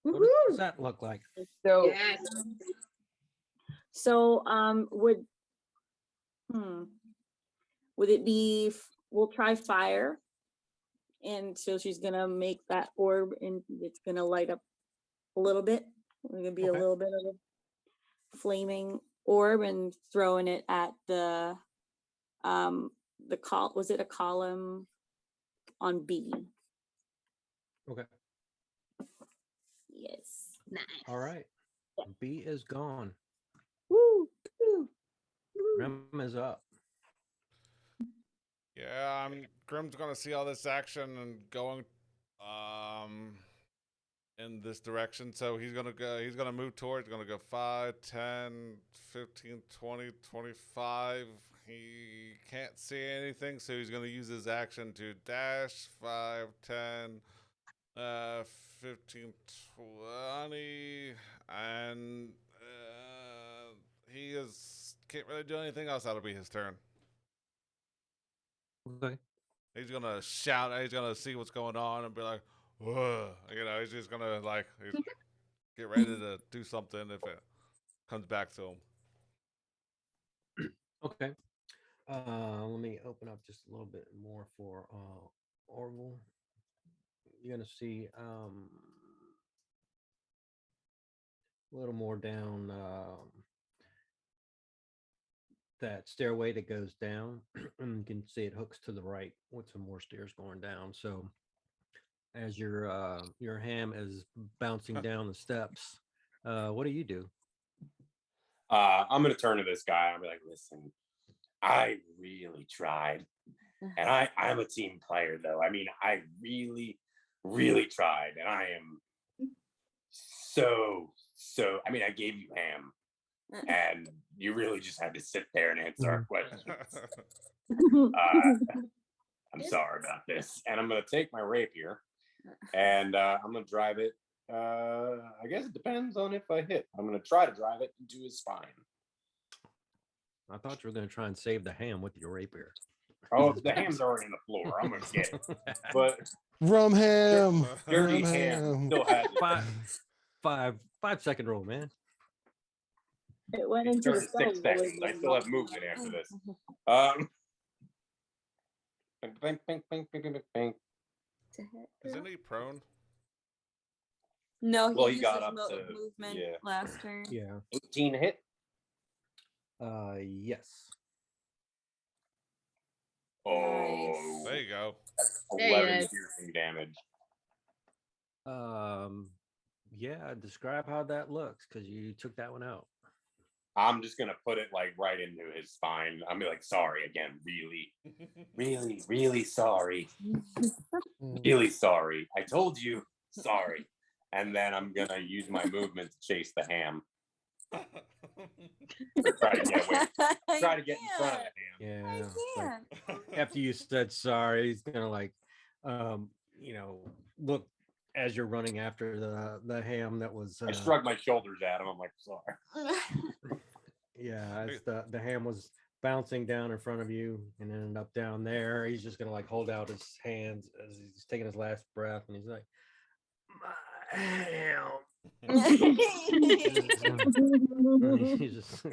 What does that look like? So Yes. So would it be we'll try fire, and so she's gonna make that orb and it's gonna light up a little bit. We're gonna be a Okay. little bit of a flaming orb and throwing it at the was it a column on B? Okay, Yes. Nice. all right. B is gone. Woo! Rem is up. Yeah, Grim's gonna see all this action and going in this direction. So he's gonna move towards, gonna go 5, 10, 15, 20, 25. He can't see anything, so he's gonna use his action to dash 5, 10, 15, 20, and can't really do anything else. That'll be his turn. Okay. He's gonna shout. He's gonna see what's going on and be like, "Whoa!" He's just gonna get ready to do something if it comes back to him. Okay. Let me open up just a little bit more for Orville. You're gonna see a little more down that stairway that goes down, and you can see it hooks to the right with some more stairs going down. So as your ham is bouncing down the steps, what do you do? I'm gonna turn to this guy and I'll be like, listen, I really tried. And I'm a team player though. I mean, I really, really tried. And I am so I mean, I gave you ham. And you really just had to sit there and answer our questions. I'm sorry about this. And I'm gonna take my rapier and I'm gonna drive it. I guess it depends on if I hit. I'm gonna try to drive it into his spine. I thought you were gonna try and save the ham with your rapier. Oh, the ham's already on the floor. I'm gonna get it. But Rum ham. dirty Rum ham still has it. 5-second rule, man. It went It's into 36 seconds. I still have movement after this. Bang, bang, bang, bang, bang, bang. Isn't he prone? No, he Well, he used got his up to- movement yeah. last turn. Yeah. 18 hit. Yes. Oh, There you go. There he 11 is. piercing damage. Yeah. Describe how that looks, because you took that one out. I'm just gonna put it like right into his spine. I'm be like, sorry again, really sorry. Really sorry. I told you, sorry. and then I'm gonna use my movement to chase the ham. Or try to get away. Try to get in front of the ham. Yeah. I it's like, can't. after you said sorry, he's gonna like, look as you're running after the ham that was. I shrug my shoulders at him. I'm like, sorry. Yeah, as the ham was bouncing down in front of you and ended up down there. He's just gonna like hold out his hands as he's taking his last breath, and he's like, "My ham." He's just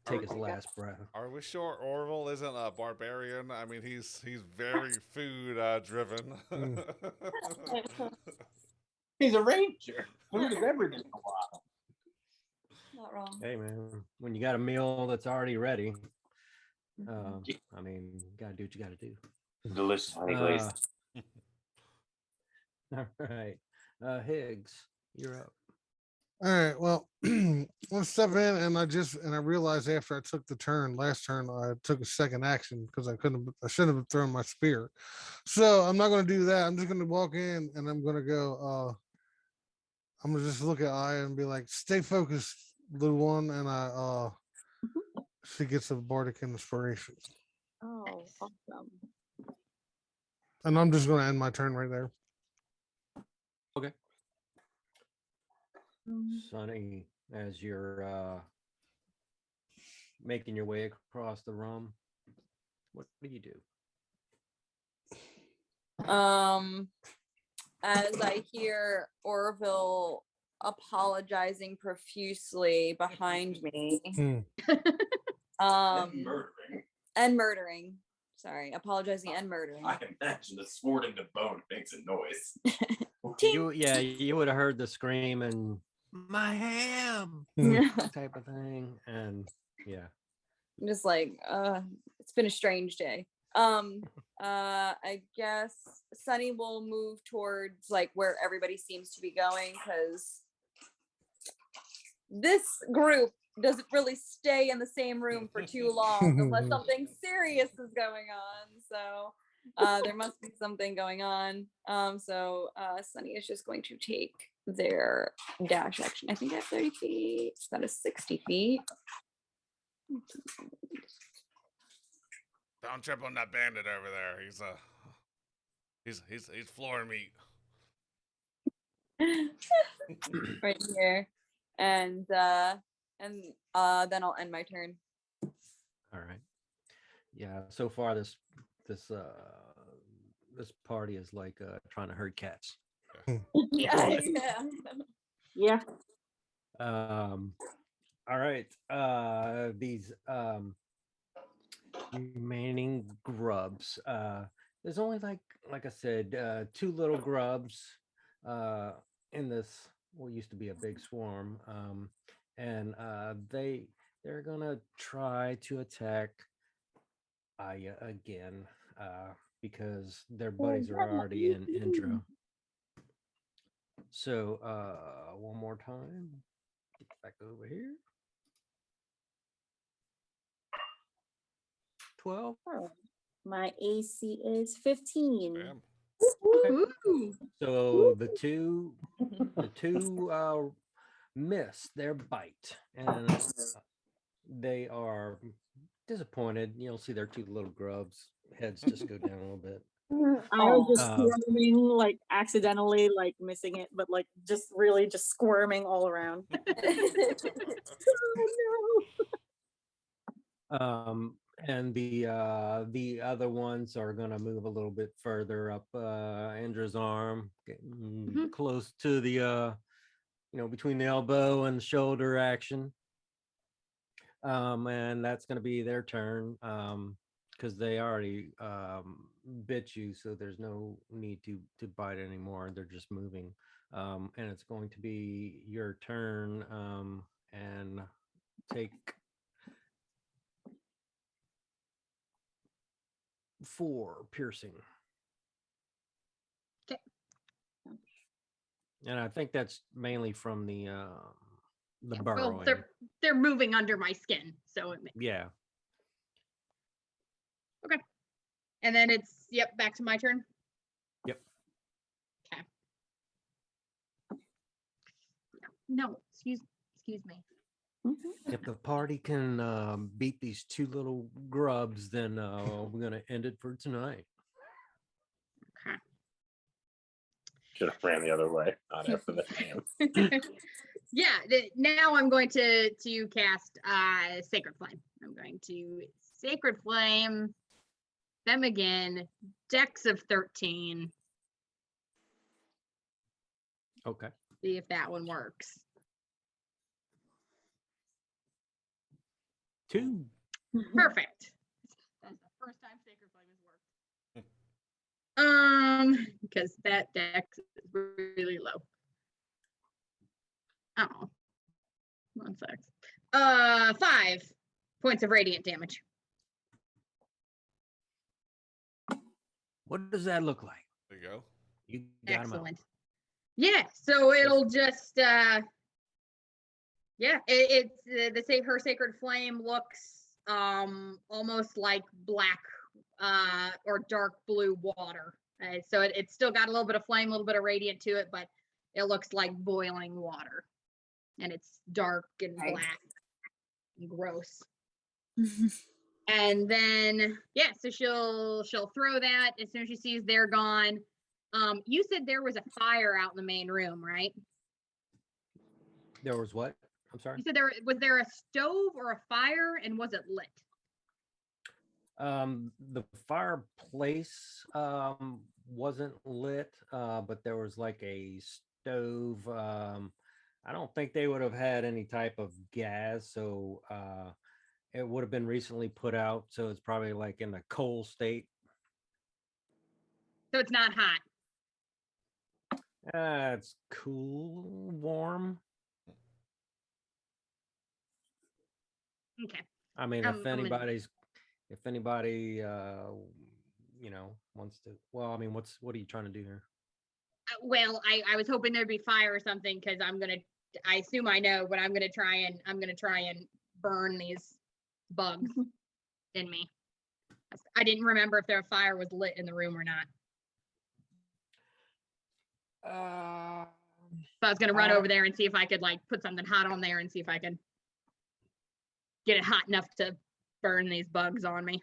take his last breath. Are we sure Orville isn't a barbarian? I mean, he's very food driven. He's a ranger. Food is everything in a while. Not wrong. Hey man, when you got a meal that's already ready, I mean, you gotta do what you gotta do. Delicious honey glazed. All right, Higgs, you're up. All right. Well, let's step in, and I realized after I took the last turn, I took a second action because I shouldn't have thrown my spear. So I'm not going to do that. I'm just going to walk in, and I'm going to go. I'm going to just look at Aya and be like, "Stay focused, little one," and she gets a bardic inspiration, Oh, awesome. and I'm just going to end my turn right there. Okay. Sonny, as you're making your way across the room, what do you do? As I hear Orville apologizing profusely behind me, and murdering. Sorry, apologizing and murdering. I imagine the sword in the bone makes a noise. You would have heard the scream and my ham type of thing, and yeah. I'm just like, it's been a strange day. I guess Sunny will move towards like where everybody seems to be going, because this group doesn't really stay in the same room for too long unless something serious is going on. So there must be something going on. So Sunny is just going to take their dash action. I think I have 30 feet. So that is 60 feet. Don't trip on that bandit over there. He's flooring me. Right here. And then I'll end my turn. All right. Yeah. So far, this party is like trying to herd cats. Yeah. Yeah. All right. These remaining grubs. There's only like I said, 2 little grubs in this what used to be a big swarm. And they're gonna try to attack Aya again, because their buddies are already in Indra. So one more time. Get back over here. 12. My AC is 15. Damn. Ooh. So the two miss their bite, and they are disappointed. You'll see their 2 little grubs heads just go down a little bit. I was just Oh. squirming, like accidentally, like missing it, but like just really just squirming all around. And the other ones are gonna move a little bit further up Indra's arm, getting close to the between the elbow and the shoulder action. And that's gonna be their turn, because they already bit you, so there's no need to bite anymore. They're just moving. And it's going to be your turn, and take 4 piercing. Okay. And I think that's mainly from the Yeah, burrowing. well, they're moving under my skin, so it makes. Yeah. And then it's back to my turn. Yep. Okay. No, excuse me. If the party can beat these two little grubs, then we're gonna end it for tonight. Okay. Should have ran the other way. Not after the hand. Yeah, now I'm going to cast Sacred Flame. I'm going to Sacred Flame them again. Dex of 13. Okay. See if that one works. 2. Perfect. That's the first time Sacred Flame has worked. Because that dex is really low. Oh. 1 sec. 5 points of radiant damage. What does that look like? There you go. You got 'em out. Excellent. Yeah, so it'll just yeah, it's the say her sacred flame looks almost like black or dark blue water. So it's still got a little bit of flame, a little bit of radiant to it, but it looks like boiling water. And it's dark and Nice. black and gross. And then yeah, so she'll throw that as soon as she sees they're gone. You said there was a fire out in the main room, right? There was what? I'm sorry. You said there a stove or a fire, and was it lit? The fireplace wasn't lit, but there was like a stove. I don't think they would have had any type of gas, so it would have been recently put out, so it's probably like in a coal state. So it's not hot. It's cool, warm. Okay. I mean, I'm gonna- if anybody, wants to. Well, I mean, what are you trying to do here? Well, I was hoping there'd be fire or something because I assume I know, but I'm gonna try and burn these bugs in me. I didn't remember if their fire was lit in the room or not. So I was gonna run over there and see if I could like put something hot on there and see if I could get it hot enough to burn these bugs on me.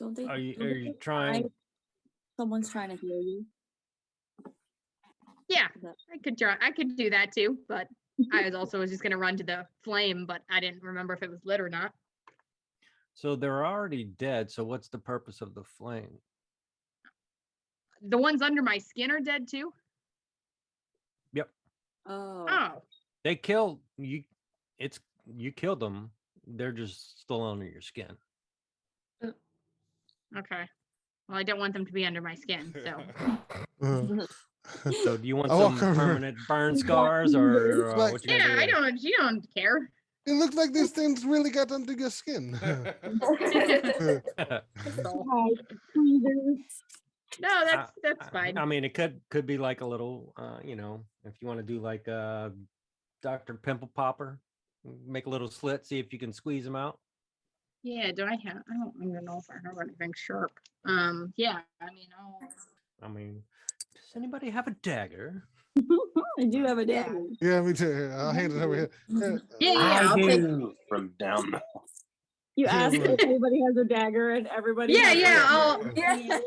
Don't they? Are you don't they trying? try- Someone's trying to heal you. Yeah, Okay. I could try. I could do that too, but I was just gonna run to the flame, but I didn't remember if it was lit or not. So they're already dead. So what's the purpose of the flame? The ones under my skin are dead too. Oh. Oh, They killed you. You killed them. They're just still under your skin. okay. Well, I don't want them to be under my skin, so So do you want I some walk over. permanent burn scars or Like- what you gonna yeah, do I there? don't. You don't care. It looked like these things really got under your skin. No, that's fine. I mean, it could be like a little, if you want to do like a Dr. Pimple Popper, make a little slit, see if you can squeeze them out. Yeah, do I have? I don't even know if I have anything sharp. Yeah, I mean, I mean, does anybody have a dagger? I do have a dagger. Yeah, me too. Here, I'll hand it over here. yeah, I I'll take. do from down the You Yeah, ask well- if anybody has a dagger, and everybody. Yeah, has a yeah, dagger. I'll. Yeah.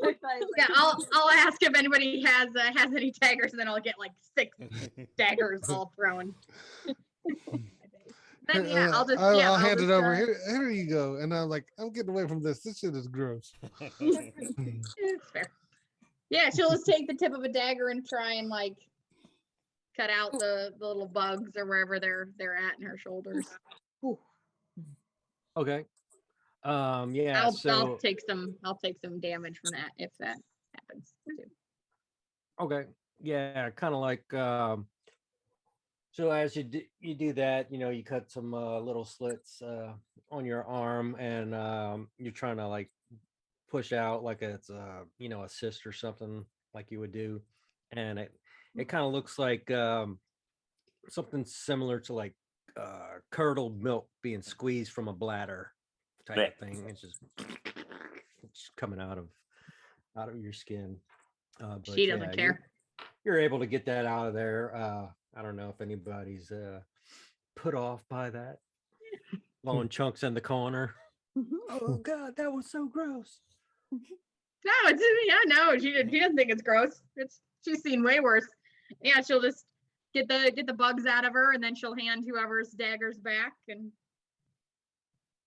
Yeah, I'll ask if anybody has any daggers, and then I'll get like 6 daggers all thrown. Then yeah, I'll just I'll hand just, it over. Here you go. And I'm like, I'm getting away from this. This shit is gross. It's fair. Yeah, she'll just take the tip of a dagger and try and like cut out the little bugs or wherever they're at in her shoulders. Okay. Yeah. I'll So take some damage from that if that happens too. okay. Yeah, kind of like so as you do that, you cut some little slits on your arm, and you're trying to like push out like it's a cyst or something like you would do, and it kind of looks like something similar to like curdled milk being squeezed from a bladder type of thing. It's just coming out of your skin. But She doesn't care. You're able to get that out of there I don't know if anybody's put off by that. Blowing chunks in the corner. Oh God, that was so gross. No, it's no, she doesn't think it's gross. She's seen way worse. Yeah, she'll just get the bugs out of her, and then she'll hand whoever's daggers back and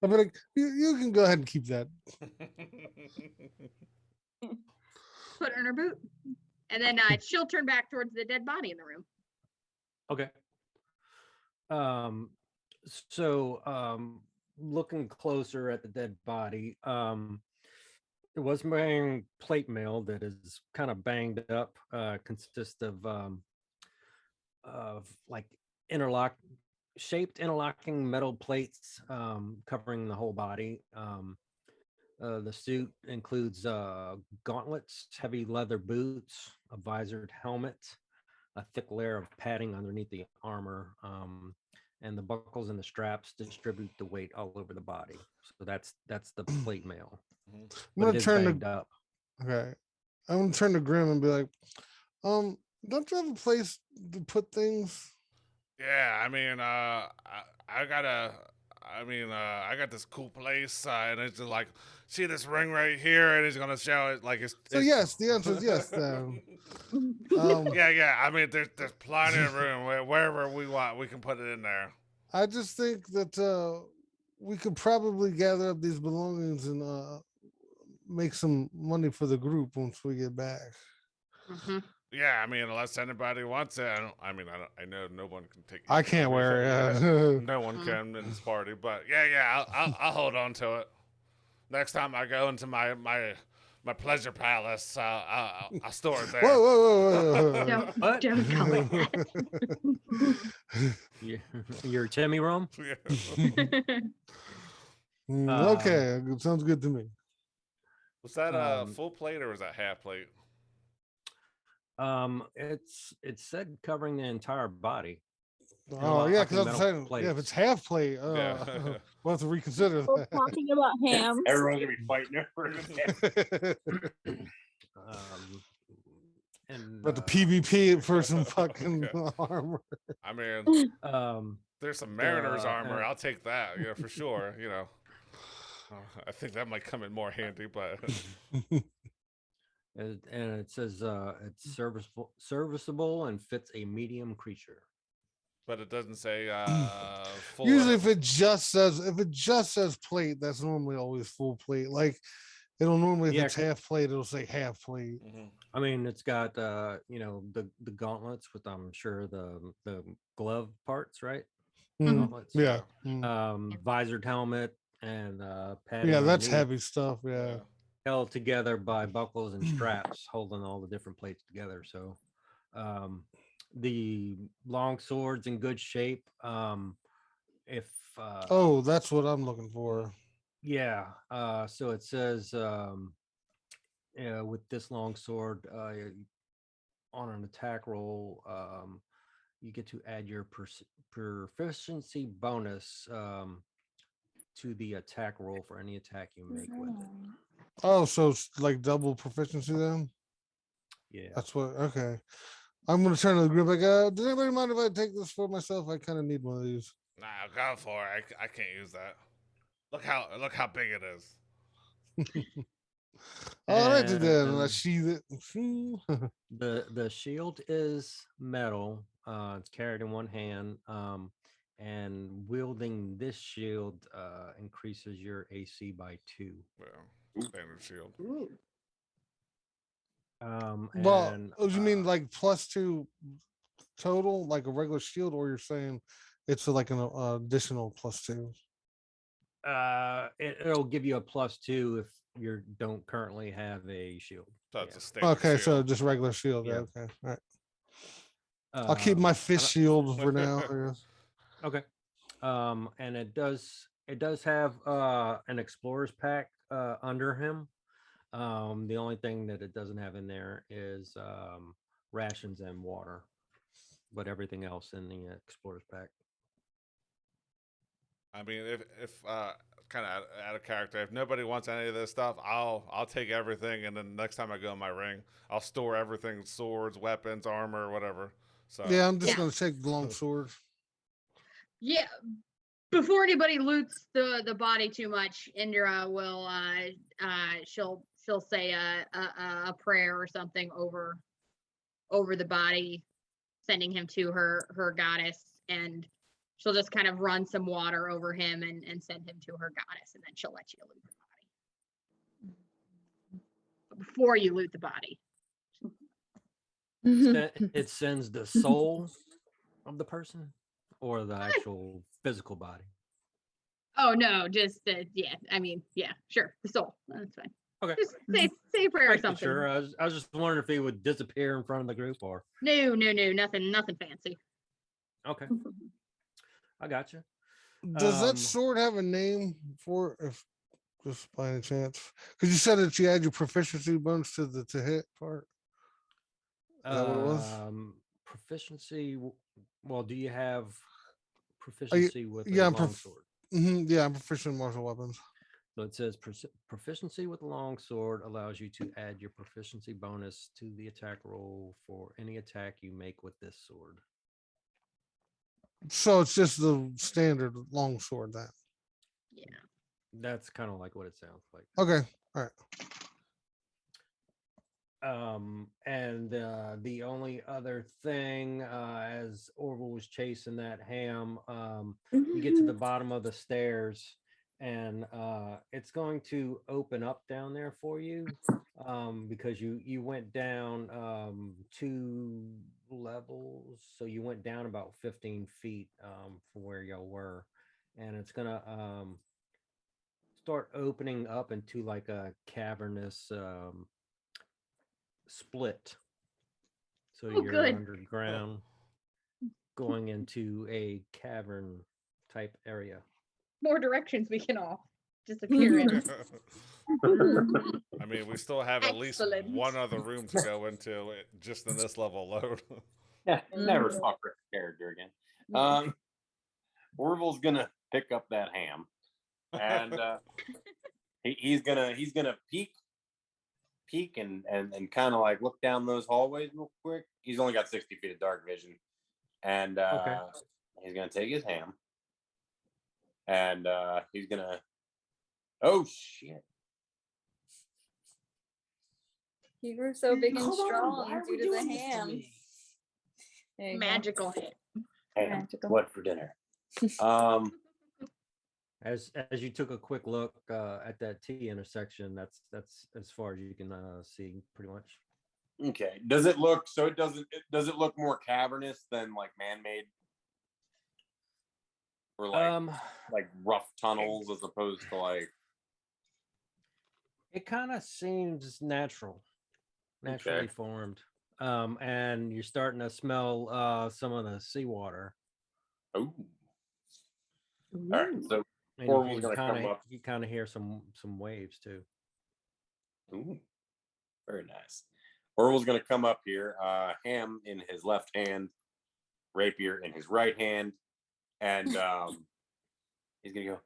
I'll be like, you can go ahead and keep that. put it in her boot. And then she'll turn back towards the dead body in the room. Okay. So looking closer at the dead body, it was wearing plate mail that is kind of banged up, consists of like shaped interlocking metal plates covering the whole body. The suit includes gauntlets, heavy leather boots, a visored helmet, a thick layer of padding underneath the armor, and the buckles and the straps distribute the weight all over the body. So that's the plate mail. I'm But gonna it is turn banged to up. okay. I'm gonna turn to Grim and be like, don't you have a place to put things? Yeah, I mean, I got this cool place, and it's just like, see this ring right here, and he's gonna show it like it's. So yes, the answer is yes. Then. Yeah. I mean, there's plenty of room wherever we want, we can put it in there. I just think that we could probably gather up these belongings and make some money for the group once we get back. Mm-hmm. Yeah, I mean, unless anybody wants it, I know no one can take. I can't wear it. Yeah. No one can in this party, but yeah, I'll hold on to it. Next time I go into my pleasure palace, I'll store it there. Whoa. What? Don't go with that. Your Timmy room? Yeah. Okay, sounds good to me. Was that full plate or was that half plate? It said covering the entire body. Oh yeah, because I'm metal saying, plates. yeah, if it's half plate, Yeah. we'll have to reconsider We're that. talking about hams. Everyone's gonna be fighting over it. And But the PvP for some fucking armor. I mean, um there's some Mariner's armor. and- I'll take that, for sure. I think that might come in more handy, but and it says it's serviceable and fits a medium creature. it doesn't say full. Usually, if it just says plate, that's normally always full plate. Like it'll normally, if Yeah, it's half plate, it'll say half plate. Mhm. I mean, it's got the gauntlets with, I'm sure, the glove parts, right? Mm, Gauntlets. yeah, mm. Visored helmet and padding Yeah, that's underneath, heavy stuff. Yeah. held together by buckles and straps holding all the different plates together. So the long sword's in good shape. If Oh, that's what I'm looking for. yeah, so it says with this long sword, on an attack roll, you get to add your proficiency bonus to the attack roll for any attack you make with it. Oh, so it's like double proficiency then? Yeah. That's what. Okay. I'm gonna turn to the group. Like, does anybody mind if I take this for myself? I kind of need one of these. Nah, go for it. I can't use that. Look how big it is. All right, then. And I sheathe it. the shield is metal. It's carried in one hand. And wielding this shield increases your AC by 2. Yeah, standard shield. Well, And, you mean like +2 total, like a regular shield, or you're saying it's like an additional +2? it'll give you a +2 if you don't currently have a shield. So it's Yeah. a standard Okay, so shield. just regular shield. Yeah. Okay, all right. I'll keep my I fist don't- shield for now. I guess. Okay. And it does have an explorer's pack under him. The only thing that it doesn't have in there is rations and water, but everything else in the explorer's pack. I mean, if kind of out of character, if nobody wants any of this stuff, I'll take everything, and then next time I go in my ring, I'll store everything: swords, weapons, armor, whatever. So Yeah, I'm just Yeah. gonna take the long sword. Yeah. Before anybody loots the body too much, Indra will she'll say a prayer or something over the body, sending him to her goddess, and she'll just kind of run some water over him and send him to her goddess, and then she'll let you loot the body. But before you loot the body. It sends the soul of the person or the actual physical body. Oh no, just yeah. I mean, yeah, sure, the soul. That's fine. Okay. Just say a prayer or Making something. sure. I was just wondering if he would disappear in front of the group or. No, nothing fancy. Okay. I got you. Does that sword have a name for if just by any chance? Because you said that you add your proficiency bonus to the to hit part. Is that what it was? Proficiency. Well, do you have Are you, proficiency with yeah, a I'm longsword? yeah, I'm proficient in martial weapons. So it says proficiency with a longsword allows you to add your proficiency bonus to the attack roll for any attack you make with this sword. So it's just the standard long sword then. Yeah. That's kind of like what it sounds like. Okay, all right. And the only other thing, as Orville was chasing that ham, you get to the bottom of the stairs, and it's going to open up down there for you, because you went down 2 levels, so you went down about 15 feet from where y'all were, and it's gonna start opening up into like a cavernous split. So Oh, you're good. underground going into a cavern type area. More directions we can all disappear in. I mean, we still have at least Excellent. one other room to go into just in this level alone. Yeah, never talk for a character again. Orville's gonna pick up that ham, and he's gonna peek and kind of like look down those hallways real quick. He's only got 60 feet of dark vision, and Okay. he's gonna take his ham, and he's gonna. Oh shit! You grew so big and Come on, why strong are we due to the doing this to ham. me? There you go. Magical hit. Ham, Magical. what for dinner? As you took a quick look at that T intersection, that's as far as you can see, pretty much. Okay. Does it look so? Does it look more cavernous than like man-made, or like rough tunnels as opposed to like? It kind of seems naturally Okay. formed, and you're starting to smell some of the seawater. Oh. All right. So And Orville's gonna come up. you kind of hear some waves too. Ooh, very nice. Orville's gonna come up here, ham in his left hand, rapier in his right hand, and he's gonna go,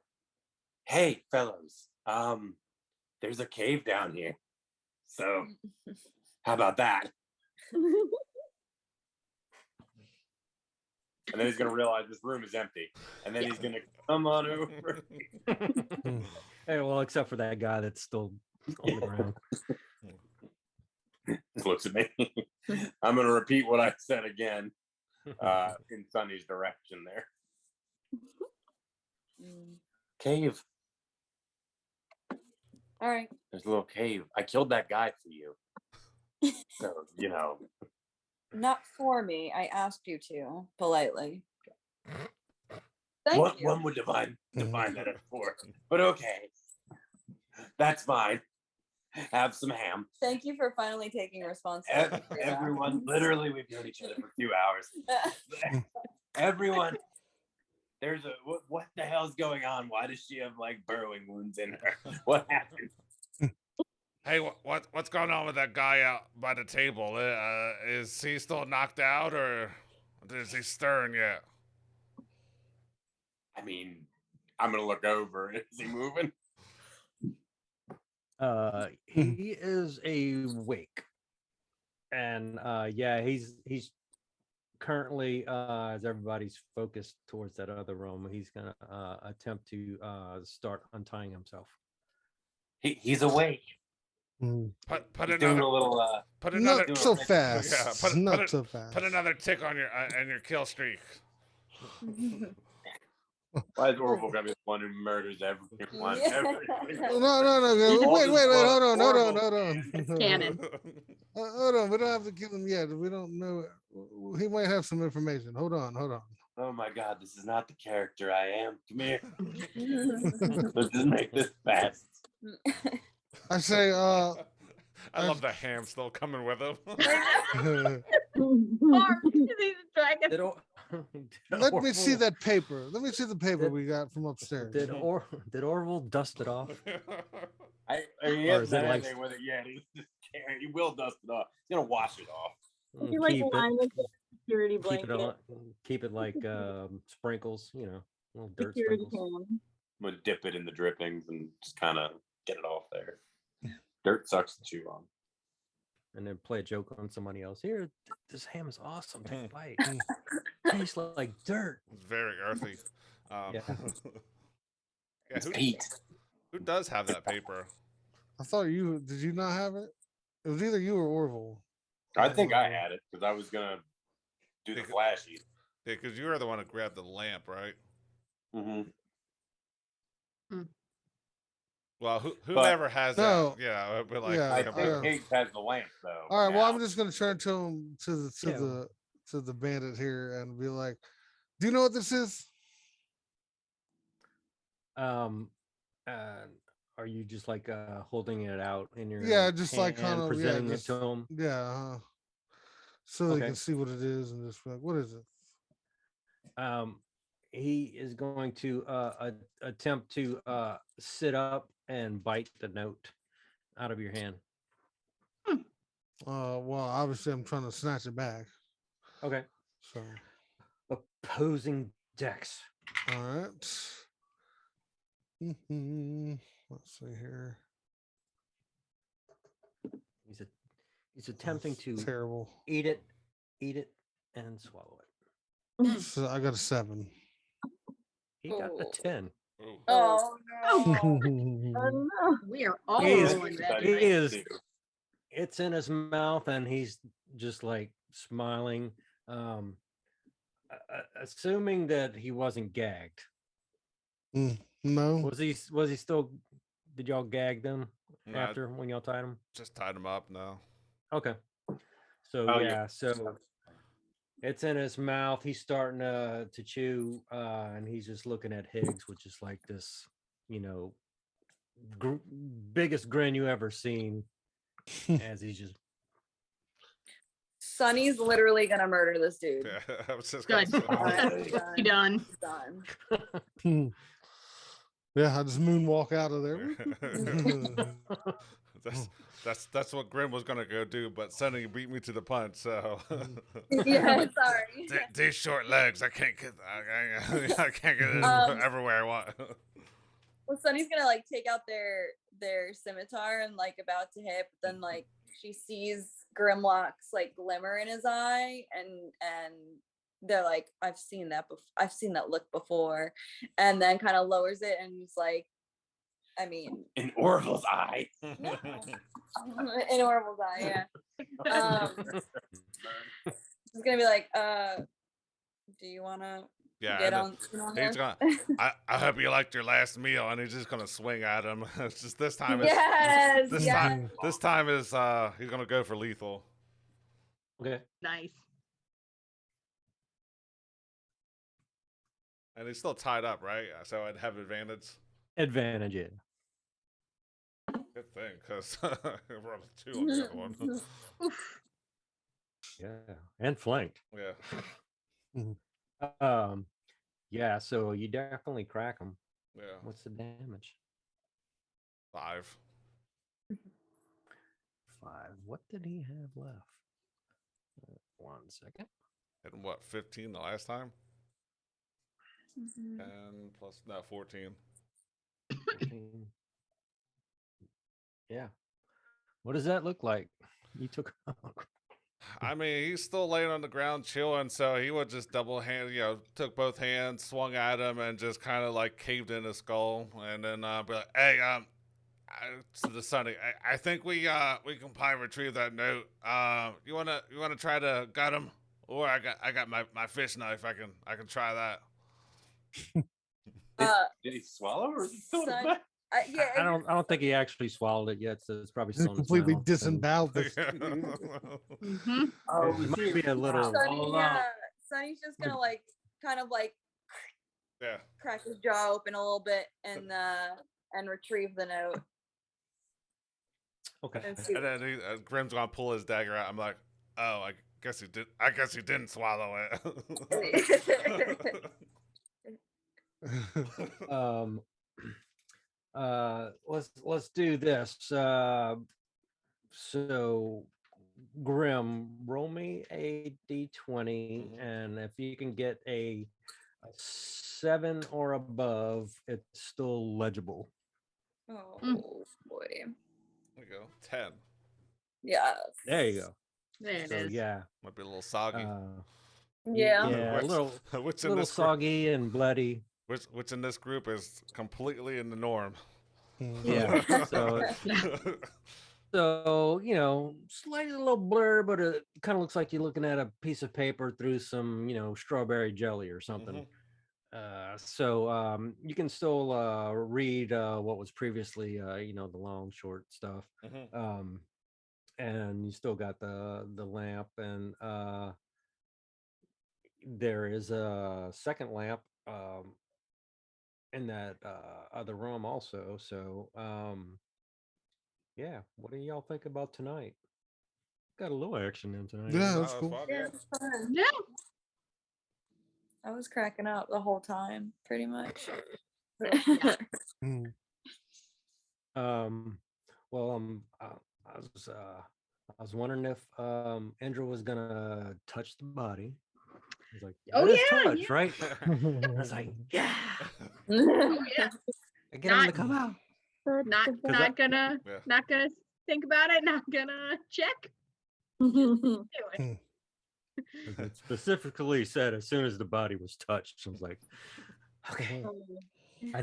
"Hey, fellows, there's a cave down here. So, how about that?" And then he's gonna realize this room is empty, and then he's gonna come on over. Hey, well, except for that guy that's still on the ground. Looks at me. I'm gonna repeat what I said again in Sunny's direction there. Cave. All right. There's a little cave. I killed that guy for you. So, you know. Not for me. I asked you to politely. Thank you. One would define that as for. But okay. That's fine. Have some ham. Thank you for finally taking responsibility. for that. Everyone, literally, we've known each other for 2 hours. Everyone, there's a what the hell's going on? Why does she have like burrowing wounds in her? What happened? Hey, what's going on with that guy out by the table? Is he still knocked out, or is he stirring yet? I mean, I'm gonna look over. Is he moving? He is awake, and yeah, he's currently, as everybody's focused towards that other room, he's gonna attempt to start untying himself. He's awake. Mm. Put He's doing another a little. put another Not so Yeah, fast. put Not it- so fast. put another tick on your kill streak. Why is Orville gonna be the one who murders everyone? Yeah. Everything? No. All Wait. this Hold love, on. It's canon. Hold on. We don't have to kill him yet. We don't know. He might have some information. Hold on. Oh my God, this is not the character I am. Come here. Let's just make this fast. I say, I love the ham still coming with him. He's a dragon. Did let me see Orville- that paper. Let me see the paper Did- we got from upstairs. Did Orville dust it off? I mean, he Or hasn't is it done like- anything with it yet. He's just he will dust it off. He's gonna wash it off. If you like Keep line it. it with a security Keep it, blanket, keep it like sprinkles, little dirt security sprinkles. can. I'm gonna dip it in the drippings and just kind of get it off there. Dirt sucks to chew on. And then play a joke on somebody else. Here, this ham is awesome. Take a bite. Tastes like dirt. It's very earthy. Yeah. Yeah, It's Pete. who does have that paper? I thought did you not have it? It was either you or Orville. I think I had it because I was gonna do the Because- flashy. Yeah, because you were the one who grabbed the lamp, right? Mm-hmm. Well, who But- never has No. that? Yeah, but like, Yeah, I think think about it. Higgs has the lamp though. All right. Well, I'm now. just gonna turn to him Yeah. to the bandit here and be like, "Do you know what this is?" Are you just like holding it out in your Yeah, just like hand, kind of presenting just, it to him? Yeah. So they Okay. can see what it is and just be like, "What is it?" He is going to attempt to sit up and bite the note out of your hand. Well, obviously, I'm trying to snatch it back. Okay. So, Opposing decks. all right. Let's see here. He's attempting to Terrible. eat it, and swallow it. So I got a 7. He got a Oh. 10. Ooh. Oh no. no. We are all He is- rolling That red. he nice is- too. It's in his mouth, and he's just like smiling. Assuming that he wasn't gagged. No. Was he still? Did y'all gag them No, I after when y'all tied him? just tied him up. No. Okay. So Oh, yeah, so it's in his mouth. He's starting to chew, and he's just looking at Higgs, which is like this, biggest grin you ever seen. As he's just Sonny's literally gonna murder this dude. Yeah, I was just Good. gonna say. Be done. Done. Yeah, I just moonwalk out of there. That's what Grim was gonna go do, but Sonny beat me to the punch. So Yeah, sorry. these short legs, I can't get I can't get it everywhere I want. Well, Sonny's gonna like take out their scimitar and like about to hit, but then like she sees Grimlock's like glimmer in his eye, and they're like, I've seen that look before, and then kind of lowers it and he's like, I mean, In Orville's eye. in Orville's eye, yeah. He's gonna be like, do you wanna Yeah, get and on he's this? gonna. I hope you liked your last meal, and he's just gonna swing at him. It's just this time. Yes, This yes. time. This time is he's gonna go for lethal. okay. Nice. And he's still tied up, right? So I'd have advantage. Advantage it. Good thing, because we're on a 2 on the other one. Oof. Yeah, and flanked. Yeah, Yeah. So you definitely crack him. yeah. What's the damage? 5. 5. What did he have left? 1 second. And what? 15 the last time. Mhm. 10 plus 14. 14. Yeah. What does that look like? You took I mean, he's still laying on the ground chilling, so he would just double hand, took both hands, swung at him, and just kind of like caved in his skull, and then be like, "Hey, to the Sonny, I think we can probably retrieve that note. You wanna try to gut him, or I got my fish knife. I can try that." Did he swallow or is he still in his Son- mouth? Yeah, I don't think he actually swallowed it yet, so it's probably Just still in his completely mouth, and disemboweled this. Mhm. Oh, It might be a little. Sonny's just gonna like kind of like Yeah. crack his jaw open a little bit and retrieve the note Okay. and see. And then Grim's gonna pull his dagger out. I'm like, "Oh, I guess he did. I guess he didn't swallow it." Um. Let's do this. So Grim, roll me a d20, Mhm. and if you can get a 7 or above, it's still legible. Oh boy. There we go. 10. Yes. There you go. There it So is. yeah, Might be a little soggy. Yeah. yeah, a Which- little which in little this group, soggy and bloody. which in this group is completely in the norm. Yeah. So slightly a little blur, but it kind of looks like you're looking at a piece of paper through some, strawberry jelly or something. So you can still read what was previously, the long, short stuff. Mhm. And you still got the lamp, and there is a second lamp in that other room also. So yeah, what do y'all think about tonight? Got a little action in tonight. Yeah, Oh, that's cool. fun, Yeah, yeah. it's fun. Yeah. I was cracking up the whole time, pretty much. Mm. Well, I was wondering if Indra was gonna touch the body. I was like, Oh, "That is yeah, touch, yeah. right?" I was like, "Yeah, Oh yeah. get him to come out." Not I- not gonna Yeah. not gonna think about it. Not gonna check. Do it. It specifically said as soon as the body was touched. I was like, "Okay, I